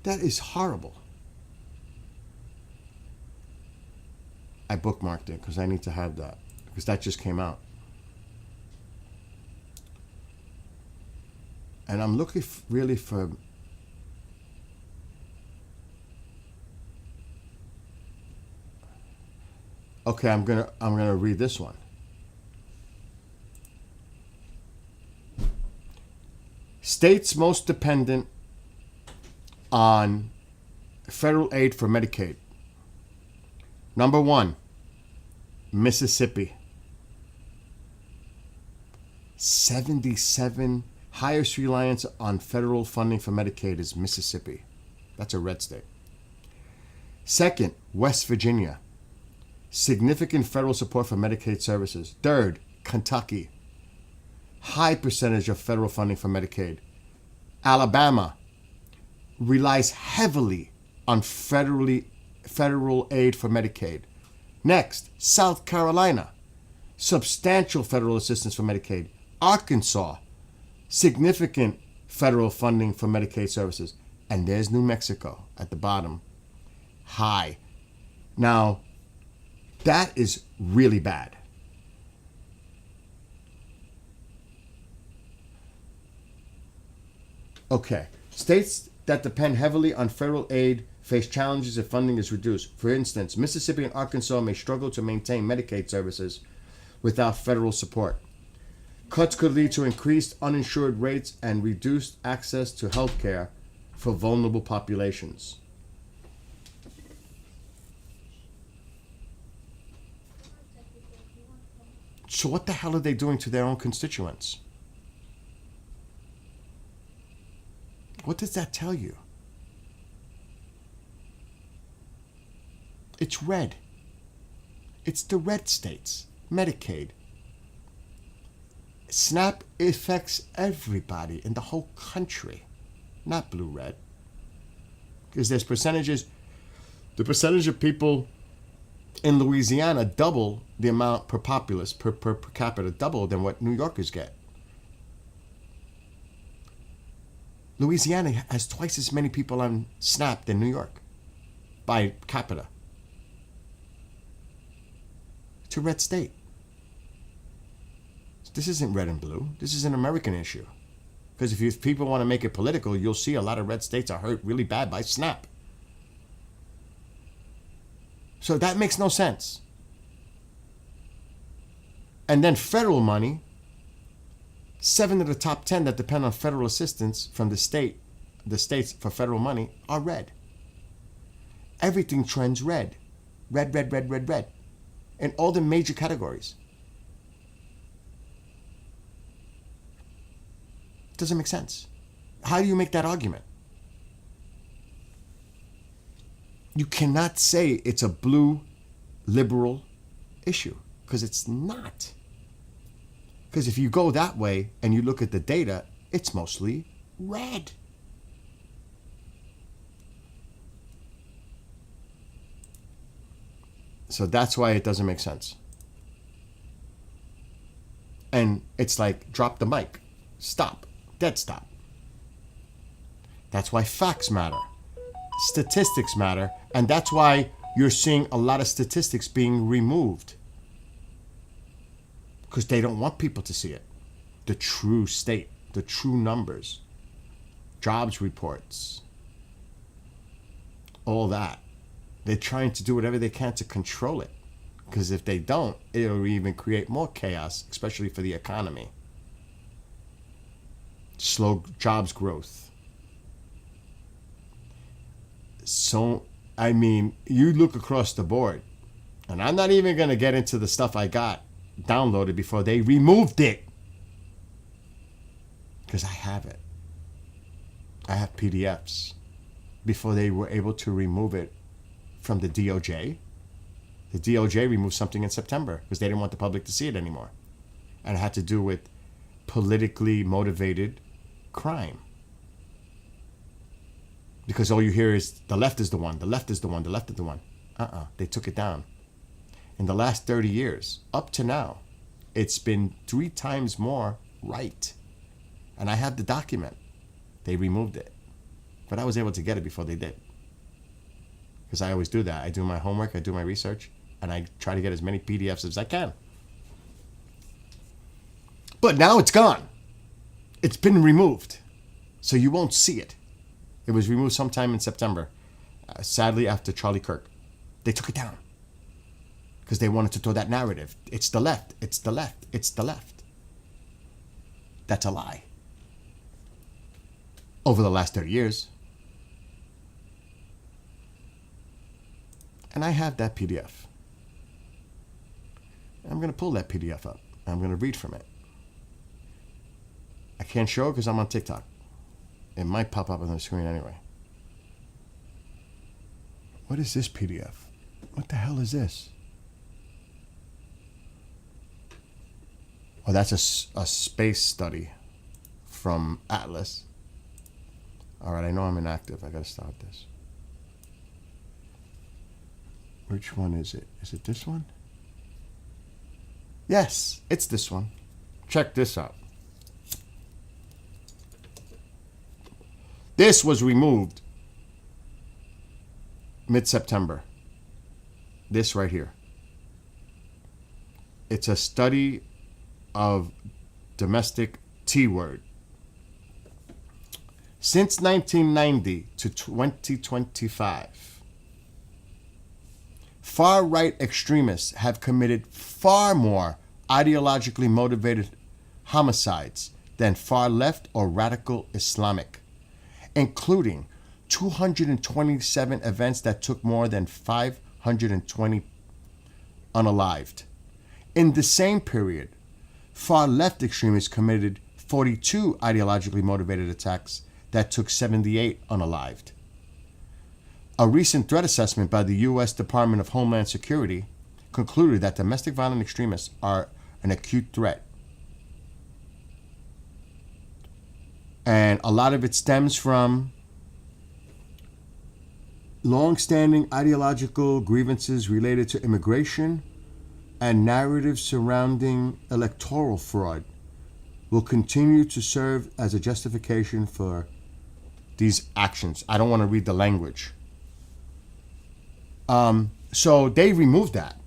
S1: That is horrible. I bookmarked it because I need to have that, because that just came out. And I'm looking really for... Okay, I'm gonna read this one. States most dependent on federal aid for Medicaid. Number 1, Mississippi. 77 highest reliance on federal funding for Medicaid is Mississippi. That's a red state. Second, West Virginia. Significant federal support for Medicaid services. Third, Kentucky. High percentage of federal funding for Medicaid. Alabama relies heavily on federal aid for Medicaid. Next, South Carolina. Substantial federal assistance for Medicaid. Arkansas. Significant federal funding for Medicaid services. And there's New Mexico at the bottom. High. Now, that is really bad. Okay. States that depend heavily on federal aid face challenges if funding is reduced. For instance, Mississippi and Arkansas may struggle to maintain Medicaid services without federal support. Cuts could lead to increased uninsured rates and reduced access to health care for vulnerable populations. So what the hell are they doing to their own constituents? What does that tell you? It's red. It's the red states. Medicaid. SNAP affects everybody in the whole country, not blue-red. Because there's percentages. The percentage of people in Louisiana double the amount per populace, per capita, double than what New Yorkers get. Louisiana has twice as many people on SNAP than New York by capita. It's a red state. This isn't red and blue. This is an American issue. Because if people want to make it political, you'll see a lot of red states are hurt really bad by SNAP. So that makes no sense. And then federal money, 7 of the top 10 that depend on federal assistance from the states for federal money are red. Everything trends red. Red, red, red, red, red. In all the major categories. Doesn't make sense. How do you make that argument? You cannot say it's a blue liberal issue Because it's not. Because if you go that way and you look at the data, it's mostly red. So that's why it doesn't make sense. And it's like, drop the mic. Stop. Dead stop. That's why facts matter. Statistics matter. And that's why you're seeing a lot of statistics being removed. Because they don't want people to see it. The true state, the true numbers, jobs reports, all that. They're trying to do whatever they can to control it. Because if they don't, it'll even create more chaos, especially for the economy. Slow jobs growth. So, I mean, you look across the board, and I'm not even going to get into the stuff I got downloaded before they removed it. Because I have it. I have PDFs before they were able to remove it from the DOJ. The DOJ removed something in September because they didn't want the public to see it anymore. And it had to do with politically motivated crime. Because all you hear is the left is the one, the left is the one, the left is the one. They took it down. In the last 30 years, up to now, it's been 3 times more right. And I have the document. They removed it. But I was able to get it before they did. Because I always do that. I do my homework, I do my research, and I try to get as many PDFs as I can. But now it's gone. It's been removed. So you won't see it. It was removed sometime in September. Sadly, after Charlie Kirk. They took it down. Because they wanted to throw that narrative. It's the left. It's the left. It's the left. That's a lie. Over the last 30 years. And I have that PDF. I'm going to pull that PDF up. I'm going to read from it. I can't show it because I'm on TikTok. It might pop up on the screen anyway. What is this PDF? What the hell is this? Oh, that's a space study from Atlas. All right, I know I'm inactive. I got to start this. Which one is it? Is it this one? Yes, it's this one. Check this out. This was removed mid-September. This right here. It's a study of domestic T-word. Since 1990 to 2025, far-right extremists have committed far more ideologically motivated homicides than far-left or radical Islamic, including 227 events that took more than 520 unalived. In the same period, far-left extremists committed 42 ideologically motivated attacks that took 78 unalived. A recent threat assessment by the U.S. Department of Homeland Security concluded that domestic violent extremists are an acute threat. And a lot of it stems from long-standing ideological grievances related to immigration and narratives surrounding electoral fraud will continue to serve as a justification for these actions. I don't want to read the language. So they removed that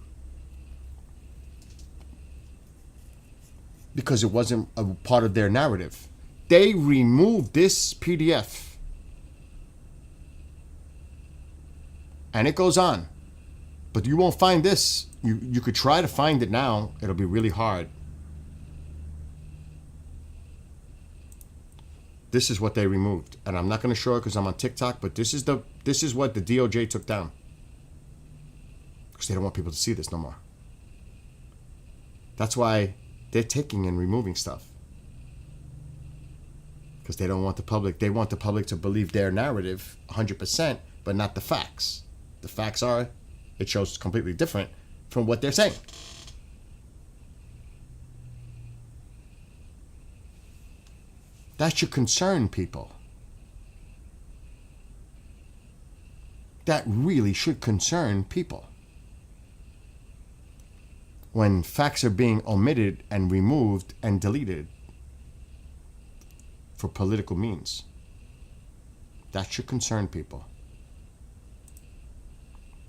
S1: because it wasn't a part of their narrative. They removed this PDF. And it goes on. But you won't find this. You could try to find it now. It'll be really hard. This is what they removed. And I'm not going to show it because I'm on TikTok, but this is what the DOJ took down. Because they don't want people to see this no more. That's why they're taking and removing stuff. Because they don't want the public. They want the public to believe their narrative 100%, but not the facts. The facts are, it shows completely different from what they're saying. That should concern people. That really should concern people. When facts are being omitted and removed and deleted for political means. That should concern people.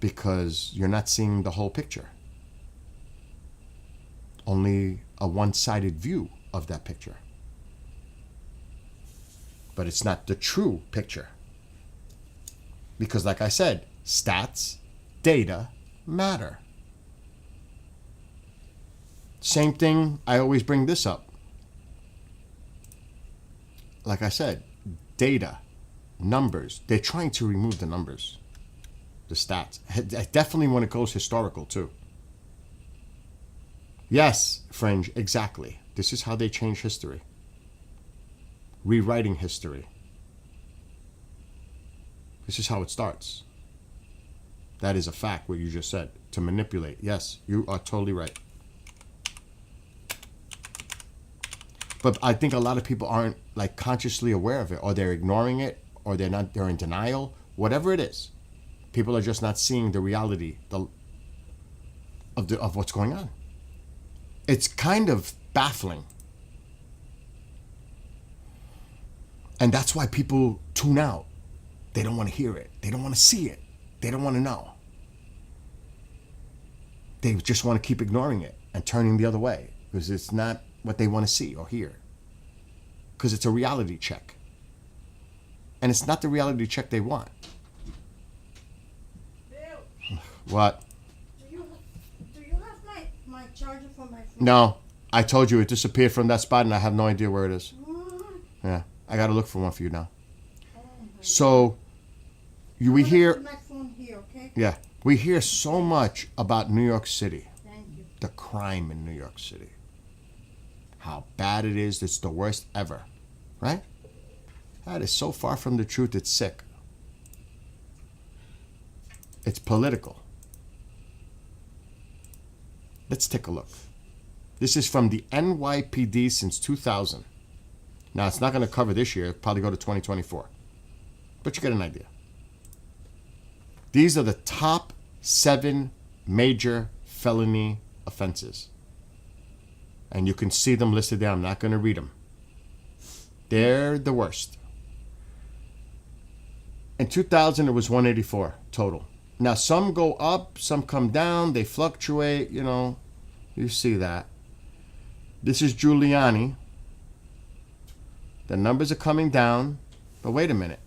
S1: Because you're not seeing the whole picture. Only a one-sided view of that picture. But it's not the true picture. Because like I said, stats, data matter. Same thing, I always bring this up. Like I said, data, numbers, they're trying to remove the numbers, the stats. Definitely when it goes historical too. Yes, Fringe, exactly. This is how they change history. Rewriting history. This is how it starts. That is a fact, what you just said. To manipulate. Yes, you are totally right. But I think a lot of people aren't like consciously aware of it, or they're ignoring it, or they're in denial. Whatever it is, people are just not seeing the reality of what's going on. It's kind of baffling. And that's why people tune out. They don't want to hear it. They don't want to see it. They don't want to know. They just want to keep ignoring it and turning the other way because it's not what they want to see or hear. Because it's a reality check. And it's not the reality check they want.
S6: Bill,
S1: What?
S6: do you have my charger for my phone?
S1: No. I told you it disappeared from that spot and I have no idea where it is.
S6: What?
S1: Yeah. I got to look for one for you now.
S6: Oh my
S1: So, we
S6: I'm gonna
S1: hear...
S6: put my phone here, okay?
S1: Yeah. We hear so much about New York City.
S6: Thank you.
S1: The crime in New York City. How bad it is. It's the worst ever. Right? That is so far from the truth, it's sick. It's political. Let's take a look. This is from the NYPD since 2000. Now, it's not going to cover this year. It'll probably go to 2024. But you get an idea. These are the top 7 major felony offenses. And you can see them listed there. I'm not going to read them. They're the worst. In 2000, it was 184 total. Now, some go up, some come down. They fluctuate, you know. You see that. This is Giuliani. The numbers are coming down. But wait a minute.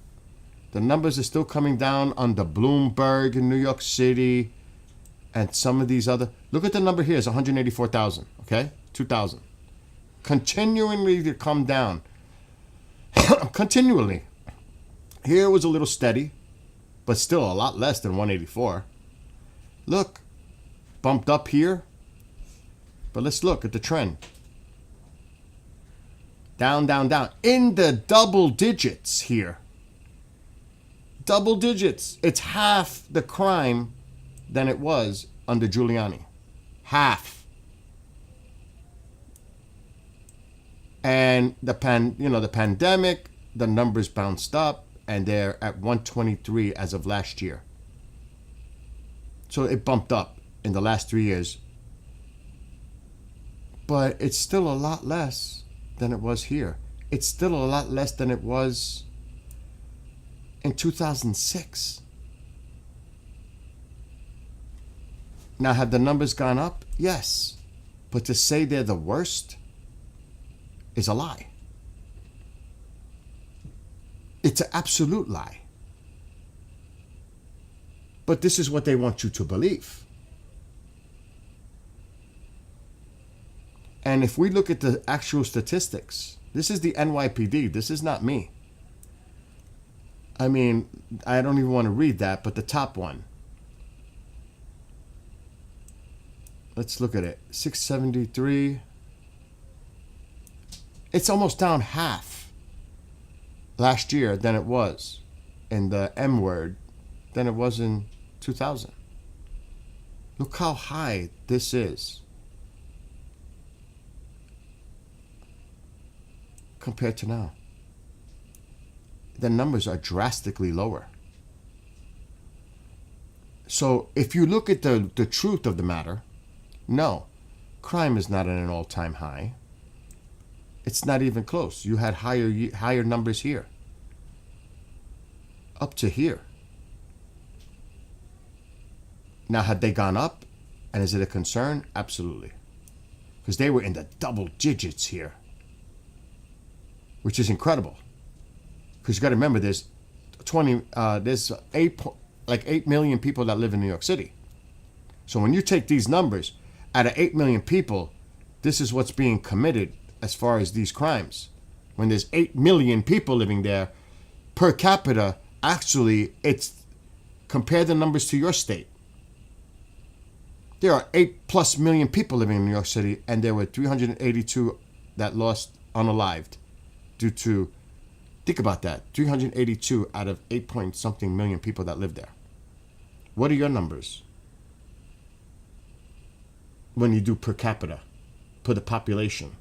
S1: The numbers are still coming down on the Bloomberg in New York City and some of these other. Look at the number here. It's 184,000. Okay? 2000. Continually to come down. Continually. Here it was a little steady, but still a lot less than 184. Look. Bumped up here. But let's look at the trend. Down, down, down. In the double digits here. Double digits. It's half the crime than it was under Giuliani. Half. And the pandemic, the numbers bounced up and they're at 123 as of last year. So it bumped up in the last 3 years. But it's still a lot less than it was here. It's still a lot less than it was in 2006. Now, have the numbers gone up? Yes. But to say they're the worst is a lie. It's an absolute lie. But this is what they want you to believe. And if we look at the actual statistics, this is the NYPD. This is not me. I mean, I don't even want to read that, but the top one. Let's look at it. 673. It's almost down half last year than it was in the M word than it was in 2000. Look how high this is compared to now. the numbers are drastically lower. So if you look at the truth of the matter, no, crime is not at an all-time high. It's not even close. You had higher numbers here. Up to here. Now, had they gone up, and is it a concern? Absolutely. Because they were in the double digits here, which is incredible. Because you got to remember, there's 8 million people that live in New York City. So when you take these numbers, out of 8 million people, this is what's being committed as far as these crimes. When there's 8 million people living there, per capita, actually, it's compare the numbers to your state. There are 8+ million people living in New York City, and there were 382 that lost unalived due to, think about that, 382 out of 8 point something million people that live there. What are your numbers when you do per capita, per the population?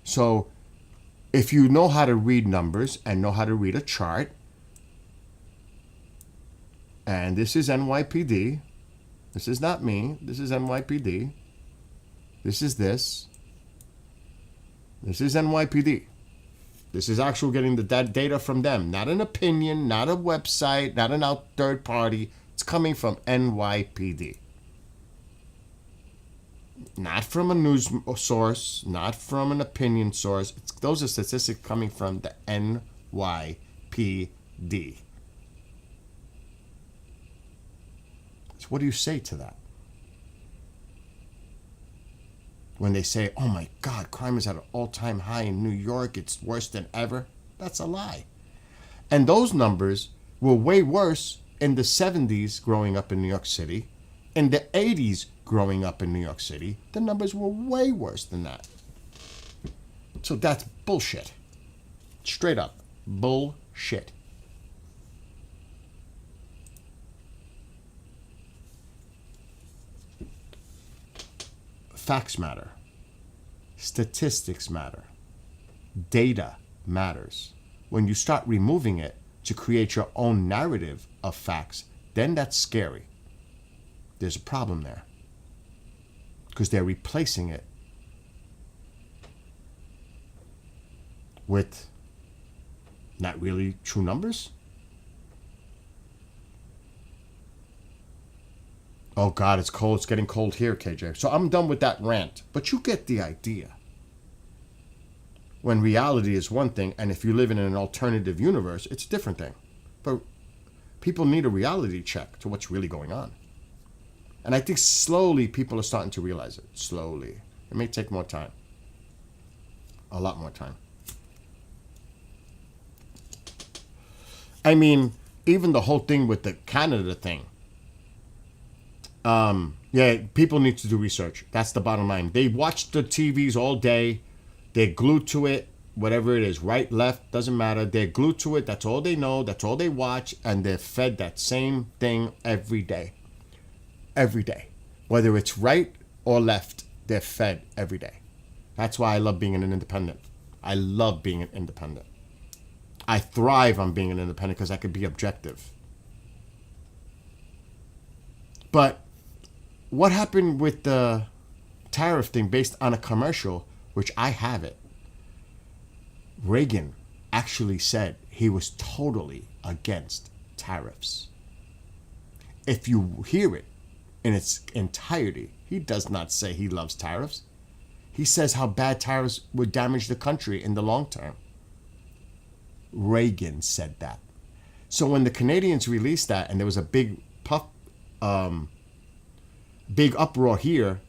S1: So if you know how to read numbers and know how to read a chart, and this is NYPD, this is not me, this is NYPD, this is this is NYPD. This is actual getting the data from them, not an opinion, not a website, not an out third party. It's coming from NYPD. Not from a news source, not from an opinion source. Those are statistics coming from the NYPD. So what do you say to that? When they say, oh my God, crime is at an all-time high in New York, it's worse than ever. That's a lie. And those numbers were way worse in the 70s growing up in New York City. In the 80s growing up in New York City, the numbers were way worse than that. So that's bullshit. Straight up. Bullshit. Facts matter. Statistics matter. Data matters. When you start removing it to create your own narrative of facts, then that's scary. There's a problem there. Because they're replacing it with not really true numbers. Oh God, it's cold. It's getting cold here, KJ. So I'm done with that rant. But you get the idea. When reality is one thing, and if you live in an alternative universe, it's a different thing. But people need a reality check to what's really going on. And I think slowly people are starting to realize it. Slowly. It may take more time. A lot more time. I mean, even the whole thing with the Canada thing. Yeah, people need to do research. That's the bottom line. They watch the TVs all day. They're glued to it. Whatever it is, right, left, doesn't matter. They're glued to it. That's all they know. That's all they watch. And they're fed that same thing every day. Every day. Whether it's right or left, they're fed every day. That's why I love being an independent. I love being an independent. I thrive on being an independent because I can be objective. But what happened with the tariff thing based on a commercial, which I have it? Reagan actually said he was totally against tariffs. If you hear it in its entirety, he does not say he loves tariffs. He says how bad tariffs would damage the country in the long term. Reagan said that. So when the Canadians released that and there was a big big uproar here,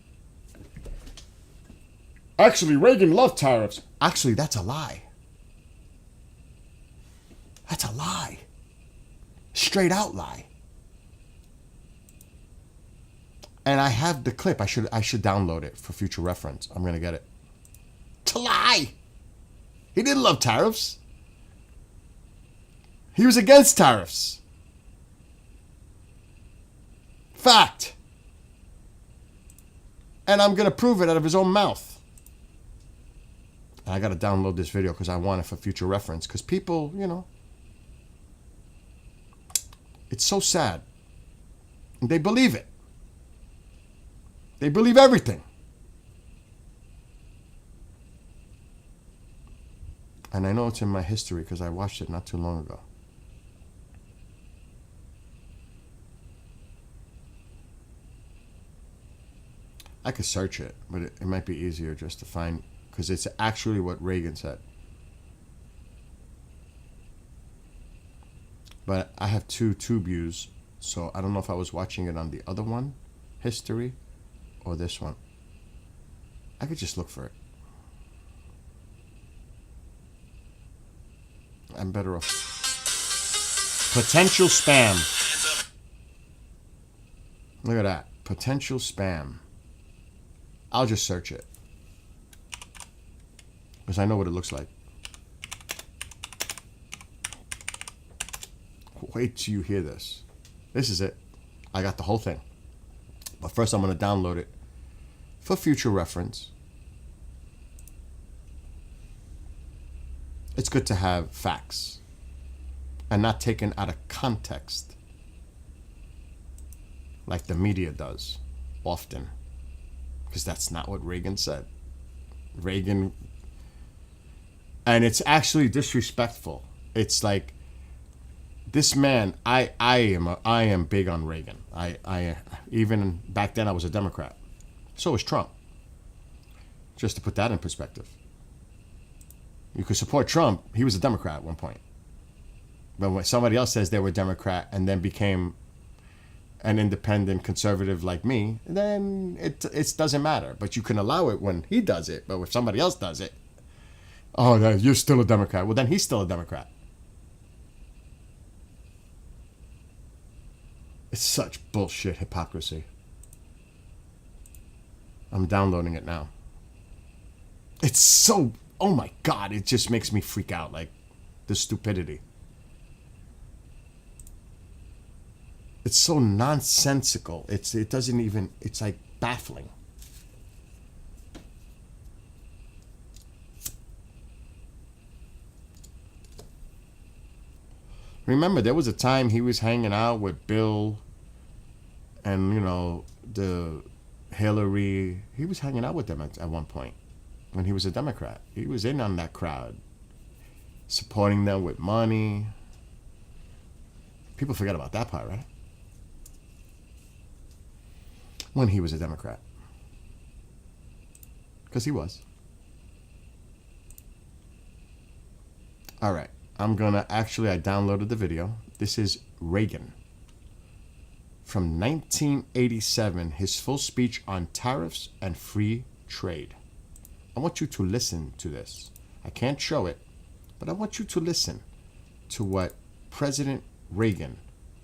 S1: actually Reagan loved tariffs. Actually, that's a lie. That's a lie. Straight out lie. And I have the clip. I should download it for future reference. I'm going to get it. It's a lie. He didn't love tariffs. He was against tariffs. Fact. And I'm going to prove it out of his own mouth. And I got to download this video because I want it for future reference. Because people, you know, It's so sad. And they believe it. They believe everything. And I know it's in my history because I watched it not too long ago. I could search it, but it might be easier just to find, because it's actually what Reagan said. But I have two TubeViews, so I don't know if I was watching it on the other one, history, or this one. I could just look for it. I'm better off. Potential spam. Look at that. Potential spam. I'll just search it, because I know what it looks like. Wait till you hear this. This is it. I got the whole thing. But first I'm going to download it for future reference. It's good to have facts and not taken out of context like the media does often. Because that's not what Reagan said. Reagan, and it's actually disrespectful. It's like, this man, I am big on Reagan. I even back then I was a Democrat. So was Trump. Just to put that in perspective. You could support Trump. He was a Democrat at one point. But when somebody else says they were Democrat and then became an independent conservative like me, then it doesn't matter. But you can allow it when he does it. But if somebody else does it, oh, you're still a Democrat. Well, then he's still a Democrat. It's such bullshit hypocrisy. I'm downloading it now. It's so, oh my God, it just makes me freak out, like the stupidity. It's so nonsensical. It doesn't even, it's like baffling. Remember, there was a time he was hanging out with Bill and, the Hillary. He was hanging out with them at one point when he was a Democrat. He was in on that crowd, supporting them with money. People forget about that part, right? When he was a Democrat. Because he was. All right. I downloaded the video. This is Reagan. From 1987, his full speech on tariffs and free trade. I want you to listen to this. I can't show it, but I want you to listen to what President Reagan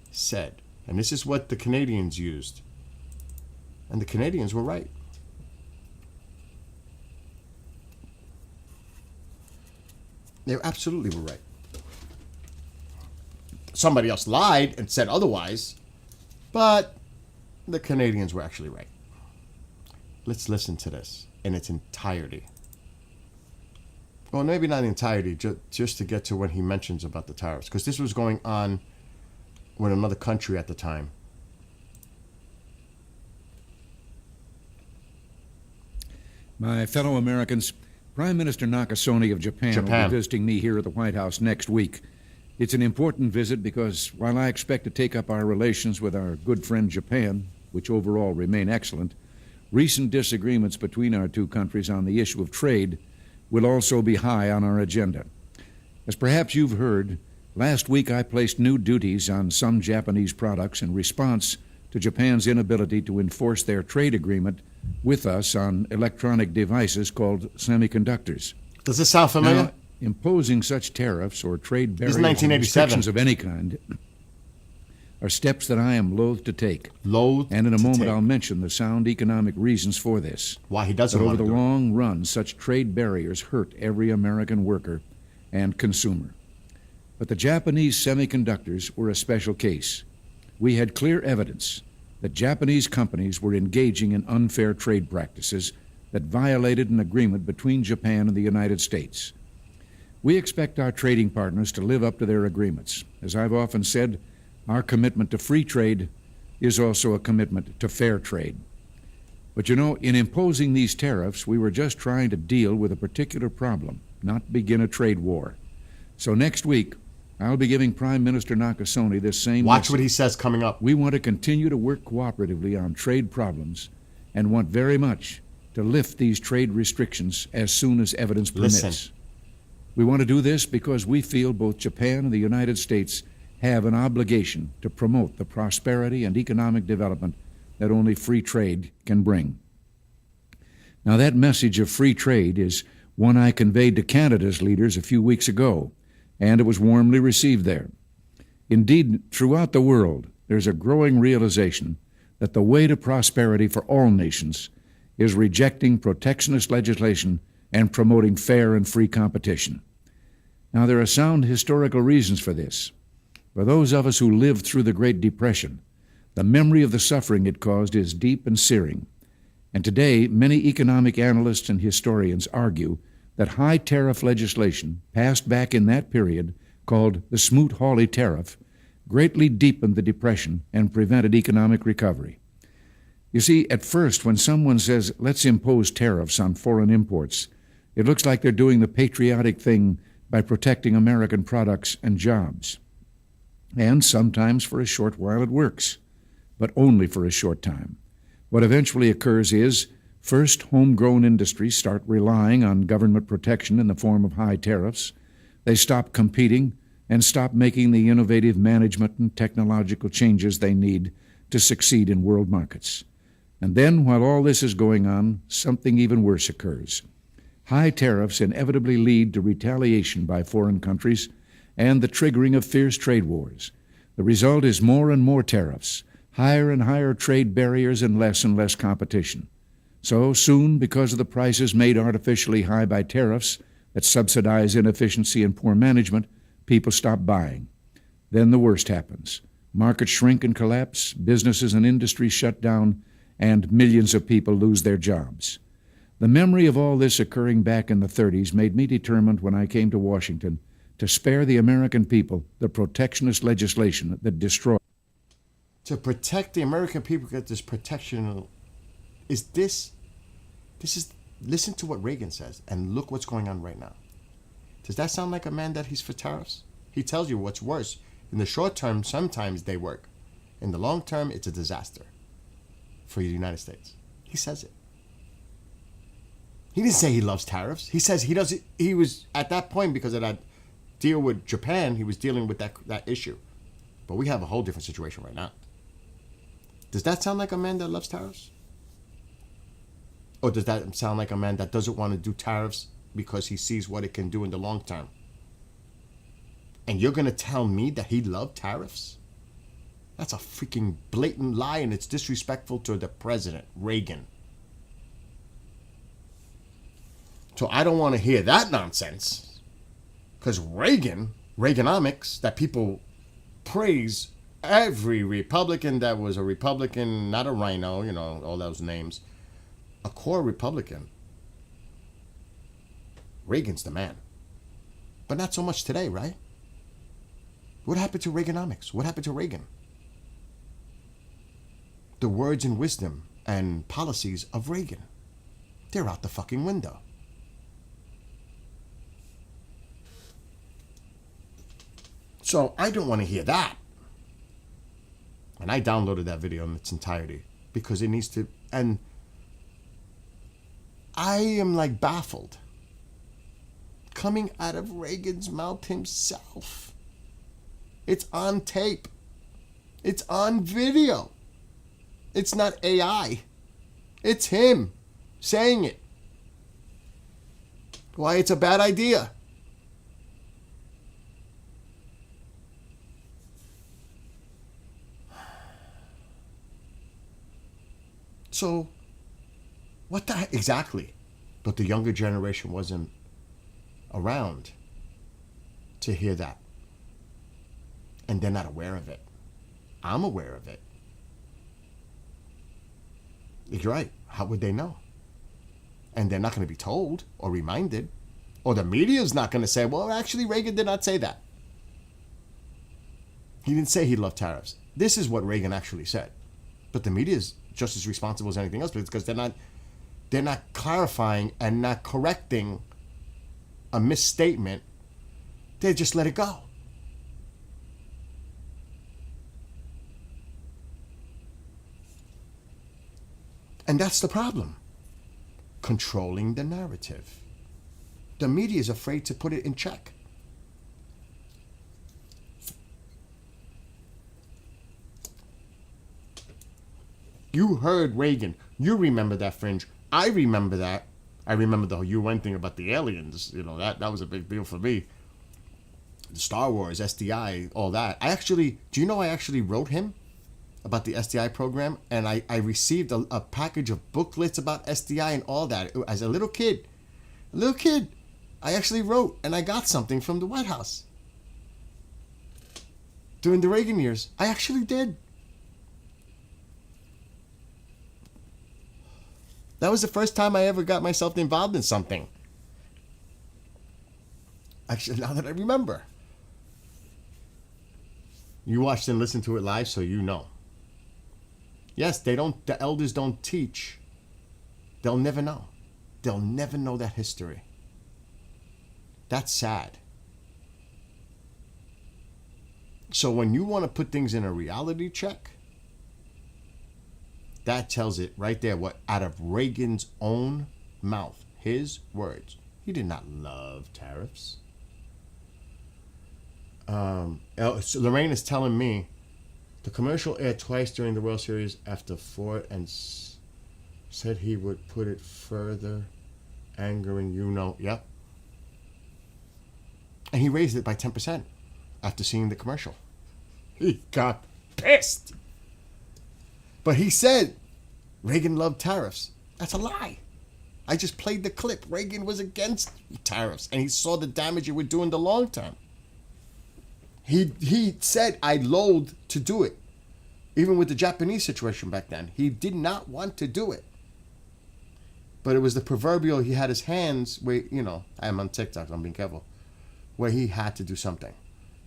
S1: said. And this is what the Canadians used. And the Canadians were right. They absolutely were right. Somebody else lied and said otherwise, but the Canadians were actually right. Let's listen to this in its entirety. Well, maybe not entirety, just to get to when he mentions about the tariffs, because this was going on with another country at the time.
S7: My fellow Americans, Prime Minister Nakasone of Japan will be visiting me here at the White House next week. It's an important visit because while I expect to take up our relations with our good friend Japan, which overall remain excellent, recent disagreements between our two countries on the issue of trade will also be high on our agenda. As perhaps you've heard, last week I placed new duties on some Japanese products in response to Japan's inability to enforce their trade agreement with us on electronic devices called semiconductors.
S1: Does this sound familiar?
S7: Now, imposing such tariffs or trade barriers
S1: and restrictions
S7: of any kind are steps that I am loath to take.
S1: And
S7: in a moment I'll mention the sound economic reasons for this.
S1: Why he doesn't
S7: want
S1: to
S7: do it. Over
S1: the
S7: long run, such trade barriers hurt every American worker and consumer. But the Japanese semiconductors were a special case. We had clear evidence that Japanese companies were engaging in unfair trade practices that violated an agreement between Japan and the United States. We expect our trading partners to live up to their agreements. As I've often said, Our commitment to free trade is also a commitment to fair trade. But you know, in imposing these tariffs, we were just trying to deal with a particular problem, not begin a trade war. So next week, I'll be giving Prime Minister Nakasone this same
S1: Watch
S7: message.
S1: what he says coming up.
S7: We want to continue to work cooperatively on trade problems and want very much to lift these trade restrictions as soon as evidence permits.
S1: Listen.
S7: We want to do this because we feel both Japan and the United States have an obligation to promote the prosperity and economic development that only free trade can bring. Now, that message of free trade is one I conveyed to Canada's leaders a few weeks ago, and it was warmly received there. Indeed, throughout the world, there's a growing realization that the way to prosperity for all nations is rejecting protectionist legislation and promoting fair and free competition. Now, there are sound historical reasons for this. For those of us who lived through the Great Depression, the memory of the suffering it caused is deep and searing. And today, many economic analysts and historians argue that high tariff legislation passed back in that period, called the Smoot-Hawley Tariff, greatly deepened the Depression and prevented economic recovery. You see, at first, when someone says, let's impose tariffs on foreign imports, it looks like they're doing the patriotic thing by protecting American products and jobs. And sometimes for a short while it works, but only for a short time. What eventually occurs is, first, homegrown industries start relying on government protection in the form of high tariffs. They stop competing and stop making the innovative management and technological changes they need to succeed in world markets. And then, while all this is going on, something even worse occurs. High tariffs inevitably lead to retaliation by foreign countries and the triggering of fierce trade wars. The result is more and more tariffs, higher and higher trade barriers, and less competition. So soon, because of the prices made artificially high by tariffs that subsidize inefficiency and poor management, people stop buying. Then the worst happens. Markets shrink and collapse, businesses and industries shut down, and millions of people lose their jobs. The memory of all this occurring back in the 30s made me determined when I came to Washington to spare the American people the protectionist legislation that destroyed.
S1: To protect the American people, get this protection. This is, listen to what Reagan says and look what's going on right now. Does that sound like a man that he's for tariffs? He tells you what's worse. In the short term, sometimes they work. In the long term, it's a disaster for the United States. He says it. He didn't say he loves tariffs. He says he doesn't. He was at that point, because of that deal with Japan, he was dealing with that issue. But we have a whole different situation right now. Does that sound like a man that loves tariffs? Or does that sound like a man that doesn't want to do tariffs because he sees what it can do in the long term? And you're going to tell me that he loved tariffs? That's a freaking blatant lie, and it's disrespectful to the president, Reagan. So I don't want to hear that nonsense. Because Reaganomics, that people praise, every Republican that was a Republican, not a rhino, all those names, a core Republican, Reagan's the man. But not so much today, right? What happened to Reaganomics? What happened to Reagan? The words and wisdom and policies of Reagan, they're out the fucking window. So I don't want to hear that. And I downloaded that video in its entirety because it needs to, and I am like baffled. Coming out of Reagan's mouth himself. It's on tape. It's on video. It's not AI. It's him saying it. Why it's a bad idea. So, what the heck? Exactly. But the younger generation wasn't around to hear that. And they're not aware of it. I'm aware of it. You're right. How would they know? And they're not going to be told or reminded. Or the media's not going to say, well, actually, Reagan did not say that. He didn't say he loved tariffs. This is what Reagan actually said. But the media is just as responsible as anything else because they're not clarifying and not correcting a misstatement. They just let it go. And that's the problem. Controlling the narrative. The media is afraid to put it in check. You heard Reagan. You remember that, Fringe. I remember that. I remember the whole UN thing about the aliens. You know, that was a big deal for me. The Star Wars, SDI, all that. Do you know I actually wrote him about the SDI program? And I received a package of booklets about SDI and all that. As a little kid, I actually wrote and I got something from the White House. During the Reagan years, I actually did. That was the first time I ever got myself involved in something. Actually, now that I remember. You watched and listened to it live, so you know. Yes, the elders don't teach. They'll never know. They'll never know that history. That's sad. So when you want to put things in a reality check, that tells it right there what out of Reagan's own mouth, his words. He did not love tariffs. Lorraine is telling me the commercial aired twice during the World Series after Ford and said he would put it further, angering Yep. And he raised it by 10% after seeing the commercial. He got pissed. But he said Reagan loved tariffs. That's a lie. I just played the clip. Reagan was against tariffs, and he saw the damage it would do in the long term. He said, I loathed to do it. Even with the Japanese situation back then. He did not want to do it. But it was the proverbial, he had his hands where, I'm on TikTok, I'm being careful, where he had to do something.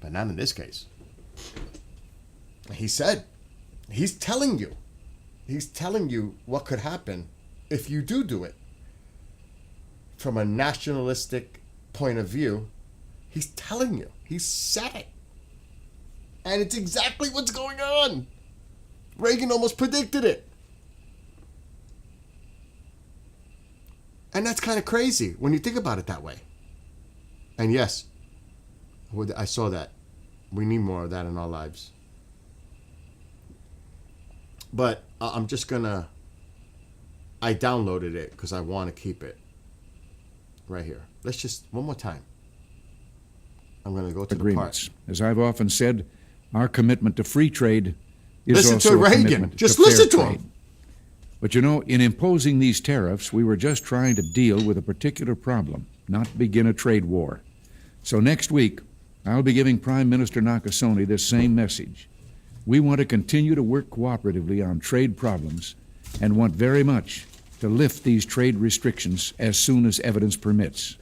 S1: But not in this case. He said, he's telling you what could happen if you do it. From a nationalistic point of view, he's telling you. He said it. And it's exactly what's going on. Reagan almost predicted it. And that's kind of crazy when you think about it that way. And yes, I saw that. We need more of that in our lives. But I'm just gonna, I downloaded it because I want to keep it right here. Let's just, one more time. I'm gonna go to
S7: agreements. The part. As I've often said, our commitment to free trade is
S1: listen
S7: also
S1: to
S7: a
S1: Reagan.
S7: commitment
S1: Just
S7: to
S1: listen
S7: fair
S1: to
S7: trade.
S1: him.
S7: But in imposing these tariffs, we were just trying to deal with a particular problem, not begin a trade war. So next week, I'll be giving Prime Minister Nakasone this same message. We want to continue to work cooperatively on trade problems and want very much to lift these trade restrictions as soon as evidence permits.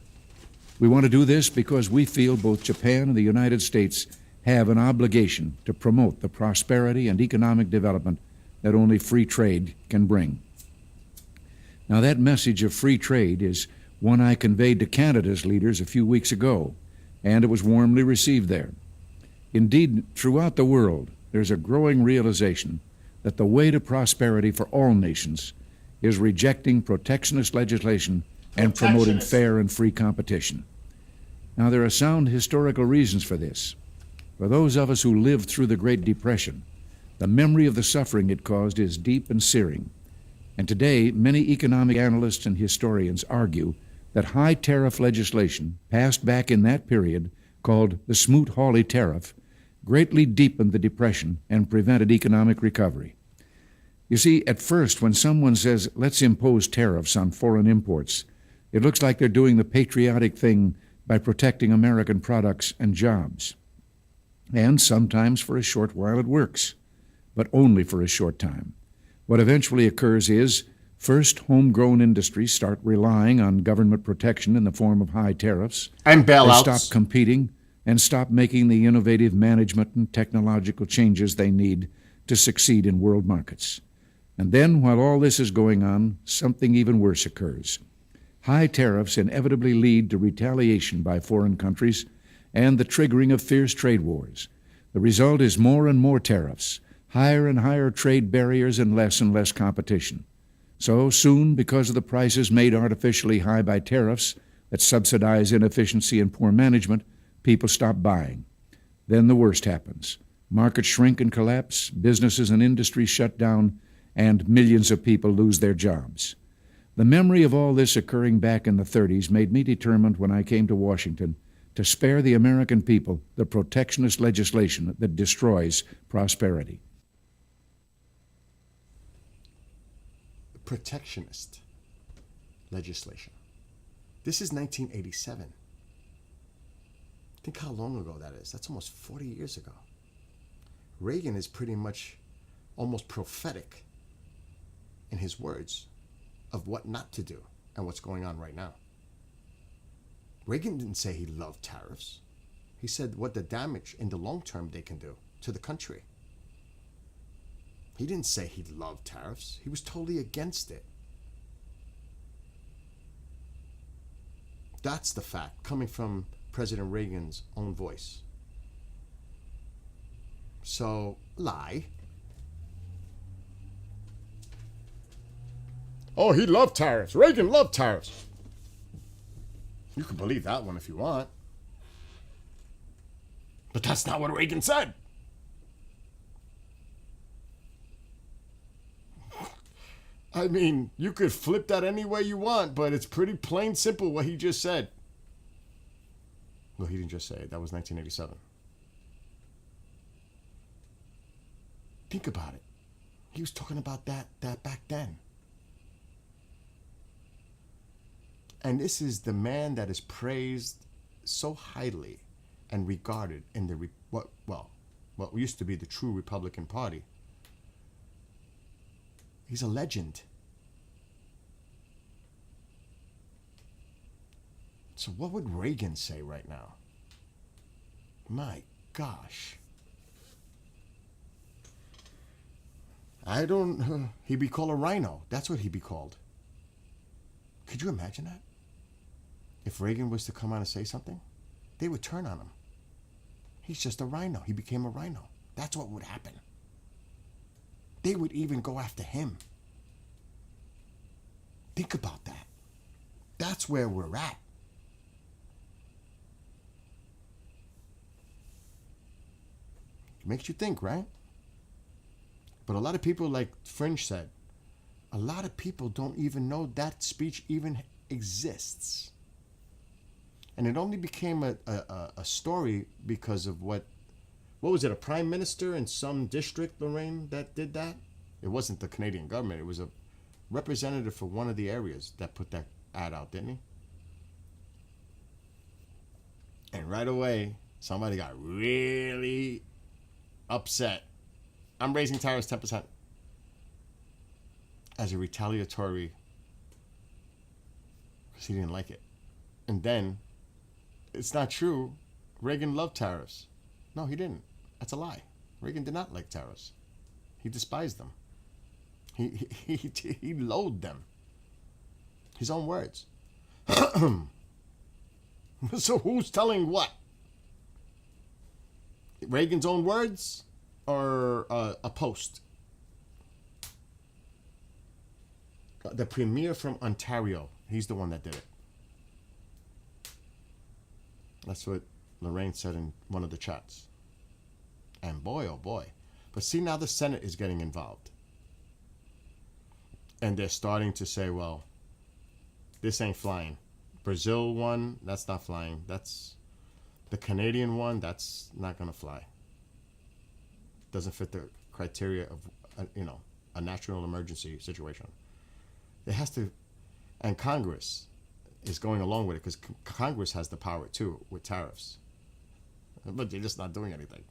S7: We want to do this because we feel both Japan and the United States have an obligation to promote the prosperity and economic development that only free trade can bring. Now, that message of free trade is one I conveyed to Canada's leaders a few weeks ago, and it was warmly received there. Indeed, throughout the world, there's a growing realization that the way to prosperity for all nations is rejecting protectionist legislation and promoting fair and free competition. Now, there are sound historical reasons for this. For those of us who lived through the Great Depression, the memory of the suffering it caused is deep and searing. And today, many economic analysts and historians argue that high tariff legislation passed back in that period, called the Smoot-Hawley Tariff, greatly deepened the Depression and prevented economic recovery. You see, at first, when someone says, let's impose tariffs on foreign imports, it looks like they're doing the patriotic thing by protecting American products and jobs. And sometimes for a short while it works, but only for a short time. What eventually occurs is, first, homegrown industries start relying on government protection in the form of high tariffs.
S1: And bailouts.
S7: They stop competing and stop making the innovative management and technological changes they need to succeed in world markets. And then, while all this is going on, something even worse occurs. High tariffs inevitably lead to retaliation by foreign countries and the triggering of fierce trade wars. The result is more and more tariffs, higher and higher trade barriers, and less competition. So soon, because of the prices made artificially high by tariffs that subsidize inefficiency and poor management, people stop buying. Then the worst happens. Markets shrink and collapse, businesses and industries shut down, and millions of people lose their jobs. The memory of all this occurring back in the 30s made me determined when I came to Washington to spare the American people the protectionist legislation that destroys prosperity.
S1: Protectionist legislation. This is 1987. Think how long ago that is. That's almost 40 years ago. Reagan is pretty much almost prophetic in his words of what not to do and what's going on right now. Reagan didn't say he loved tariffs. He said what the damage in the long term they can do to the country. He didn't say he loved tariffs. He was totally against it. That's the fact coming from President Reagan's own voice. So, lie. Oh, he loved tariffs. Reagan loved tariffs. You can believe that one if you want. But that's not what Reagan said. I mean, you could flip that any way you want, but it's pretty plain simple what he just said. Well, he didn't just say it. That was 1987. Think about it. He was talking about that back then. And this is the man that is praised so highly and regarded in the what used to be the true Republican Party. He's a legend. So what would Reagan say right now? My gosh. I don't... he'd be called a rhino. That's what he'd be called. Could you imagine that? If Reagan was to come out and say something, they would turn on him. He's just a rhino. He became a rhino. That's what would happen. They would even go after him. Think about that. That's where we're at. It makes you think, right? But a lot of people, like Fringe said, a lot of people don't even know that speech even exists. And it only became a story because of what was it, a prime minister in some district, Lorraine, that did that? It wasn't the Canadian government. It was a representative for one of the areas that put that ad out, didn't he? And right away, somebody got really upset. I'm raising tariffs 10% as a retaliatory, because he didn't like it. And then, it's not true. Reagan loved tariffs. No, he didn't. That's a lie. Reagan did not like tariffs. He despised them. He loathed them. His own words. So who's telling what? Reagan's own words or a post? The premier from Ontario. He's the one that did it. That's what Lorraine said in one of the chats. And boy, oh boy. But see, now the Senate is getting involved. And they're starting to say, well, this ain't flying. Brazil one, that's not flying. That's the Canadian one, that's not going to fly. Doesn't fit the criteria of, a national emergency situation. It has to, and Congress is going along with it because Congress has the power too with tariffs. But they're just not doing anything.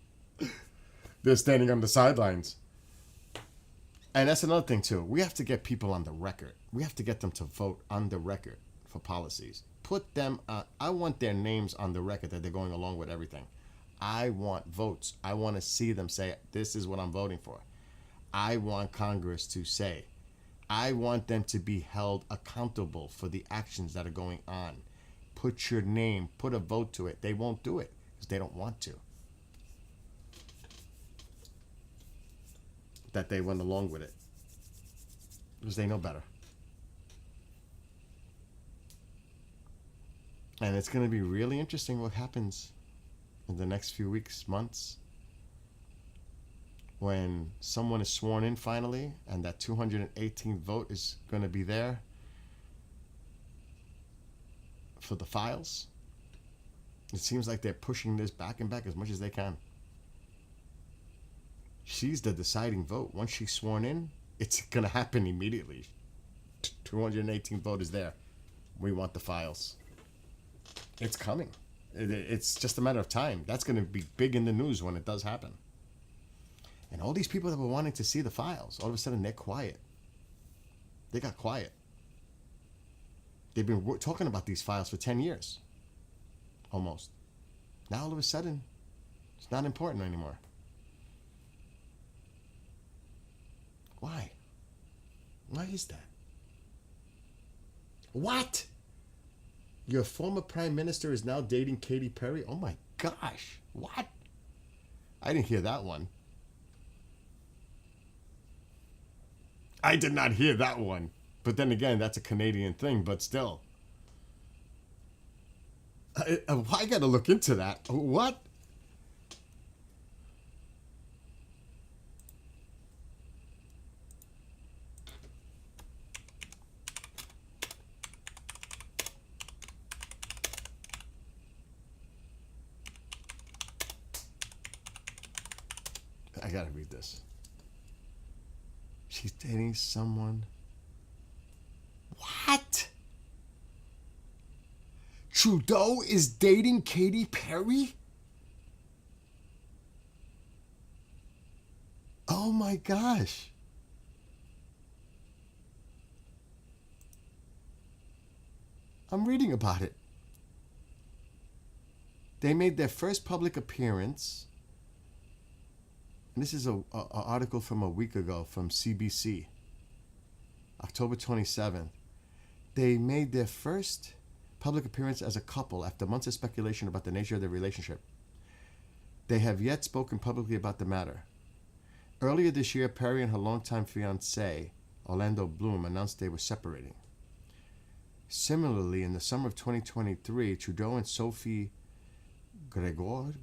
S1: They're standing on the sidelines. And that's another thing too. We have to get people on the record. We have to get them to vote on the record for policies. put them. I want their names on the record that they're going along with everything. I want votes. I want to see them say, this is what I'm voting for. I want Congress to say, I want them to be held accountable for the actions that are going on. Put your name, put a vote to it. They won't do it because they don't want to. That they went along with it because they know better. And it's going to be really interesting what happens in the next few weeks, months, when someone is sworn in finally and that 218th vote is going to be there for the files. It seems like they're pushing this back and back as much as they can. She's the deciding vote. Once she's sworn in, it's going to happen immediately. 218th vote is there. We want the files. It's coming. It's just a matter of time. That's going to be big in the news when it does happen. And all these people that were wanting to see the files, all of a sudden they're quiet. They got quiet. They've been talking about these files for 10 years. Almost. Now all of a sudden, it's not important anymore. Why? Why is that? What? Your former prime minister is now dating Katy Perry? Oh my gosh. What? I didn't hear that one. I did not hear that one. But then again, that's a Canadian thing, but still. I got to look into that. What? I gotta read this. She's dating someone. What? Trudeau is dating Katy Perry? Oh my gosh. I'm reading about it. They made their first public appearance. And this is a article from a week ago from CBC, October 27th. They made their first public appearance as a couple after months of speculation about the nature of their relationship. They have yet spoken publicly about the matter. Earlier this year, Perry and her longtime fiancé, Orlando Bloom, announced they were separating. Similarly, in the summer of 2023, Trudeau and Sophie Gregoire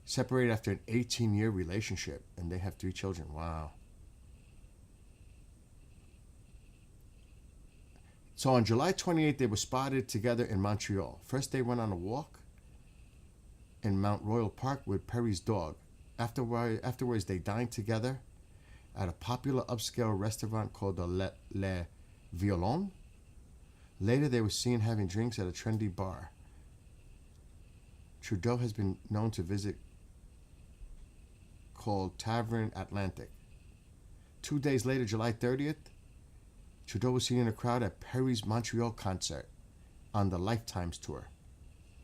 S1: separated after an 18-year relationship, and they have 3 children. Wow. So on July 28th, they were spotted together in Montreal. First, they went on a walk in Mount Royal Park with Perry's dog. Afterwards, they dined together at a popular upscale restaurant called the Le Violon. Later, they were seen having drinks at a trendy bar. Trudeau has been known to visit called Tavern Atlantic. 2 days later, July 30th, Trudeau was seen in a crowd at Perry's Montreal concert on the Lifetimes tour,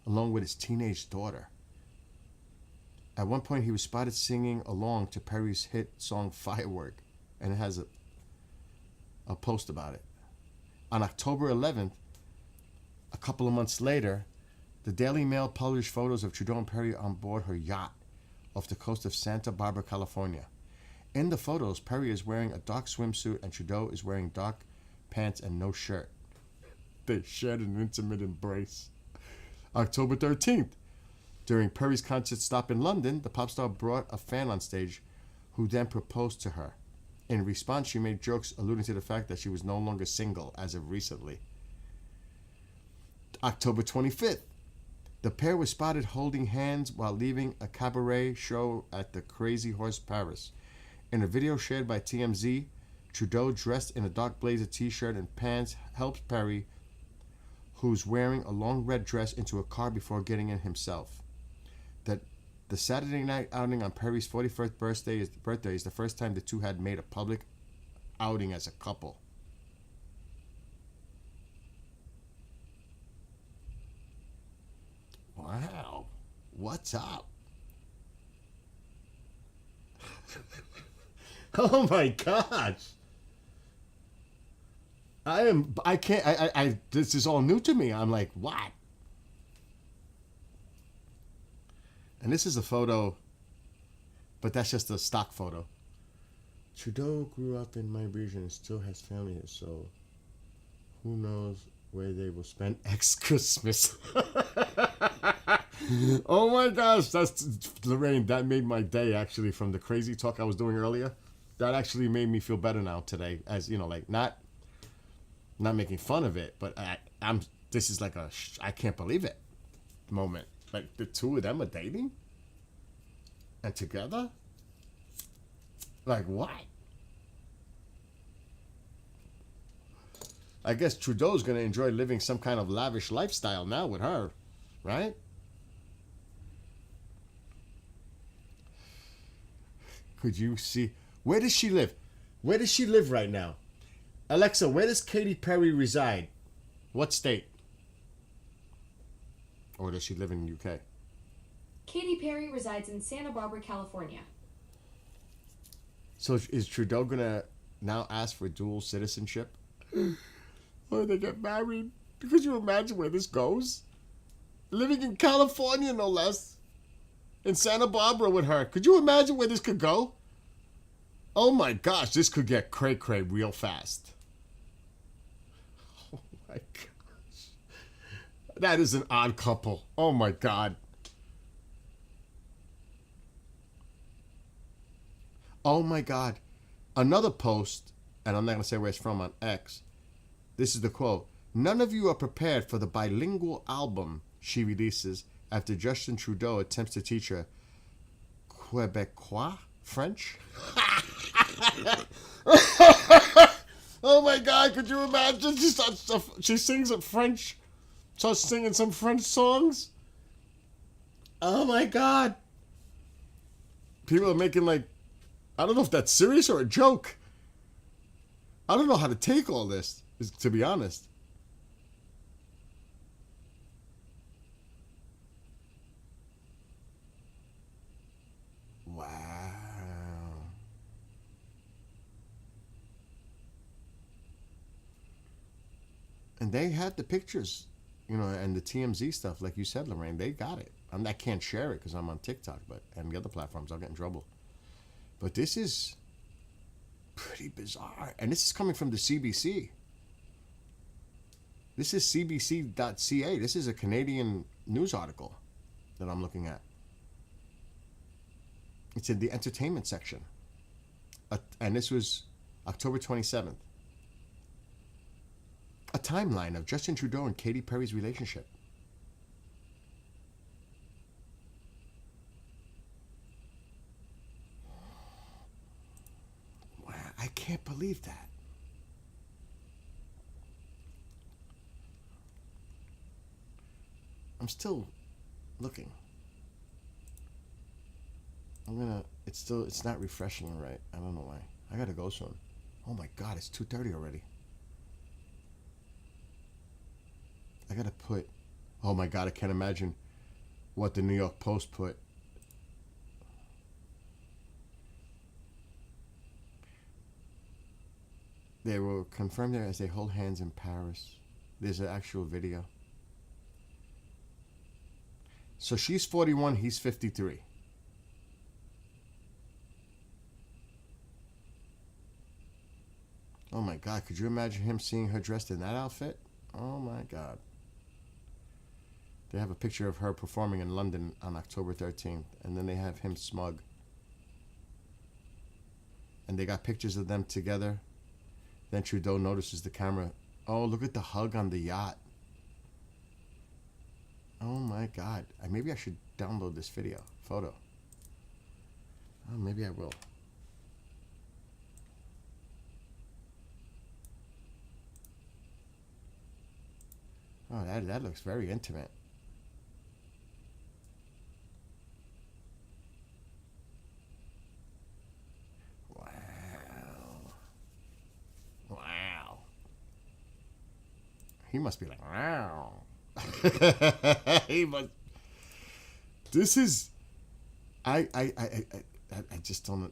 S1: along with his teenage daughter. At one point, he was spotted singing along to Perry's hit song Firework, and it has a post about it. On October 11th, a couple of months later, the Daily Mail published photos of Trudeau and Perry on board her yacht off the coast of Santa Barbara, California. In the photos, Perry is wearing a dark swimsuit and Trudeau is wearing dark pants and no shirt. They shared an intimate embrace. October 13th, during Perry's concert stop in London, the pop star brought a fan on stage who then proposed to her. In response, she made jokes alluding to the fact that she was no longer single as of recently. October 25th, the pair was spotted holding hands while leaving a cabaret show at the Crazy Horse Paris. In a video shared by TMZ, Trudeau, dressed in a dark blazer t-shirt and pants, helps Perry, who's wearing a long red dress, into a car before getting in himself. The Saturday night outing on Perry's 41st birthday is the first time the two had made a public outing as a couple. What's up? Oh my gosh. This is all new to me. I'm like, what? And this is a photo, but that's just a stock photo. Trudeau grew up in my region and still has family here, so who knows where they will spend X Christmas. Oh my gosh, that's Lorraine. That made my day actually from the crazy talk I was doing earlier. That actually made me feel better now today, as you know, like not making fun of it, but I'm. This is like a I can't believe it moment. Like the two of them are dating and together. Like what? I guess Trudeau's gonna enjoy living some kind of lavish lifestyle now with her, right? Could you see? Where does she live? Where does she live right now? Alexa, where does Katy Perry reside? What state? Or does she live in the UK?
S2: Katy Perry resides in Santa Barbara, California.
S1: So is Trudeau gonna now ask for dual citizenship? Or they get married? Could you imagine where this goes? Living in California, no less. In Santa Barbara with her. Could you imagine where this could go? Oh my gosh, this could get cray-cray real fast. Oh my gosh. That is an odd couple. Oh my God. Oh my God. Another post, and I'm not going to say where it's from on X. This is the quote. None of you are prepared for the bilingual album she releases after Justin Trudeau attempts to teach her Quebecois French. Oh my God, could you imagine? She sings a French, starts singing some French songs. Oh my God. People are making like, I don't know if that's serious or a joke. I don't know how to take all this, to be honest. Wow. And they had the pictures, you know, and the TMZ stuff, like you said, Lorraine, they got it. I can't share it because I'm on TikTok, and the other platforms, I'll get in trouble. But this is pretty bizarre. And this is coming from the CBC. This is cbc.ca. This is a Canadian news article that I'm looking at. It's in the entertainment section. And this was October 27th. A timeline of Justin Trudeau and Katy Perry's relationship. Wow, I can't believe that. I'm still looking. It's not refreshing right. I don't know why. I gotta go soon. Oh my God, it's 2:30 already. I gotta put, oh my God, I can't imagine what the New York Post put. They were confirmed there as they hold hands in Paris. There's an actual video. So she's 41, he's 53. Oh my God, could you imagine him seeing her dressed in that outfit? Oh my God. They have a picture of her performing in London on October 13th, and then they have him smug. And they got pictures of them together. Then Trudeau notices the camera. Oh, look at the hug on the yacht. Oh my God. Maybe I should download this photo. Oh, maybe I will. Oh, that looks very intimate. Wow. Wow. He must be like, wow. He must. This is, I just don't.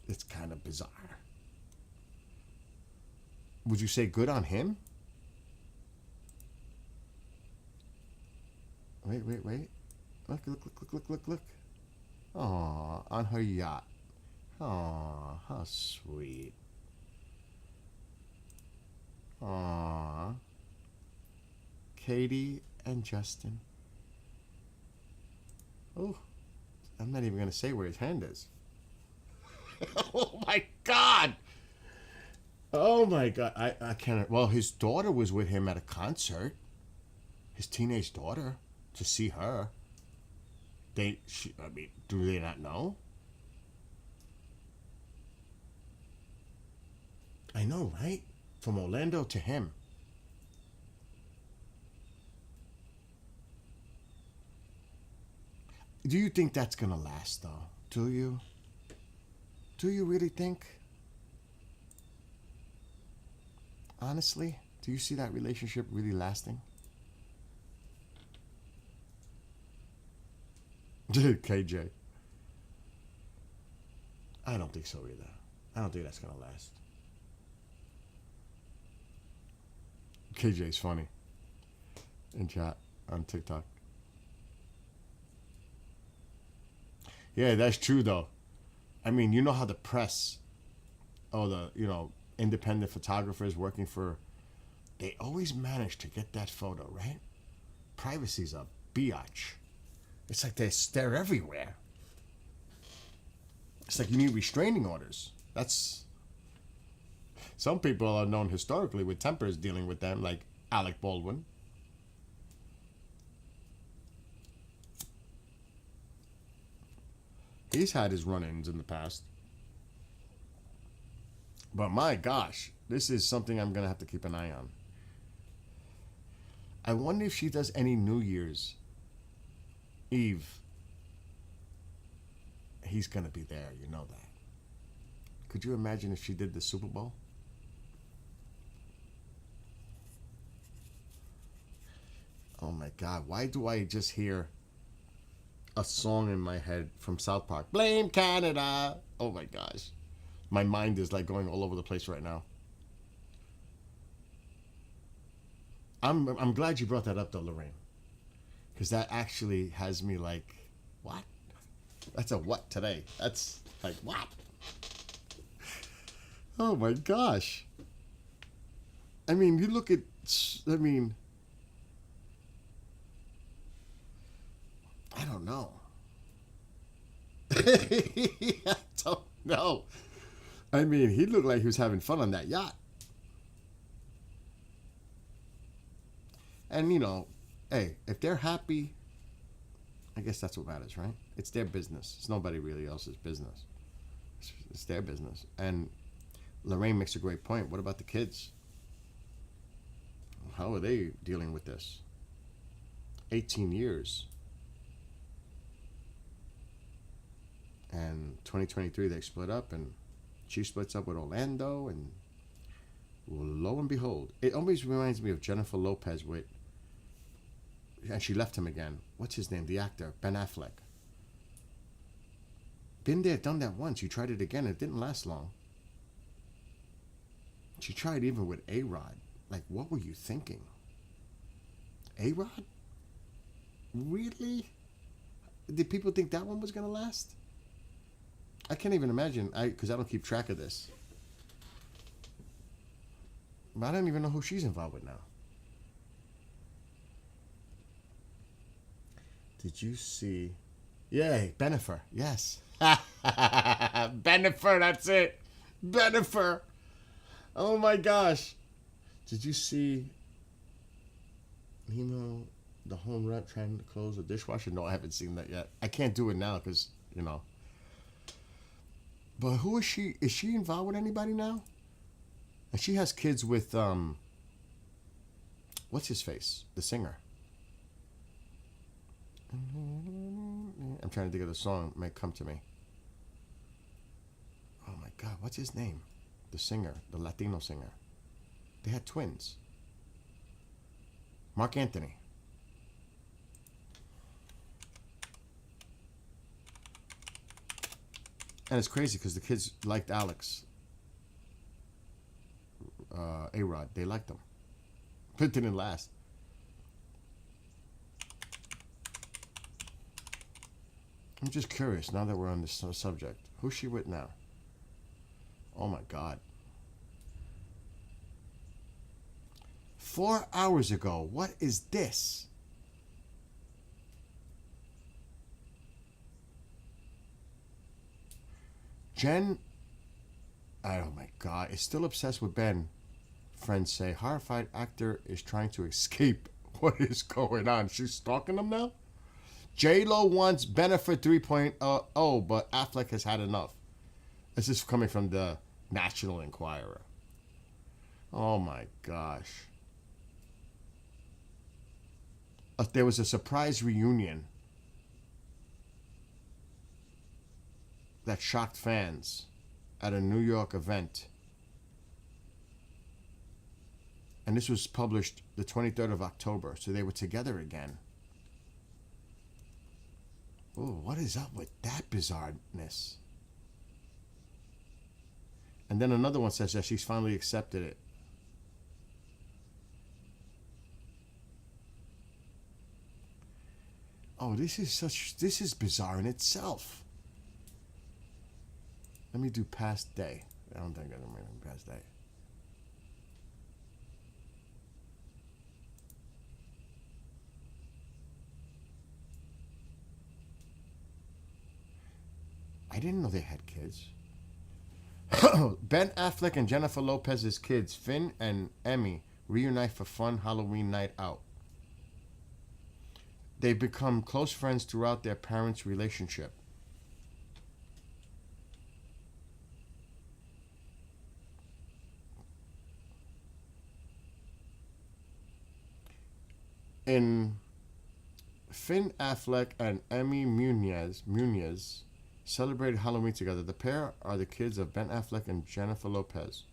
S1: It's kind of bizarre. Would you say good on him? Wait. Look. Aw, on her yacht. Aw, how sweet. Aw. Katie and Justin. Oh, I'm not even going to say where his hand is. Oh my God. Oh my God. I can't. Well, his daughter was with him at a concert. His teenage daughter. To see her. I mean, do they not know? I know, right? From Orlando to him. Do you think that's gonna last, though? Do you? Do you really think? Honestly, do you see that relationship really lasting? KJ. I don't think so either. I don't think that's gonna last. KJ's funny. In chat on TikTok. Yeah, that's true though. I mean, you know how the press, independent photographers working for, they always manage to get that photo, right? Privacy's a biatch. It's like they're everywhere. It's like you need restraining orders. That's... Some people are known historically with tempers dealing with them, like Alec Baldwin. He's had his run-ins in the past. But my gosh, this is something I'm going to have to keep an eye on. I wonder if she does any New Year's Eve. He's going to be there, you know that. Could you imagine if she did the Super Bowl? Oh my God, why do I just hear a song in my head from South Park? Blame Canada! Oh my gosh. My mind is like going all over the place right now. I'm glad you brought that up though, Lorraine. Because that actually has me like, what? That's a what today? That's like, what? Oh my gosh. I mean, you look at, I don't know. I don't know. I mean, he looked like he was having fun on that yacht. And, hey, if they're happy, I guess that's what matters, right? It's their business. It's nobody really else's business. It's their business. And Lorraine makes a great point. What about the kids? How are they dealing with this? 18 years. And 2023, they split up, and she splits up with Orlando, and lo and behold, it always reminds me of Jennifer Lopez and she left him again. What's his name? The actor, Ben Affleck. Been there, done that once. You tried it again. It didn't last long. She tried even with A-Rod. Like, what were you thinking? A-Rod? Really? Did people think that one was going to last? I can't even imagine, because I don't keep track of this. But I don't even know who she's involved with now. Did you see? Yay, Bennifer. Yes. Bennifer, that's it. Bennifer. Oh my gosh. Did you see the home rep trying to close the dishwasher? No, I haven't seen that yet. I can't do it now because, But who is she? Is she involved with anybody now? And she has kids with, what's his face? The singer. I'm trying to think of the song. It might come to me. Oh my God, what's his name? The singer, the Latino singer. They had twins. Mark Anthony. And it's crazy because the kids liked Alex. A-Rod. They liked him. It didn't last. I'm just curious, now that we're on this subject. Who's she with now? Oh my God. 4 hours ago. What is this? Jen, oh my God, is still obsessed with Ben. Friends say horrified actor is trying to escape. What is going on? She's stalking him now? J-Lo wants Benefit 3.0, but Affleck has had enough. This is coming from the National Enquirer. Oh my gosh. There was a surprise reunion that shocked fans at a New York event. And this was published the 23rd of October, so they were together again. Oh, what is up with that bizarreness? And then another one says that she's finally accepted it. Oh, this is bizarre in itself. Let me do past day. I don't think I'm going to past day. I didn't know they had kids. Ben Affleck and Jennifer Lopez's kids, Finn and Emmy, reunite for fun Halloween night out. They become close friends throughout their parents' relationship. In Finn Affleck and Emmy Muniz celebrated Halloween together. The pair are the kids of Ben Affleck and Jennifer Lopez.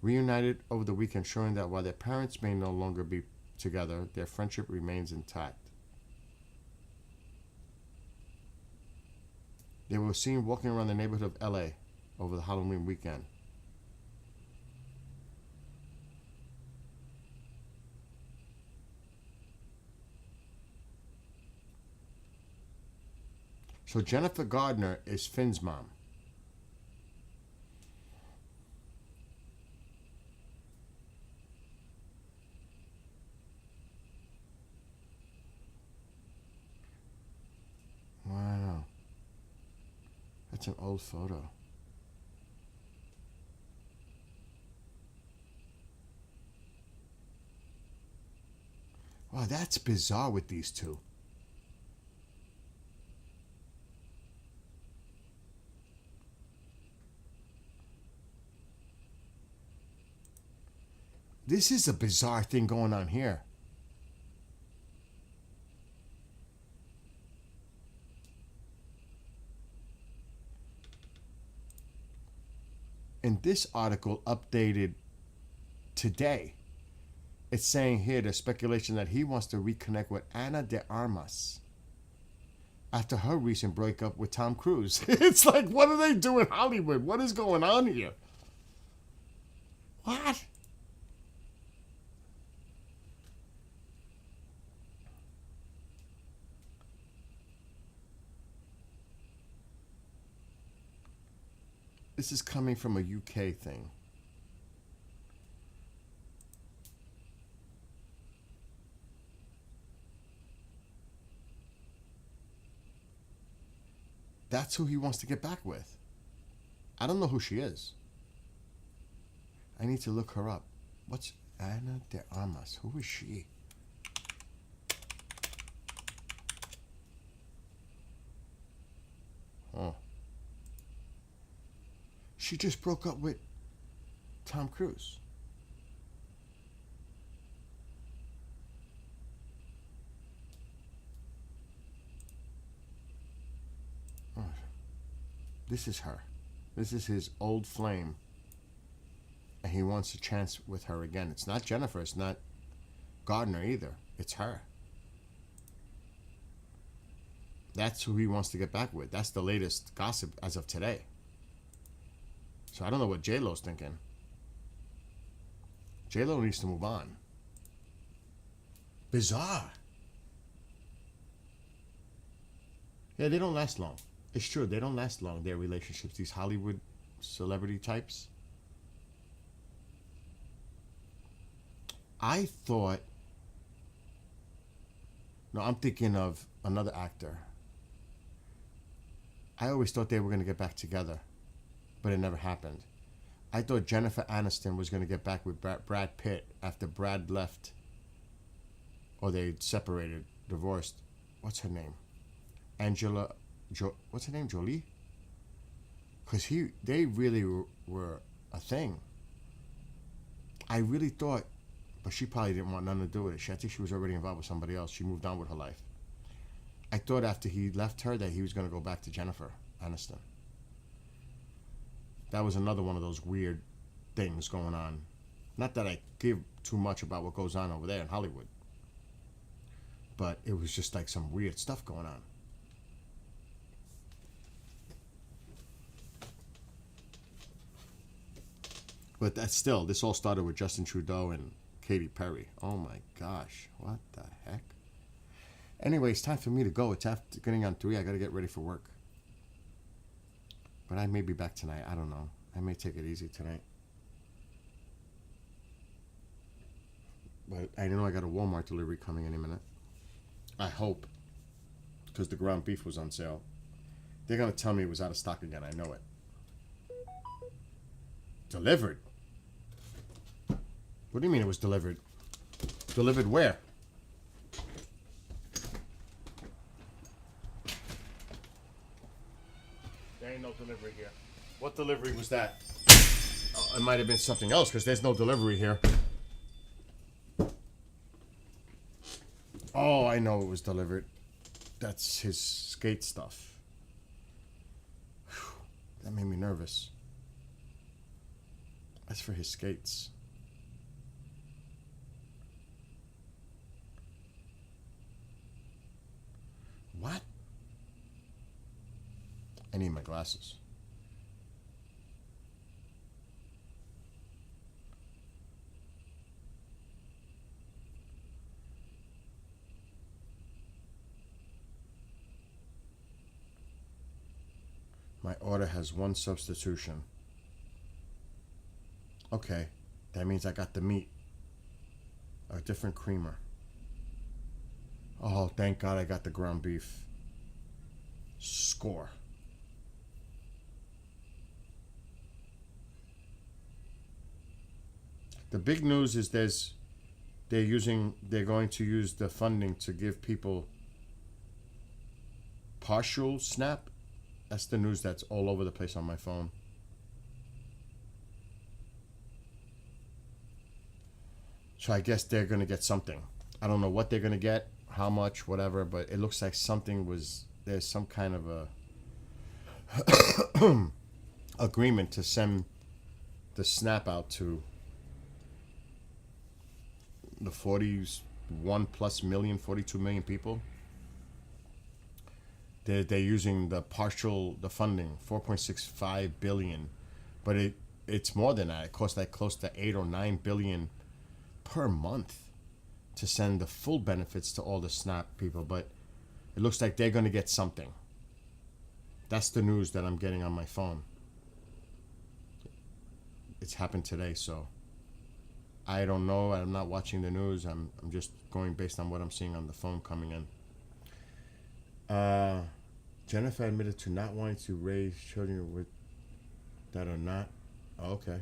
S1: Reunited over the weekend, showing that while their parents may no longer be together, their friendship remains intact. They were seen walking around the neighborhood of LA over the Halloween weekend. So Jennifer Gardner is Finn's mom. Wow. That's an old photo. Wow, that's bizarre with these two. This is a bizarre thing going on here. In this article updated today, it's saying here there's speculation that he wants to reconnect with Ana de Armas after her recent breakup with Tom Cruise. It's like, what are they doing in Hollywood? What is going on here? What? This is coming from a UK thing. That's who he wants to get back with. I don't know who she is. I need to look her up. What's Ana de Armas? Who is she? Oh. She just broke up with Tom Cruise. Oh. This is her. This is his old flame. And he wants a chance with her again. It's not Jennifer. It's not Gardner either. It's her. That's who he wants to get back with. That's the latest gossip as of today. So I don't know what J-Lo's thinking. J-Lo needs to move on. Bizarre. Yeah, they don't last long. It's true, they don't last long, their relationships, these Hollywood celebrity types. I thought... No, I'm thinking of another actor. I always thought they were going to get back together, but it never happened. I thought Jennifer Aniston was going to get back with Brad Pitt after Brad left, or they separated, divorced. What's her name? What's her name? Jolie? Because they really were a thing. I really thought, but she probably didn't want nothing to do with it. I think she was already involved with somebody else. She moved on with her life. I thought after he left her that he was going to go back to Jennifer Aniston. That was another one of those weird things going on. Not that I give too much about what goes on over there in Hollywood, but it was just like some weird stuff going on. But that's still, this all started with Justin Trudeau and Katy Perry. Oh my gosh, what the heck? Anyway, it's time for me to go. It's after getting on 3. I got to get ready for work. But I may be back tonight. I don't know. I may take it easy tonight. But I know I got a Walmart delivery coming any minute. I hope. Because the ground beef was on sale. They're going to tell me it was out of stock again. I know it. Delivered? What do you mean it was delivered? Delivered where? There ain't no delivery here. What delivery was that? Oh, it might have been something else because there's no delivery here. Oh, I know it was delivered. That's his skate stuff. Whew, that made me nervous. That's for his skates. What? I need my glasses. My order has 1 substitution. Okay, that means I got the meat. A different creamer. Oh, thank God I got the ground beef. Score. The big news is they're going to use the funding to give people partial SNAP. That's the news that's all over the place on my phone. So I guess they're going to get something. I don't know what they're going to get, how much, whatever, but it looks like there's some kind of a agreement to send the SNAP out to the 41 plus million, 42 million people. They're using the funding, 4.65 billion, but it's more than that. It costs like close to 8 or 9 billion per month to send the full benefits to all the SNAP people, but it looks like they're going to get something. That's the news that I'm getting on my phone. It's happened today, so I don't know. I'm not watching the news. I'm just going based on what I'm seeing on the phone coming in. Jennifer admitted to not wanting to raise children with that are not. Oh, okay.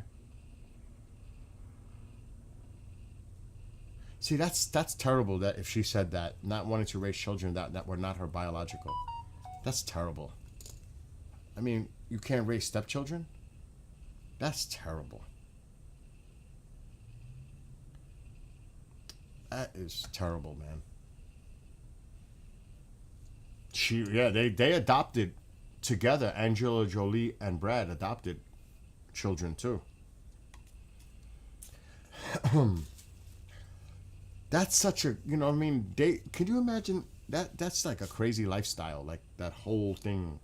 S1: See, that's terrible. That if she said that, not wanting to raise children that were not her biological, that's terrible. I mean, you can't raise stepchildren. That's terrible. That is terrible, man. They adopted together. Angela Jolie and Brad adopted children too. That's such a, could you imagine that's like a crazy lifestyle. Like that whole thing.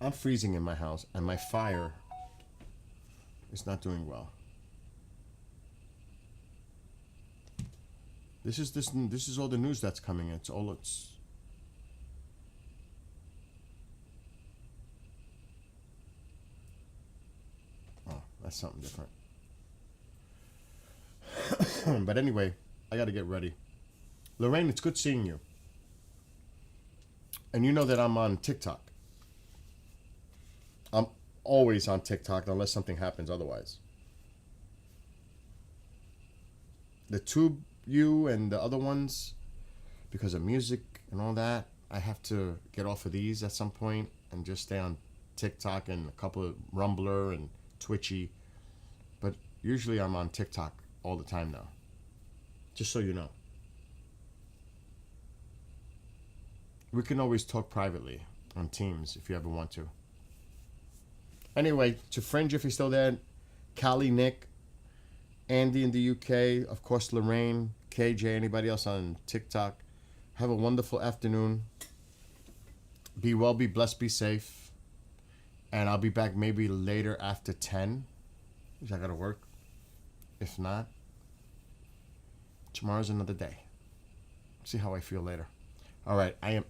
S1: I'm freezing in my house, and my fire is not doing well. This is all the news that's coming in. It's oh, that's something different. But anyway, I got to get ready. Lorraine, it's good seeing you. And you know that I'm on TikTok. I'm always on TikTok unless something happens otherwise. The Tube You and the other ones, because of music and all that, I have to get off of these at some point and just stay on TikTok and a couple of Rumbler and Twitchy. But usually I'm on TikTok all the time now. Just so you know. We can always talk privately on Teams if you ever want to. Anyway, to Fringe, if you're still there, Callie, Nick, Andy in the UK, of course, Lorraine, KJ, anybody else on TikTok. Have a wonderful afternoon. Be well, be blessed, be safe. And I'll be back maybe later after 10. Because I got to work. If not, tomorrow's another day. See how I feel later. All right, I am